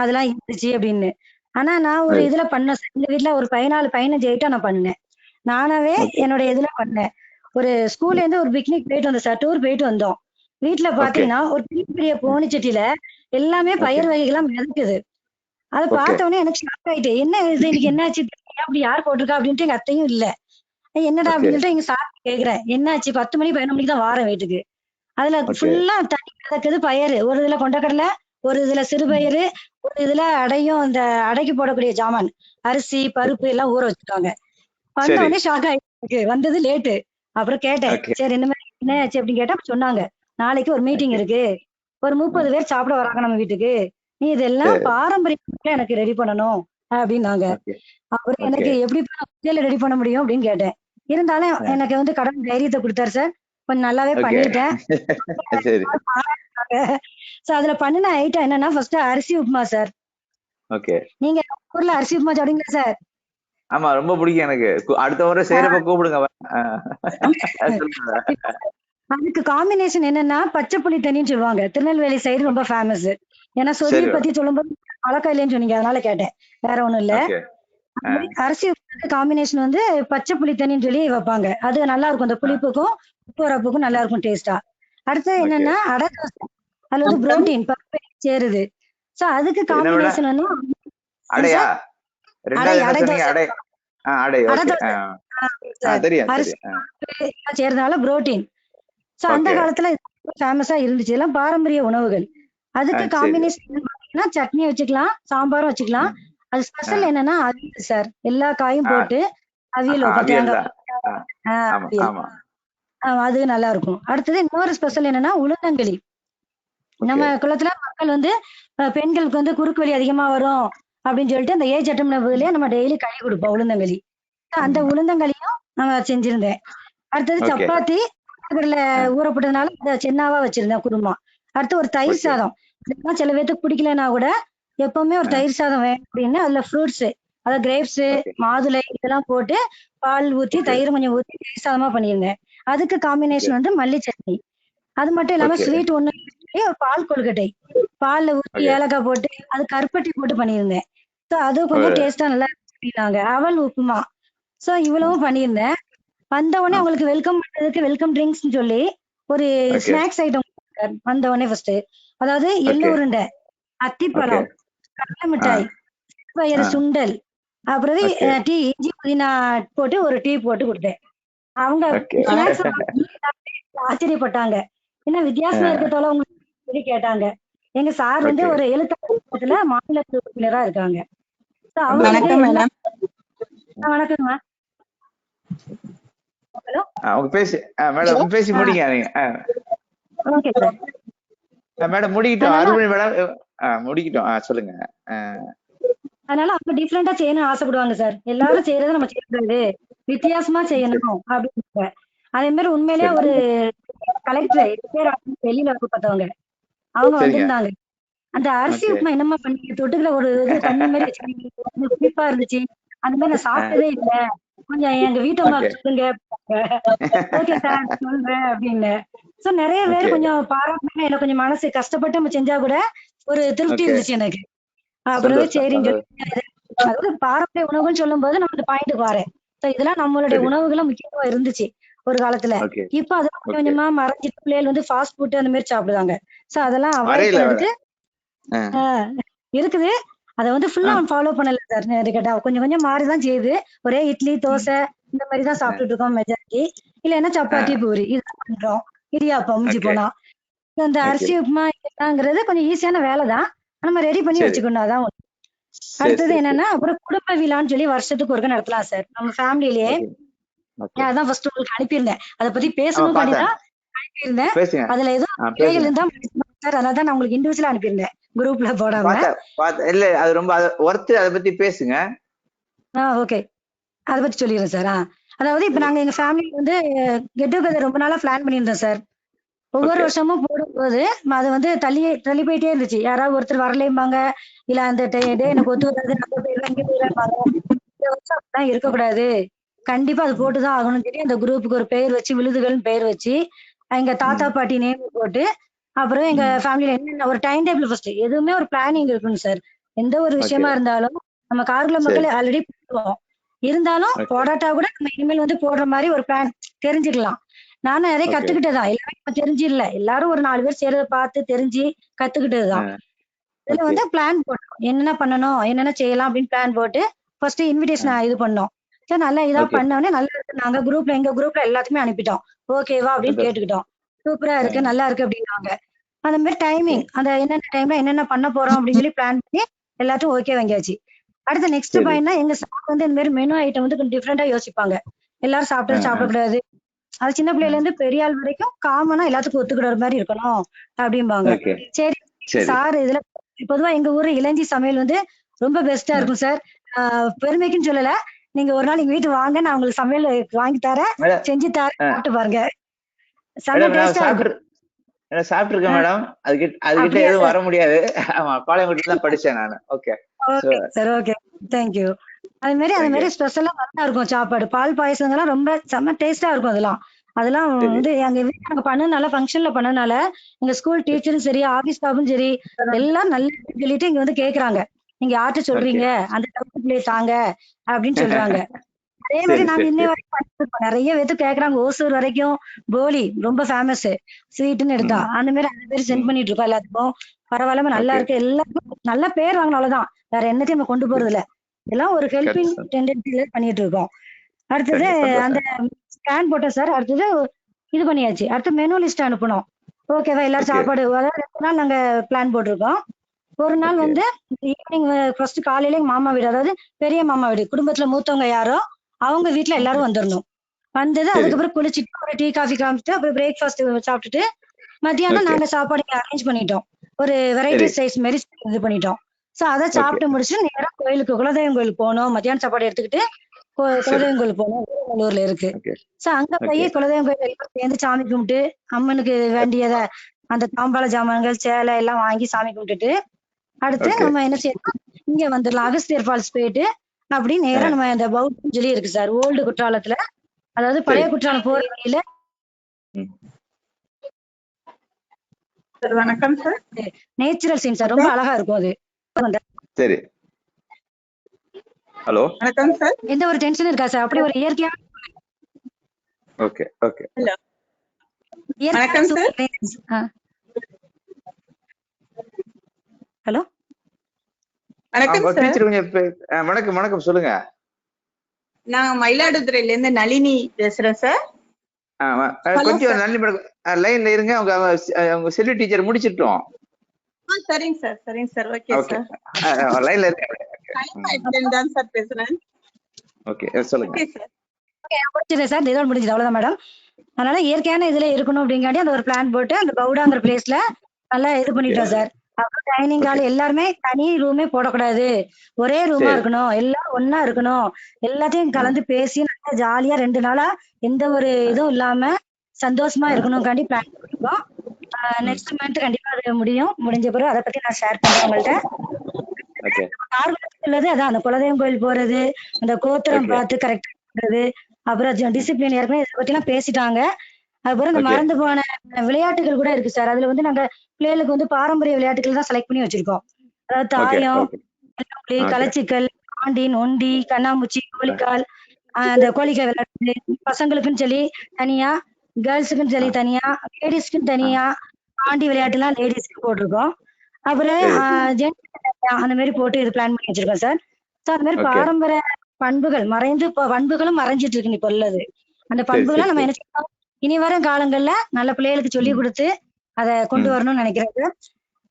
அதெல்லாம் இருந்துச்சு அப்படின்னு. ஆனா நான் ஒரு இதுல பண்ணேன் sir. எங்க வீட்டுல ஒரு 14 15 ஐட்டம் நான் பண்ணேன். நானாவே ஓகே என்னோட இதுல பண்ணேன். ஒரு ஸ்கூல்ல இருந்து ஒரு பிக்னிக் போயிட்டு வந்தோம் சார், டூர் போயிட்டு வந்தோம். வீட்டுல ஓகே பாத்தீங்கன்னா ஒரு பெரிய பெரிய போனி சட்டியில எல்லாமே ஓகே பயிர் வகைகள்லாம் மிதக்குது. அதை ஓகே பார்த்த உடனே எனக்கு ஷாக் ஆயிட்டு, என்ன இது இன்னைக்கு என்னாச்சு தெரியல, அப்படி யார் போட்டிருக்கா அப்படின்ட்டு எங்க அத்தையும் இல்ல. என்னடா ஓகே அப்படின்னு சொல்லிட்டு எங்க சார் கேக்குறேன், என்னாச்சு 10 மணி 11 மணிக்கு தான் வாரேன் வீட்டுக்கு. அதுல ஓகே ஃபுல்லா தண்ணி மிதக்குது பயறு, ஒரு இதுல கொண்டக்கடலை, ஒரு இதுல சிறுபயிறு, ஒரு இதுல அடையும், அந்த அடைக்கு போடக்கூடிய ஜாமான் அரிசி பருப்பு எல்லாம் ஊற வச்சுட்டாங்க. வந்த சரி உடனே ஷாக் ஆயிடுச்சு, வந்தது லேட்டு. அப்புறம் கேட்டேன், ஓகே சரி இந்த மாதிரி என்ன ஆச்சு அப்படின்னு கேட்டா அப்ப சொன்னாங்க, நாளைக்கு ஒரு மீட்டிங் ஓகே இருக்கு, ஒரு 30 பேர் சாப்பிட வராங்க நம்ம வீட்டுக்கு, நீ இதெல்லாம் சரி பாரம்பரிய எனக்கு ரெடி பண்ணணும் அப்படின்னாங்க. ஓகே அப்புறம் ஓகே எனக்கு எப்படி ரெடி பண்ண முடியும் அப்படின்னு கேட்டேன். இருந்தாலும் எனக்கு வந்து கடவுள் தைரியத்தை கொடுத்தாரு சார், கொஞ்சம் நல்லாவே ஓகே பண்ணிட்டேன். சரி சோ அதுல பண்ணின ஐட்டம் என்னன்னா, ஃபர்ஸ்ட் அரிசி உப்புமா சார். ஓகே. நீங்க ஊர்ல அரிசி உப்புமா சாப்பிடுங்களா சார்? ஆமா ரொம்ப பிடிக்கும் எனக்கு. அடுத்த முறை செய்யறப்ப கூப்பிடுங்க. சொல்லுங்க. அதுக்கு காம்பினேஷன் என்னன்னா, பச்சை புளி தண்ணின்னு சொல்லுவாங்க. திருநெல்வேலி சைடு ரொம்ப ஃபேமஸ். ஏன்னா சொதி சரி பத்தி சொல்லும்போது பழக்கம் இல்லைன்னு சொன்னீங்க, அதனால கேட்டேன், வேற ஒண்ணும் இல்ல. ஓகே அரிசி காம்பினேஷன் வந்து பச்சை புளி தண்ணின்னு சொல்லி வைப்பாங்க. அது நல்லா இருக்கும், அந்த புளிப்புக்கும் உப்பு வரப்புக்கும் நல்லா இருக்கும் டேஸ்டா. அடுத்து ஓகே. என்னன்னா அடை தோசை, அதுல வந்து புரோட்டீன் பருப்பு சேருது. சோ அதுக்கு என்ன விட காம்பினேஷன் வந்து அடையா? அடை ரெண்டாவது என்ன அடை சொன்னீங்க? தோசை அடை. அடை. அடை ஓகே. தோசை சார். தெரியும் அரிசி தெரியும். எல்லாம் சேர்றதுனால புரோட்டீன். சோ அந்த ஓகே. காலத்துல ஃபேமஸா இருந்துச்சு, எல்லாம் பாரம்பரிய உணவுகள். அதுக்கு சரி. காம்பினேஷன் பாத்தீங்கன்னா சட்னி வச்சுக்கலாம், சாம்பாரும் வச்சுக்கலாம். அது ஸ்பெஷல் என்னன்னா அவியல் சார், எல்லா காயும் போட்டு அவியல் வைப்போம், அவியல் தேங்காய் தான். ஆமா அவியல். ஆமா. அது நல்லா இருக்கும். அடுத்தது இன்னொரு ஸ்பெஷல் என்னன்னா உளுந்தங்களி. நம்ம ஓகே. குளத்துல மக்கள் வந்து பெண்களுக்கு வந்து குறுக்கு வலி அதிகமா வரும் அப்படின்னு சொல்லிட்டு அந்த ஏஜ் அட்டம் பதிலே நம்ம டெய்லி களி கொடுப்போம், உளுந்தங்களி. அந்த உளுந்தங்களியும் நம்ம செஞ்சிருந்தேன். அடுத்தது ஓகே. சப்பாத்தி, கடலை ஊறப்பட்டதுனால அதை சென்னாவா வச்சிருந்தேன் குருமா. அடுத்து ஒரு தயிர் ஓகே சாதம். இதெல்லாம் சில பேத்துக்கு பிடிக்கலன்னா கூட எப்பவுமே ஒரு தயிர் சாதம் வேணும் அப்படின்னு அதுல ஃப்ரூட்ஸ், அதாவது கிரேப்ஸ், ஓகே மாதுளை இதெல்லாம் போட்டு பால் ஊத்தி ஓகே தயிர் கொஞ்சம் ஊத்தி தயிர் சாதமா பண்ணியிருந்தேன். அதுக்கு ஓகே காம்பினேஷன் வந்து மல்லி சட்னி. அது மட்டும் இல்லாம ஓகே ஸ்வீட் ஒண்ணு, ஒரு பால் கொழுக்கட்டை பால்ல ஊத்தி ஓகே ஏலக்காய் போட்டு அது கருப்பட்டி போட்டு பண்ணியிருந்தேன். ஸோ அது கொஞ்சம் டேஸ்டா நல்லா பண்ணிருந்தாங்க. அவல் உப்புமா. ஸோ இவ்வளவும் பண்ணியிருந்தேன். வந்த உடனே அவங்களுக்கு வெல்கம் பண்றதுக்கு வெல்கம் ட்ரிங்க்ஸ் சொல்லி ஒரு ஓகே ஸ்நாக்ஸ் ஐட்டம் வந்த உடனே ஃபர்ஸ்ட், அதாவது எள்ளு ஓகே உருண்டை, ஓகே அத்திப்பழம், கடலை ஆ மிட்டாய், பயிறு ஆ சுண்டல், அப்புறம் ஓகே டீ, இஞ்சி புதினா போட்டு ஒரு டீ போட்டு கொடுத்தேன். அவங்க ஓகே ஸ்நாக்ஸ் ஆச்சரியப்பட்டாங்க. என்ன வித்தியாசமா இருக்கத்தால உங்களுக்கு சொல்லி கேட்டாங்க. எங்க சார் வந்து ஓகே ஒரு எழுத்தாளர் மாநில உறுப்பினரா இருக்காங்க. So சந்தோஷம். அவங்களுக்கு வணக்கம் எல்லா மேடம். வணக்கம்மா. ஹலோ, அவங்க பேசி மேடம் பேசி முடிங்க நீங்க. Okay sir. மேடம் முடிக்கிட்டோம். அதனால அருள்மொழி மேடம் முடிக்கிட்டோம். சொல்லுங்க. அதனால அவங்க டிஃப்ரெண்டா செய்யணும்னு ஆசைப்படுவாங்க சார். எல்லாரும் செய்யறதை நம்ம செய்யக்கூடாது, வித்தியாசமா சரி செய்யணும் அப்படின்னு. அதே மாதிரி உண்மையிலேயே சரி ஒரு கலெக்டர் வெளியில பார்த்தவங்க அவங்க சரிங்க வந்திருந்தாங்க. அந்த அரிசி ஓகே உப்புமா என்னமா பண்ணி தொட்டுக்கிற ஒரு இது தண்ணி மாதிரி வச்சிருந்தீங்க, புளிப்பா இருந்துச்சு. அந்த மாதிரி நான் சாப்பிட்டதே இல்லை, கொஞ்சம் எங்க வீட்டம்மா ஓகே சொல்லுங்க. ஓகே சார் சொல்றேன் அப்படின்னு. சோ நிறைய பேர் ஓகே கொஞ்சம் பாராட்டினாங்க. எனக்கு கொஞ்சம் மனசு கஷ்டப்பட்டு நம்ம செஞ்சா கூட ஒரு திருப்தி ஓகே இருந்துச்சு எனக்கு. அப்புறம் சந்தோஷம் சரின்னு சந்தோஷம். சொல்லி அதாவது பாரம்பரிய உணவுன்னு சொல்லும் போது நம்ம இந்த பாயிண்ட்டுக்கு வரேன். So இதெல்லாம் நம்மளுடைய சரி உணவுகளும் முக்கியமா இருந்துச்சு ஒரு காலத்துல. ஓகே இப்ப அது கொஞ்சம் ஓகே கொஞ்சமா மறைஞ்சிட்டு பிள்ளைகள் வந்து ஃபாஸ்ட் ஃபுட் அந்த மாதிரி சாப்பிடுவாங்க. சோ அதெல்லாம் அவாய்ட் மறையில வேற. பண்ணதுக்கு இருக்குது. அதை வந்து ஃபுல்லா ஃபாலோ பண்ணல சார். கேட்டா கொஞ்சம் கொஞ்சம் மாறிதான் செய்யுது. ஒரே இட்லி தோசை இந்த மாதிரி தான் சாப்பிட்டுட்டு இருக்கோம் மெஜாரிட்டி. இல்லைன்னா சப்பாத்தி பூரி இதுதான் பண்றோம். இடியாப்பம் மிஞ்சி ஓகே போனா. இந்த ஓகே அரிசி உப்புமா இதெல்லாங்கிறது கொஞ்சம் ஈஸியான வேலை தான். நம்ம ரெடி பண்ணி சரி வச்சுக்கணும். அதான் ஒண்ணு. சரி அடுத்தது சரி சரி என்னன்னா அப்புறம் குடும்ப விழான்னு சொல்லி வருஷத்துக்கு ஒருக்க நடத்தலாம் சார் நம்ம ஃபேமிலியிலேயே. ஓகே ஓகே அதான் ஃபர்ஸ்ட் உங்களுக்கு அனுப்பியிருந்தேன். அதை பத்தி ஆமா பேசணும் பார்த்தேன். தான் அனுப்பியிருந்தேன். பேசுங்க அதுல ஏதோ பிழைகள் பேசுங்க. இருந்தா சார், அதனால தான் நான் உங்களுக்கு இண்டிவிஜுவலா அனுப்பியிருந்தேன், குரூப்ல போடாம. பார்த்தேன் இல்ல அது ரொம்ப ஒர்த்து. அதை பத்தி பேசுங்க. ஓகே, அதை பத்தி சொல்லிடுறேன் சார். அதாவது இப்ப சரி நாங்க எங்க ஃபேமிலி வந்து கெட் டுகெதர் ரொம்ப நாளா பிளான் பண்ணியிருந்தோம் சார். ஒவ்வொரு ஓகே வருஷமும் போடும்போது அது வந்து தள்ளி தள்ளி போயிட்டே இருந்துச்சு. யாராவது ஒருத்தர் வரலைம்பாங்க, இல்ல அந்த டே எனக்கு ஒத்து வராது, நம்ம போயிடலாம் இங்க போயிடலாம்பாங்க. இந்த வருஷம் அப்படிலாம் இருக்கக்கூடாது, கண்டிப்பா அது போட்டுதான் ஆகணும்னு சொல்லி அந்த குரூப்புக்கு ஒரு பெயர் வச்சு, விழுதுகள்னு பெயர் வச்சு, எங்க தாத்தா பாட்டி நேம் போட்டு, அப்புறம் எங்க ஃபேமிலியில என்னென்ன ஒரு டைம் டேபிள் ஃபர்ஸ்ட் எதுவுமே ஒரு பிளானிங் இருக்கணும் சார். எந்த ஒரு ஓகே விஷயமா இருந்தாலும் நம்ம கார்குலம் சரி மக்கள் ஆல்ரெடி போடுவோம். இருந்தாலும் ஓகே போடாட்டா கூட நம்ம இனிமேல் வந்து போடுற மாதிரி ஒரு பிளான் தெரிஞ்சுக்கலாம். நானும் நிறைய ஓகே கத்துக்கிட்டதா. எல்லாமே நம்ம தெரிஞ்சிடல, எல்லாரும் ஒரு 4 பேர் செய்யறத பார்த்து தெரிஞ்சு கத்துக்கிட்டதுதான். இதுல ஓகே வந்து பிளான் போட்டோம், என்னென்ன பண்ணணும் என்னென்ன செய்யலாம் அப்படின்னு பிளான் போட்டு ஃபர்ஸ்ட் இன்விடேஷன் இது பண்ணோம். சரி நல்லா இதா ஓகே பண்ணோடனே நல்லா இருக்கு. நாங்க குரூப்ல எங்க குரூப்ல எல்லாத்துக்குமே அனுப்பிட்டோம். ஓகேவா அப்படின்னு சந்தோஷம். கேட்டுக்கிட்டோம். சூப்பரா இருக்கு, நல்லா இருக்கு அப்படின்னாங்க. அந்த மாதிரி டைமிங் அந்த என்னென்ன டைம்ல என்னென்ன பண்ண போறோம் அப்படின்னு சொல்லி பிளான் பண்ணி எல்லாத்தையும் ஓகே வாங்கியாச்சு. அடுத்த நெக்ஸ்ட் சரி பாயிண்ட்னா எங்க சார் வந்து இந்த மாதிரி மெனு ஐட்டம் வந்து கொஞ்சம் டிஃப்ரெண்டா யோசிப்பாங்க. எல்லாரும் சாப்பிட்டது சாப்பிடக்கூடாது, அது சின்ன பிள்ளைல இருந்து பெரிய ஆள் வரைக்கும் காமனா எல்லாத்துக்கும் ஒத்துக்கிற மாதிரி இருக்கணும் அப்படிம்பாங்க. ஓகே சரி சரி சார், இதுல பொதுவா எங்க ஊரு இளஞ்சி சமையல் வந்து ரொம்ப பெஸ்டா இருக்கும் சார். பெருமைக்குன்னு சொல்லல, நீங்க ஒரு நாள் எங்க வீட்டுக்கு வாங்க, நான் உங்களுக்கு சமையல் வாங்கி தரேன், மேடம் செஞ்சு தரேன், சாப்பிட்டு பாருங்க. செம்ம மேடம் நான் டேஸ்டா இருக்கும். சாப்பிட்டுருக்கேன் மேடம். அதுகிட்ட அப்படியா எதுவும் சார்? வர முடியாது. ஆமா பாளையங்கோட்டில தான் படிச்சேன் நான். Okay okay sir, okay, thank you. அது மாதிரி அந்த மாதிரி ஸ்பெஷலா நல்லா இருக்கும் சாப்பாடு. பால் பாயசங்கள்லாம் ரொம்ப செம்ம டேஸ்டா இருக்கும். அதெல்லாம் சரி வந்து எங்க வீட்டுல நாங்க பண்ணனால, ஃபங்க்ஷன்ல பண்ணனால எங்க ஸ்கூல் டீச்சரும் சரி, ஆபீஸ் ஸ்டாஃபும் சரி, எல்லாம் நல்லா சொல்லிட்டு இங்க வந்து கேக்குறாங்க, நீங்க யார்கிட்ட ஓகே சொல்றீங்க அந்த பிளேஸ் தாங்க அப்படின்னு சொல்றாங்க. அதே மாதிரி சரி நாங்க சரி இன்னை சரி வரைக்கும் பண்ணிட்டு இருக்கோம். நிறைய பேத்து கேக்குறாங்க. ஓசூர் வரைக்கும் போலி ரொம்ப ஃபேமஸ் ஸ்வீட்னு எடுத்தா அந்த மாதிரி அந்த பேர் சென்ட் பண்ணிட்டு இருக்கோம் எல்லாத்துக்கும். பரவாயில்லாம நல்லா ஓகே இருக்கு, எல்லாருக்கும் நல்ல பேர் வாங்கணும், அவ்வளவுதான். வேற என்னத்தையும் நம்ம கொண்டு போறது இல்ல. இதெல்லாம் ஒரு ஹெல்பிங் டெண்டன்சில பண்ணிட்டு இருக்கோம். அடுத்தது அந்த ஸ்கேன் போட்டோம் சார். அடுத்தது இது பண்ணியாச்சு. அடுத்து மெனு லிஸ்ட் அனுப்பணும். ஓகேவா, எல்லாரும் சாப்பாடு. அதாவது 2 நாள் நாங்க பிளான் போட்டிருக்கோம். ஒரு நாள் வந்து ஈவினிங் ஃபர்ஸ்ட் காலையில எங்க மாமா வீடு, அதாவது பெரிய மாமா வீடு, குடும்பத்துல மூத்தவங்க யாரோ அவங்க வீட்டுல எல்லாரும் வந்துடணும். வந்தது அதுக்கப்புறம் குளிச்சுட்டு ஒரு டீ காஃபி காமிச்சிட்டு அப்புறம் பிரேக்ஃபாஸ்ட் சாப்பிட்டுட்டு மத்தியானம் நாங்க சாப்பாடு அரேஞ்ச் பண்ணிட்டோம். ஒரு வெரைட்டி ரைஸ் மாதிரி இது பண்ணிட்டோம். சோ அதை சாப்பிட்டு முடிச்சுட்டு நேரம் கோயிலுக்கு, குலதெய்வம் கோயிலுக்கு போகணும். மத்தியானம் சாப்பாடு எடுத்துக்கிட்டு குலதெய்வம் கோயில் போனோம், வீரநல்லூர்ல இருக்கு. சோ அங்க போய் குலதெய்வம் கோயில் எல்லாம் சேர்ந்து சாமி கும்பிட்டு அம்மனுக்கு வேண்டியத அந்த தாம்பாள ஜாமான்கள் சேலை எல்லாம் வாங்கி சாமி கும்பிட்டுட்டு அடுத்து நம்ம என்ன செய்யணும், இங்க வந்துடலாம். அகஸ்தியர் ஃபால்ஸ் போயிட்டு அப்படி நேரா நம்ம இந்த பௌத்தம் சொல்லி இருக்கு சார், ஓல்டு குற்றாலத்துல, அதாவது பழைய குற்றாலம் போற வழியில. வணக்கம் சார். நேச்சுரல் சீன் சார், ரொம்ப அழகா இருக்கும் அது. சரி, ஹலோ, வணக்கம் சார். எந்த ஒரு டென்ஷன் இருக்கா சார், அப்படி ஒரு இயற்கையா. ஓகே ஓகே, ஹலோ, வணக்கம் சார். ஹலோ, வணக்கம் சார். வணக்கம் வணக்கம், சொல்லுங்க. நான் மயிலாடுதுறையில இருந்து நளினி பேசுறேன் சார். கொஞ்சம் நல்லி லைன்ல இருங்க, அவங்க செல்வி டீச்சர் முடிச்சிட்டோம். சரிங்க சார், சரிங்க சார். ஓகே சார், லைன்ல இருங்க. டைம் ஆயிடுச்சுன்னு தான் சார் பேசுறேன். ஓகே, சொல்லுங்க. Okay sir. முடிஞ்சது சார், இதோட முடிஞ்சது, அவ்வளவுதான் மேடம். அதனால இயற்கையான இதுல இருக்கணும் அப்படிங்காட்டி அந்த ஒரு பிளான் போட்டு அந்த பவுடாங்கிற பிளேஸ்ல நல்லா இது பண்ணிட்டோம் சார். அப்புறம் டைனிங் ஹால் எல்லாருமே தனி ரூமே போடக்கூடாது, ஒரே ரூமா இருக்கணும், எல்லாம் ஒன்னா இருக்கணும், எல்லாத்தையும் கலந்து பேசி நல்லா ஜாலியா 2 நாளா எந்த ஒரு இதுவும் இல்லாம சந்தோஷமா இருக்கணும்காண்டி பிளான் பண்ணிருக்கோம். நெக்ஸ்ட் மந்த் கண்டிப்பா அது முடிஞ்ச பிறகு அதை பத்தி நான் ஷேர் பண்றேன் உங்கள்ட்ட. உள்ளது அதான் அந்த குலதெய்வம் கோயில் போறது, அந்த கோத்திரம் பார்த்து கரெக்டா பண்றது, அப்புறம் டிசிப்ளின் ஏற்கனவே இதை பத்தி எல்லாம் பேசிட்டாங்க. அதுக்கப்புறம் இந்த மறந்து போன விளையாட்டுகள் கூட இருக்கு சார். அதுல வந்து நாங்க பிள்ளைகளுக்கு வந்து பாரம்பரிய விளையாட்டுகள் தான் செலக்ட் பண்ணி வச்சிருக்கோம். அதாவது தாயம், கலச்சிக்கல், பாண்டி, நொண்டி, கண்ணாமூச்சி, கோழிக்கால், அந்த கோழிக்காய் விளையாட்டு பசங்களுக்குன்னு சொல்லி தனியா, கேர்ள்ஸுக்குன்னு சொல்லி தனியா, லேடிஸ்க்குன்னு தனியா பாண்டி விளையாட்டு எல்லாம் லேடிஸ்க்கு போட்டிருக்கோம். அப்புறம் ஜென்ஸ் அந்த மாதிரி போட்டு இது பிளான் பண்ணி வச்சிருக்கோம் சார். ஸோ அந்த மாதிரி பாரம்பரிய பண்புகள் பண்புகளும் மறைஞ்சிட்டு இருக்கு இப்ப உள்ளது. அந்த பண்புகளை நம்ம என்ன செய்யணும், இனி வரும் காலங்கள்ல நல்ல பிள்ளைகளுக்கு சொல்லி கொடுத்து அதை கொண்டு வரணும்னு நினைக்கிறது.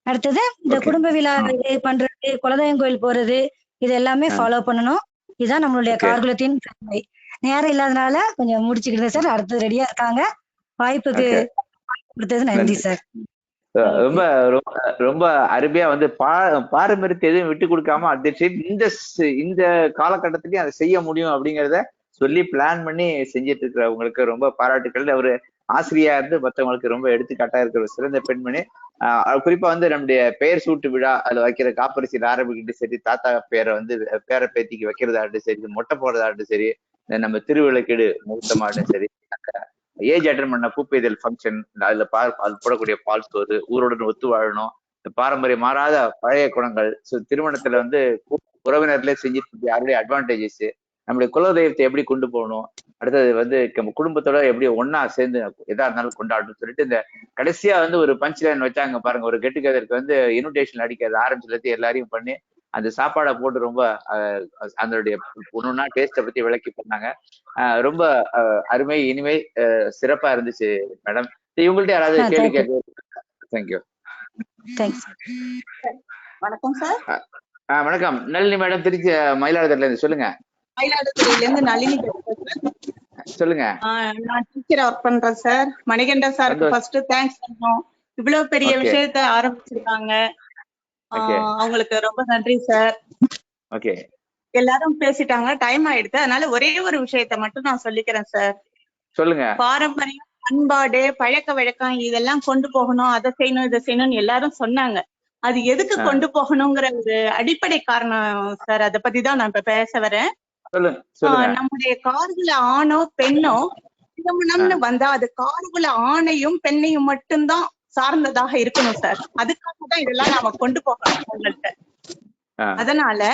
அடுத்தது இந்த குடும்ப விழா இது பண்றது, குலதெய்வம் கோயில் போறது, இது எல்லாமே ஃபாலோ பண்ணணும். இதுதான் நம்மளுடைய கார்குலத்தின் தன்மை. நேரம் இல்லாதனால கொஞ்சம் முடிச்சுக்கிட்டு சார். அடுத்தது ரெடியா இருக்காங்க. வாய்ப்புக்கு கொடுத்தது நன்றி சார். ரொம்ப ரொம்ப ரொம்ப அருமையா வந்து பாரம்பரியத்தை எதுவும் விட்டு கொடுக்காம இந்த காலகட்டத்திலயும் அதை செய்ய முடியும் அப்படிங்கிறத சொல்லி பிளான் பண்ணி செஞ்சிட்டு இருக்கிறவங்களுக்கு ரொம்ப பாராட்டுக்கள். ஒரு ஆசிரியா இருந்து மற்றவங்களுக்கு ரொம்ப எடுத்துக்காட்டா இருக்கிற ஒரு சிறந்த பெண்மணி. குறிப்பா வந்து நம்முடைய பெயர் சூட்டு விழா அதுல வைக்கிற காப்பரிசியில் ஆரம்பிக்கிட்டு சரி, தாத்தா பேரை வந்து பேர பேத்திக்கு வைக்கிறதாட்டும் சரி, மொட்டை போடுறதாட்டும் சரி, நம்ம திருவிளக்கீடு முகூர்த்தமாட்டும் சரி, ஏஜ் அட்டன் பண்ண பூப்பெய்தல் ஃபங்க்ஷன், அதுல அது போடக்கூடிய பால் சோறு, ஊருடன் ஒத்து வாழணும், பாரம்பரியம் மாறாத பழைய குணங்கள், திருமணத்துல வந்து உறவினர்களே செஞ்சுட்டு யாருடைய அட்வான்டேஜஸ், நம்மளுடைய குலதெய்வத்தை எப்படி கொண்டு போகணும், அடுத்தது வந்து நம்ம குடும்பத்தோட எப்படி ஒன்னா சேர்ந்து எதா இருந்தாலும் கொண்டாடணும்னு சொல்லிட்டு இந்த கடைசியா வந்து ஒரு பஞ்ச் லைன் வச்சாங்க பாருங்க. ஒரு கெட் டுகெதருக்கு வந்து இன்விடேஷன் அடிக்கிறது ஆரம்பிச்சுல எல்லாரையும் பண்ணி அந்த சாப்பாடை போட்டு ரொம்ப அதனுடைய ஒன்னொன்னா டேஸ்ட்டை பத்தி விளக்கி பண்ணாங்க. ரொம்ப அருமை, இனிமை, சிறப்பா இருந்துச்சு மேடம். இவங்கள்ட்ட யாராவது கேள்வி கேட்க? தேங்க்யூ. வணக்கம் சார். வணக்கம் நளினி மேடம், திருச்சி மயிலாடுதுறையில இருந்து சொல்லுங்க. மயிலாடுதுறையில இருந்து நளினி சொல்லுங்க. நான் டீச்சரா ஒர்க் பண்றேன் சார். மணிகண்டா சாருக்கு ஃபர்ஸ்ட் தேங்க்ஸ் சொல்றோம். இவ்வளவு பெரிய விஷயத்த ஆரம்பிச்சிருக்காங்க, அவங்களுக்கு ரொம்ப நன்றி சார். ஓகே, எல்லாரும் பேசிட்டாங்க, டைம் ஆயிடுது, அதனால ஒரே ஒரு விஷயத்த மட்டும் நான் சொல்லிக்கிறேன் சார். சொல்லுங்க. பாரம்பரியம், பண்பாடு, பழக்க வழக்கம் இதெல்லாம் கொண்டு போகணும், அதை செய்யணும் இதை செய்யணும்னு எல்லாரும் சொன்னாங்க. அது எதுக்கு கொண்டு போகணுங்கிற ஒரு அடிப்படை காரணம் சார், அதை பத்தி தான் நான் இப்ப பேச வரேன். நம்முடைய கார்குல ஆணோ பெண்ணோ திருமணம்னு வந்தா அது கார்குல ஆணையும் பெண்ணையும் மட்டும்தான் சார்ந்ததாக இருக்கணும் சார். அதுக்காக தான் இதெல்லாம் நாம கொண்டு போகணும் உங்கள்கிட்ட. அதனால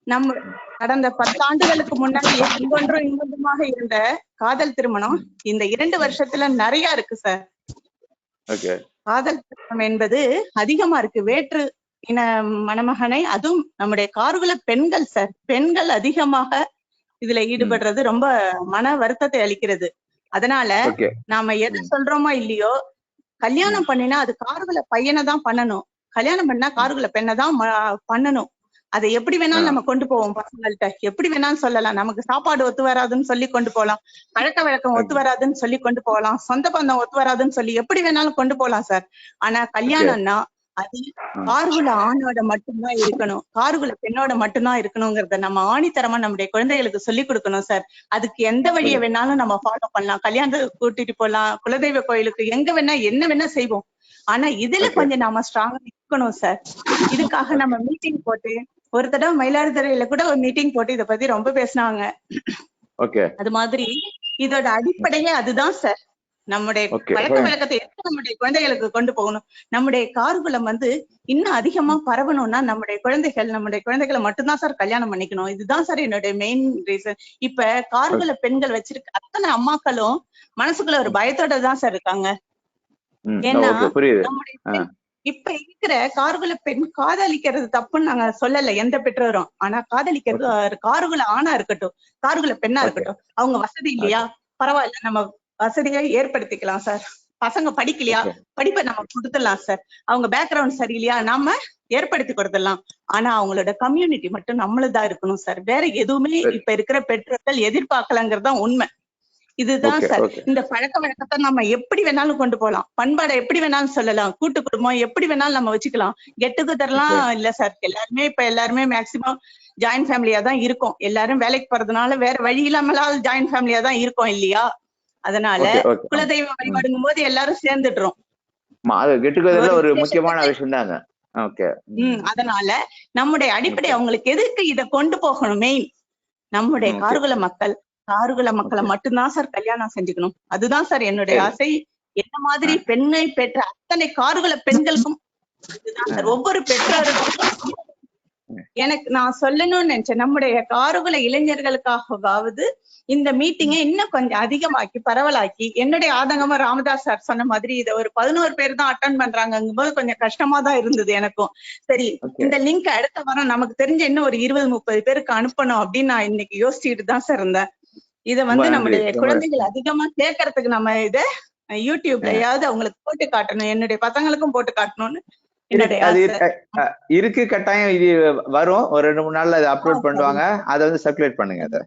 நம்ம கடந்த 10 ஆண்டுகளுக்கு முன்னாடி இங்கொன்றும் இங்கொன்றுமாக இருந்த காதல் திருமணம் இந்த 2 வருஷத்துல நிறைய இருக்கு சார். காதல் திருமணம் என்பது அதிகமா இருக்கு. வேற்று இன மணமகனை, அதுவும் நம்முடைய கார்குல பெண்கள் சார், பெண்கள் அதிகமாக இதுல ஈடுபடுறது ரொம்ப மன வருத்தத்தை அளிக்கிறது. அதனால நாம எது சொல்றோமோ இல்லையோ, கல்யாணம் பண்ணினா அது கார்குல பையனை தான் பண்ணணும், கல்யாணம் பண்ணா கார்குல பெண்ணை தான் பண்ணணும். அதை எப்படி வேணாலும் நம்ம கொண்டு போவோம் பசங்கள்கிட்ட, எப்படி வேணாலும் சொல்லலாம். நமக்கு சாப்பாடு ஒத்து வராதுன்னு சொல்லி கொண்டு போகலாம், பழக்க வழக்கம் ஒத்து வராதுன்னு சொல்லி கொண்டு போகலாம், சொந்த பந்தம் ஒத்து வராதுன்னு சொல்லி எப்படி வேணாலும் கொண்டு போகலாம் சார். ஆனா கல்யாணம்னா அது கார்குல ஆணோட மட்டும்தான் இருக்கணும், கார்குல பெண்ணோட மட்டும்தான் இருக்கணுங்கிறத நம்ம ஆணித்தரமா நம்முடைய குழந்தைகளுக்கு சொல்லி கொடுக்கணும் சார். அதுக்கு எந்த வழியை வேணாலும் நம்ம ஃபாலோ பண்ணலாம், கல்யாணத்துக்கு கூட்டிட்டு போகலாம், குலதெய்வ கோயிலுக்கு எங்க வேணா என்ன வேணா செய்வோம். ஆனா இதுல கொஞ்சம் நாம ஸ்ட்ராங்கா இருக்கணும் சார். இதுக்காக நம்ம மீட்டிங் போட்டு ஒரு தடவை மயிலாடுதுறையில கூட ஒரு மீட்டிங் போட்டு இதை பத்தி ரொம்ப பேசினாங்க. அது மாதிரி இதோட அடிப்படையே அதுதான் சார். நம்முடைய பழக்க வழக்கத்தை எடுத்து நம்முடைய குழந்தைகளுக்கு கொண்டு போகணும். நம்முடைய கார்குலம் இன்னும் அதிகமா பரவணும்னா நம்முடைய குழந்தைகளை மட்டும்தான் சார் கல்யாணம் பண்ணிக்கணும். இதுதான் சார் என்னுடைய மெயின் ரீசன். இப்ப கார்குல பெண்கள் வச்சிருக்க அத்தனை அம்மாக்களும் மனசுக்குள்ள ஒரு பயத்தோட தான் சார் இருக்காங்க. ஏன்னா நம்முடைய இப்ப இருக்கிற கார்குல பெண் காதலிக்கிறது தப்புன்னு நாங்க சொல்லல எந்த பெற்றோரும். ஆனா காதலிக்கிறது கார்குல ஆணா இருக்கட்டும், கார்குல பெண்ணா இருக்கட்டும், அவங்க வசதி இல்லையா பரவாயில்ல, நம்ம வசதியை ஏற்படுத்திக்கலாம் சார். பசங்க படிக்கலையா, படிப்பை நம்ம கொடுத்துடலாம் சார். அவங்க பேக்ரவுண்ட் சரியில்லையா, நாம ஏற்படுத்தி கொடுத்துடலாம். ஆனா அவங்களோட கம்யூனிட்டி மட்டும் நம்மளதான் இருக்கணும் சார். வேற எதுவுமே இப்ப இருக்கிற பெற்றோர்கள் எதிர்பார்க்கலங்கிறதுதான் உண்மை. இதுதான் சார். இந்த பழக்க வழக்கத்தை நம்ம எப்படி வேணாலும் கொண்டு போகலாம், பண்பாடை எப்படி வேணாலும் சொல்லலாம், கூட்டு குடும்பம் எப்படி வேணாலும் நம்ம வச்சுக்கலாம். கெட் டுகெதர்லாம் இல்ல சார். எல்லாருமே மேக்சிமம் ஜாயின்ட் ஃபேமிலியா தான் இருக்கும். எல்லாரும் வேலைக்கு போறதுனால வேற வழி இல்லாமலால் ஜாயின்ட் ஃபேமிலியா தான் இருக்கும் இல்லையா? அதனால குலதெய்வ வழிபாடுங்கும் போது எல்லாரும் சேர்ந்துடுறோம். ஒரு முக்கியமான விஷயம் தாங்க. அதனால நம்முடைய அடிப்படை அவங்களுக்கு எதுக்கு இதை கொண்டு போகணும், மெயின் நம்முடைய கார்குல மக்களை மட்டும்தான் சார் கல்யாணம் செஞ்சுக்கணும். அதுதான் சார் என்னுடைய ஆசை. என்ன மாதிரி பெண்ணை பெற்ற அத்தனை கார்குல பெண்களுக்கும் இதுதான் சார். ஒவ்வொரு பெற்றோருக்கும் எனக்கு நான் சொல்லணும்னு நினைச்சேன், நம்முடைய கார்குல இளைஞர்களுக்காகவாவது இந்த மீட்டிங்கை இன்னும் கொஞ்சம் அதிகமாக்கி பரவலாக்கி, என்னுடைய ஆதங்கமா ராமதாஸ் சார் சொன்ன மாதிரி இதை ஒரு 11 பேர் தான் அட்டன் பண்றாங்கும் போது கொஞ்சம் கஷ்டமா தான் இருந்தது எனக்கும். சரி, இந்த லிங்க் அடுத்த வாரம் நமக்கு தெரிஞ்ச இன்னும் ஒரு 20-30 பேருக்கு அனுப்பணும் அப்படின்னு நான் இன்னைக்கு யோசிச்சுட்டு தான் சார் இருந்தேன். இதை நம்முடைய குழந்தைகள் அதிகமா கேட்கறதுக்கு நம்ம இதை யூடியூப்லயாவது அவங்களுக்கு போட்டு காட்டணும், என்னுடைய பசங்களுக்கும் போட்டு காட்டணும்னு இருக்கு. கட்டாயம் இது வரும், ஒரு 2-3 நாள்ல அதை அப்லோட் பண்ணுவாங்க, அதை சர்க்குலேட் பண்ணுங்க. அதை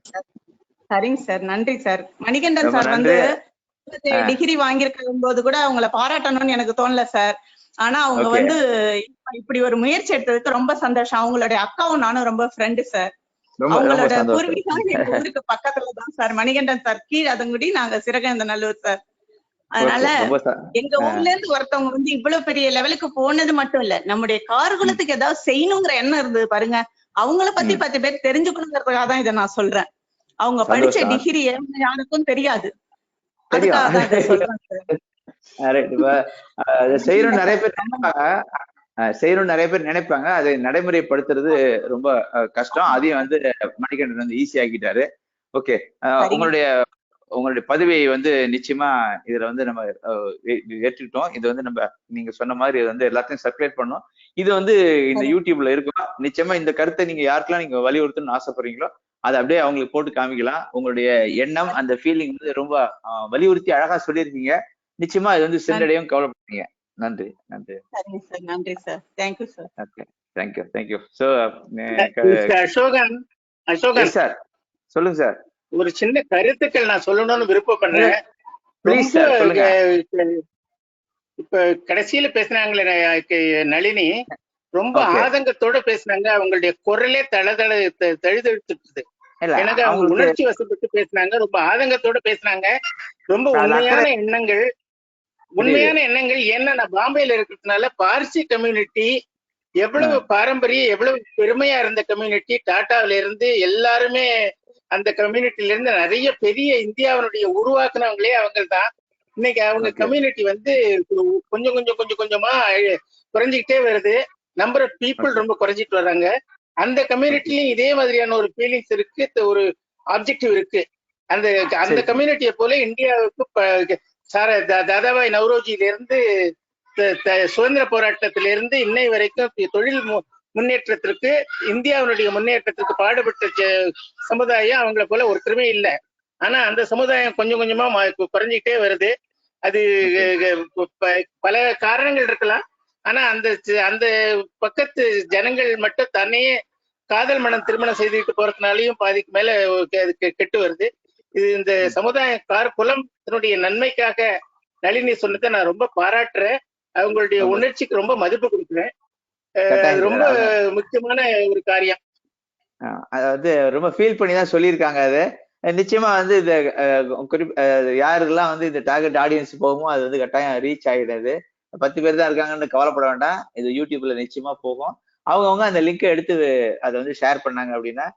சரிங்க சார், நன்றி சார். மணிகண்டன் சார் டிகிரி வாங்கியிருக்கும் போது கூட அவங்கள பாராட்டணும்னு எனக்கு தோணல சார். ஆனா அவங்க இப்படி ஒரு முயற்சி எடுத்ததுக்கு ரொம்ப சந்தோஷம். அவங்களுடைய அக்காவும் நானும் ரொம்ப ஃப்ரெண்டு சார். அவங்களோட பூர்வீகம் எங்க ஊருக்கு பக்கத்துலதான் சார், மணிகண்டன் சார் கீழதங்குடி, நாங்க சிறகந்தநல்லூர் சார். அதனால எங்க ஊர்ல இருந்து ஒருத்தவங்க இவ்வளவு பெரிய லெவலுக்கு போனது மட்டும் இல்ல, நம்முடைய கார்குலத்துக்கு ஏதாவது செய்யணுங்கிற எண்ணம் இருந்தது பாருங்க. அவங்கள பத்தி 10 பேர் தெரிஞ்சுக்கணுங்கிறதுக்காக தான் இதை நான் சொல்றேன். அவங்க படிச்ச டிகிரி யாருக்கும் தெரியாது, அதுக்காக தான் இதை சொல்றேன் சார். செய்யணும் நிறைய பேர் நினைப்பாங்க, அதை நடைமுறைப்படுத்துறது ரொம்ப கஷ்டம். அதையும் மணிகண்டன் ஈஸி ஆக்கிட்டாரு. ஓகே, உங்களுடைய பதவியை நிச்சயமா இதுல நம்ம ஏற்றுக்கிட்டோம். இது நம்ம நீங்க சொன்ன மாதிரி எல்லாத்தையும் சர்க்குலேட் பண்ணோம். இது இந்த யூடியூப்ல இருக்கும். நிச்சயமா இந்த கருத்தை நீங்க யாருக்கெல்லாம் நீங்க வலியுறுத்தணும்னு ஆசைப்படுறீங்களோ அதை அப்படியே அவங்களுக்கு போட்டு காமிக்கலாம். உங்களுடைய எண்ணம், அந்த ஃபீலிங் ரொம்ப வலியுறுத்தி அழகா சொல்லியிருக்கீங்க. நிச்சயமா இது சென்றடையும், கவலைப்படுறீங்க. நன்றி. நன்றி sir. Thank you sir. Okay, thank you. So Ashokan sir சொல்லுங்க சார். ஒரு சின்ன கருத்துக்கள் நான் சொல்லணும்னு விருப்பப்படுறேன். இப்ப கடைசியில பேசினாங்களே நளினி, ரொம்ப ஆதங்கத்தோட பேசினாங்க. அவங்களுடைய குரலே தழுதழுத்துட்டு எனக்கு அவங்க உணர்ச்சி வசப்பட்டு பேசினாங்க, ரொம்ப ஆதங்கத்தோட பேசினாங்க. ரொம்ப உண்மையான எண்ணங்கள். ஏன்னா நான் பாம்பேல இருக்கிறதுனால பார்சி கம்யூனிட்டி எவ்வளவு பாரம்பரியம், எவ்வளவு பெருமையா இருந்த கம்யூனிட்டி. டாட்டாவில இருந்து எல்லாருமே அந்த கம்யூனிட்டில இருந்து நிறைய பெரிய இந்தியாவினுடைய உருவாக்குனவங்களே அவங்க தான். இன்னைக்கு அவங்க கம்யூனிட்டி கொஞ்சம் கொஞ்சமா குறைஞ்சிக்கிட்டே வருது. நம்பர் ஆஃப் பீப்புள் ரொம்ப குறைஞ்சிட்டு வர்றாங்க. அந்த கம்யூனிட்டிலயும் இதே மாதிரியான ஒரு ஃபீலிங்ஸ் இருக்கு, ஒரு ஆப்ஜெக்டிவ் இருக்கு. அந்த கம்யூனிட்டியை போல இந்தியாவுக்கு தாதாபாய் நவ்ரோஜியில இருந்து சுதந்திர போராட்டத்திலிருந்து இன்னை வரைக்கும் தொழில் முன்னேற்றத்திற்கு, இந்தியாவினுடைய முன்னேற்றத்திற்கு பாடுபட்ட சமுதாயம் அவங்களை போல ஒருத்தருமே இல்லை. ஆனா அந்த சமுதாயம் கொஞ்சம் கொஞ்சமா குறைஞ்சிக்கிட்டே வருது. அது பல காரணங்கள் இருக்கலாம். ஆனா அந்த பக்கத்து ஜனங்கள் மட்டும் தன்னையே காதல் மனம் திருமணம் செய்துட்டு போறதுனாலையும் பாதிக்கு மேல கெட்டு வருது. இது இந்த சமுதாய குலம் தன்னுடைய நன்மைக்காக நளினி சொன்னதை நான் ரொம்ப பாராட்டுறேன். அவங்களுடைய ரொம்ப உணர்ச்சிக்கு ரொம்ப மதிப்பு கொடுக்குறேன். அது கட்டாயம் ரொம்ப சார். அவங்க முக்கியமான ஒரு காரியம். அதாவது ரொம்ப ஃபீல் பண்ணி தான் சொல்லியிருக்காங்க அது. நிச்சயமா வந்து இந்த யாருக்கெல்லாம் வந்து இந்த டார்கெட் ஆடியன்ஸ் போகுமோ அது வந்து கட்டாயம் ரீச் ஆகிடுது. 10 பேர் தான் இருக்காங்கன்னு கவலைப்பட வேண்டாம். இது யூடியூப்ல நிச்சயமா போகும். அவங்கவுங்க அந்த லிங்கை எடுத்து அதை வந்து ஷேர் பண்ணாங்க அப்படின்னா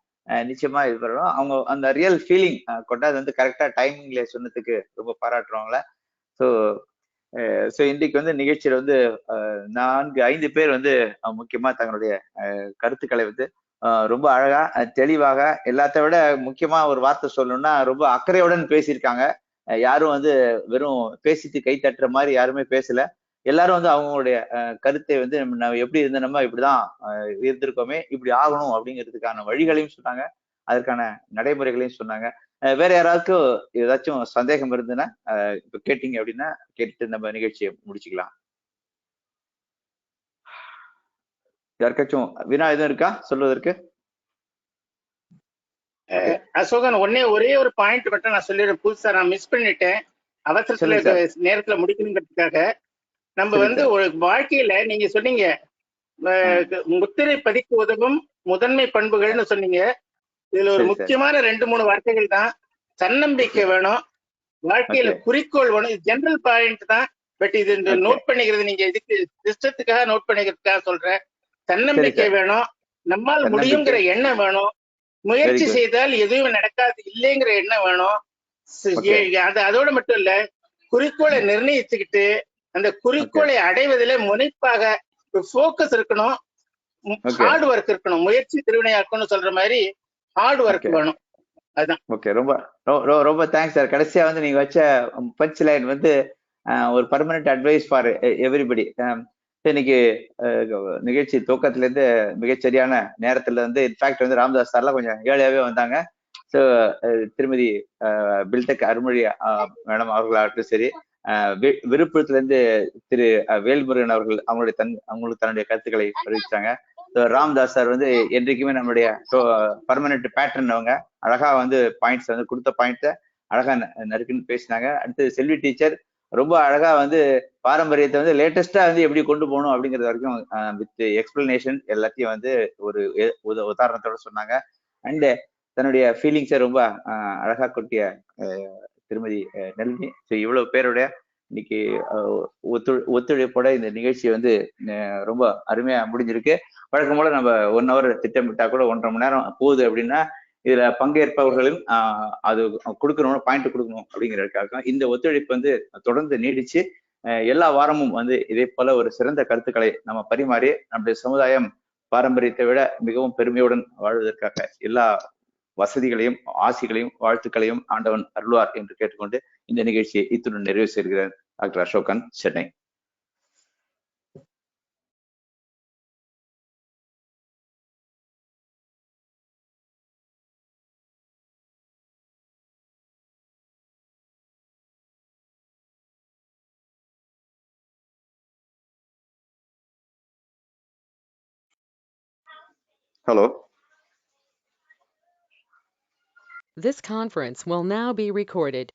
நிச்சயமா இது பண்ணணும். அவங்க அந்த ரியல் ஃபீலிங் கொண்டாது வந்து கரெக்டா டைமிங்ல சொன்னதுக்கு ரொம்ப பாராட்டுறவங்கள. ஸோ ஸோ இன்றைக்கு வந்து நிகழ்ச்சியில வந்து 4-5 பேர் வந்து முக்கியமா தங்களுடைய கருத்துக்களை வந்து ரொம்ப அழகா தெளிவாக எல்லாத்த விட முக்கியமா ஒரு வார்த்தை சொல்லணும்னா ரொம்ப அக்கறையுடன் பேசியிருக்காங்க. யாரும் வந்து வெறும் பேசிட்டு கை தட்டுற மாதிரி யாருமே பேசல. எல்லாரும் வந்து அவங்களுடைய கருத்தை வந்து நம்ம எப்படி இருந்த நம்ம இப்படிதான் இருந்திருக்கோமே இப்படி ஆகணும் அப்படிங்கிறதுக்கான வழிகளையும் சொன்னாங்க. அதற்கான நடைமுறைகளையும் சொன்னாங்க. வேற யாராச்சும் ஏதாச்சும் சந்தேகம் இருந்ததுன்னா இப்ப கேட்டீங்க அப்படின்னா கேட்டுட்டு நம்ம நிகழ்ச்சியை முடிச்சுக்கலாம். யாருக்காச்சும் வினா எதுவும் இருக்கா சொல்வதற்கு? அசோகன் ஒரே ஒரு பாயிண்ட் மட்டும் நான் சொல்லிடுறேன். புதுசா நான் மிஸ் பண்ணிட்டேன். அவசரத்துல நேரத்துல முடிக்கணுங்கிறதுக்காக நம்ம வந்து ஒரு வாழ்க்கையில நீங்க சொன்னீங்க முத்திரை பதிக்க உதவும் முதன்மை பண்புகள்னு சொன்னீங்க. இதுல ஒரு முக்கியமான 2-3 வார்த்தைகள் தான். தன்னம்பிக்கை வேணும், வாழ்க்கையில குறிக்கோள் வேணும். இது ஜெனரல் பாயிண்ட் தான். பட் இது இந்த நோட் பண்ணிக்கிறது நீங்க இதுக்கு சிஸ்டத்துக்காக நோட் பண்ணிக்கிறதுக்காக சொல்றேன். தன்னம்பிக்கை வேணும், நம்மால் முடியுங்கிற எண்ணம் வேணும், முயற்சி செய்தால் எதுவும் நடக்காது இல்லைங்கிற எண்ணம் வேணும். அதோட மட்டும் இல்ல, குறிக்கோளை நிர்ணயிச்சுக்கிட்டு அந்த குறிக்கோளை அடைவதில் முனைப்பாக போக்கஸ் இருக்கணும், ஹார்ட் ஒர்க் இருக்கணும். முயற்சி திருவினையாக்கணும்னு சொல்ற மாதிரி ஹார்ட் ஒர்க் வேணும். அதுதான். ஓகே, ரொம்ப ரொம்ப தேங்க்ஸ் சார். கடைசியா வந்து நீங்க வச்ச பஞ்ச் லைன் வந்து ஒரு பர்மனன்ட் அட்வைஸ் ஃபார் எவ்ரிபடி. இன்னைக்கு நிகழ்ச்சி துவக்கத்துல இருந்து மிகச்சரியான நேரத்துல வந்து இன்ஃபேக்ட் வந்து ராமதாஸ் சார்லாம் கொஞ்சம் ஏழையாவே வந்தாங்க. ஸோ திருமதி பில்டெக் அருள்மொழி மேடம் அவர்களாகட்டும் சரி, விழுப்புரத்துல இருந்து திரு வேல்முருகன் அவர்கள் அவங்களுக்கு தன்னுடைய கருத்துக்களை தெரிவிச்சாங்க. ராம்தாஸ் சார் வந்து என்றைக்குமே நம்மளுடைய பர்மனன்ட் பேட்டர்ன். அவங்க அழகா வந்து பாயிண்ட்ஸ் வந்து கொடுத்த பாயிண்ட்ஸை அழகா நறுக்குன்னு பேசினாங்க. அடுத்து செல்வி டீச்சர் ரொம்ப அழகா வந்து பாரம்பரியத்தை வந்து லேட்டஸ்டா வந்து எப்படி கொண்டு போகணும் அப்படிங்கிறது வரைக்கும் வித் எக்ஸ்பிளனேஷன் எல்லாத்தையும் வந்து ஒரு உதாரணத்தோட சொன்னாங்க. அண்ட் தன்னுடைய ஃபீலிங்ஸை ரொம்ப அழகா கொட்டிய திருமதி நளினி. ஸோ இவ்வளவு பேருடைய இன்னைக்கு ஒத்துழைப்போட இந்த நிகழ்ச்சி வந்து ரொம்ப அருமையா முடிஞ்சிருக்கு. வழக்கம் போல நம்ம 1 hour திட்டமிட்டா கூட 1.5 மணி நேரம் போகுது அப்படின்னா இதுல பங்கேற்பவர்களும் அது கொடுக்கணும், பாயிண்ட் கொடுக்கணும் அப்படிங்கிறதுக்காக இந்த ஒத்துழைப்பு வந்து தொடர்ந்து நீடிச்சு எல்லா வாரமும் வந்து இதே போல ஒரு சிறந்த கருத்துக்களை நம்ம பரிமாறி நம்முடைய சமுதாயம் பாரம்பரியத்தை விட மிகவும் பெருமையுடன் வாழ்வதற்காக எல்லா வசதிகளையும் ஆசிகளையும் வாழ்த்துக்களையும் ஆண்டவன் அருள்வார் என்று கேட்டுக்கொண்டு இந்த நிகழ்ச்சியை இத்துடன் நிறைவு செய்கிறேன். Doctor Ashokan, Chennai. Hello. This conference will now be recorded.